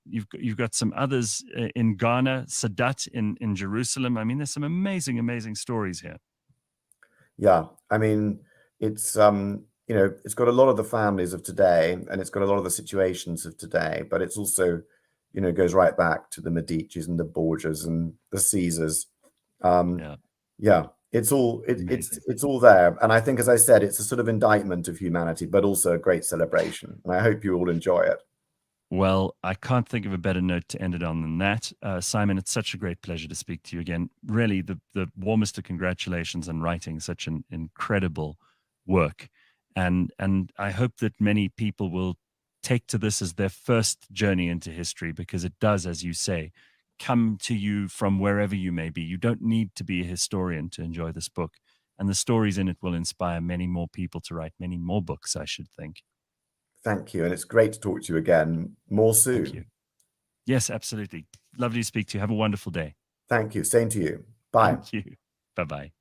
Speaker 1: You've got some others in Ghana, Sadat in Jerusalem. I mean, there's some amazing stories here.
Speaker 7: Yeah, I mean, it's it's got a lot of the families of today, and it's got a lot of the situations of today, but it's also, goes right back to the Medicis and the Borgias and the Caesars. It's all there, and I think, as I said, it's a sort of indictment of humanity, but also a great celebration, and I hope you all enjoy it.
Speaker 1: Well, I can't think of a better note to end it on than that. Simon, it's such a great pleasure to speak to you again. Really, the warmest of congratulations on writing such an incredible work. And I hope that many people will take to this as their first journey into history, because it does, as you say, come to you from wherever you may be. You don't need to be a historian to enjoy this book. And the stories in it will inspire many more people to write many more books, I should think.
Speaker 7: Thank you. And it's great to talk to you again. More soon.
Speaker 1: Thank you. Yes, absolutely. Lovely to speak to you. Have a wonderful day.
Speaker 7: Thank you. Same to you. Bye.
Speaker 1: Thank you. Bye-bye.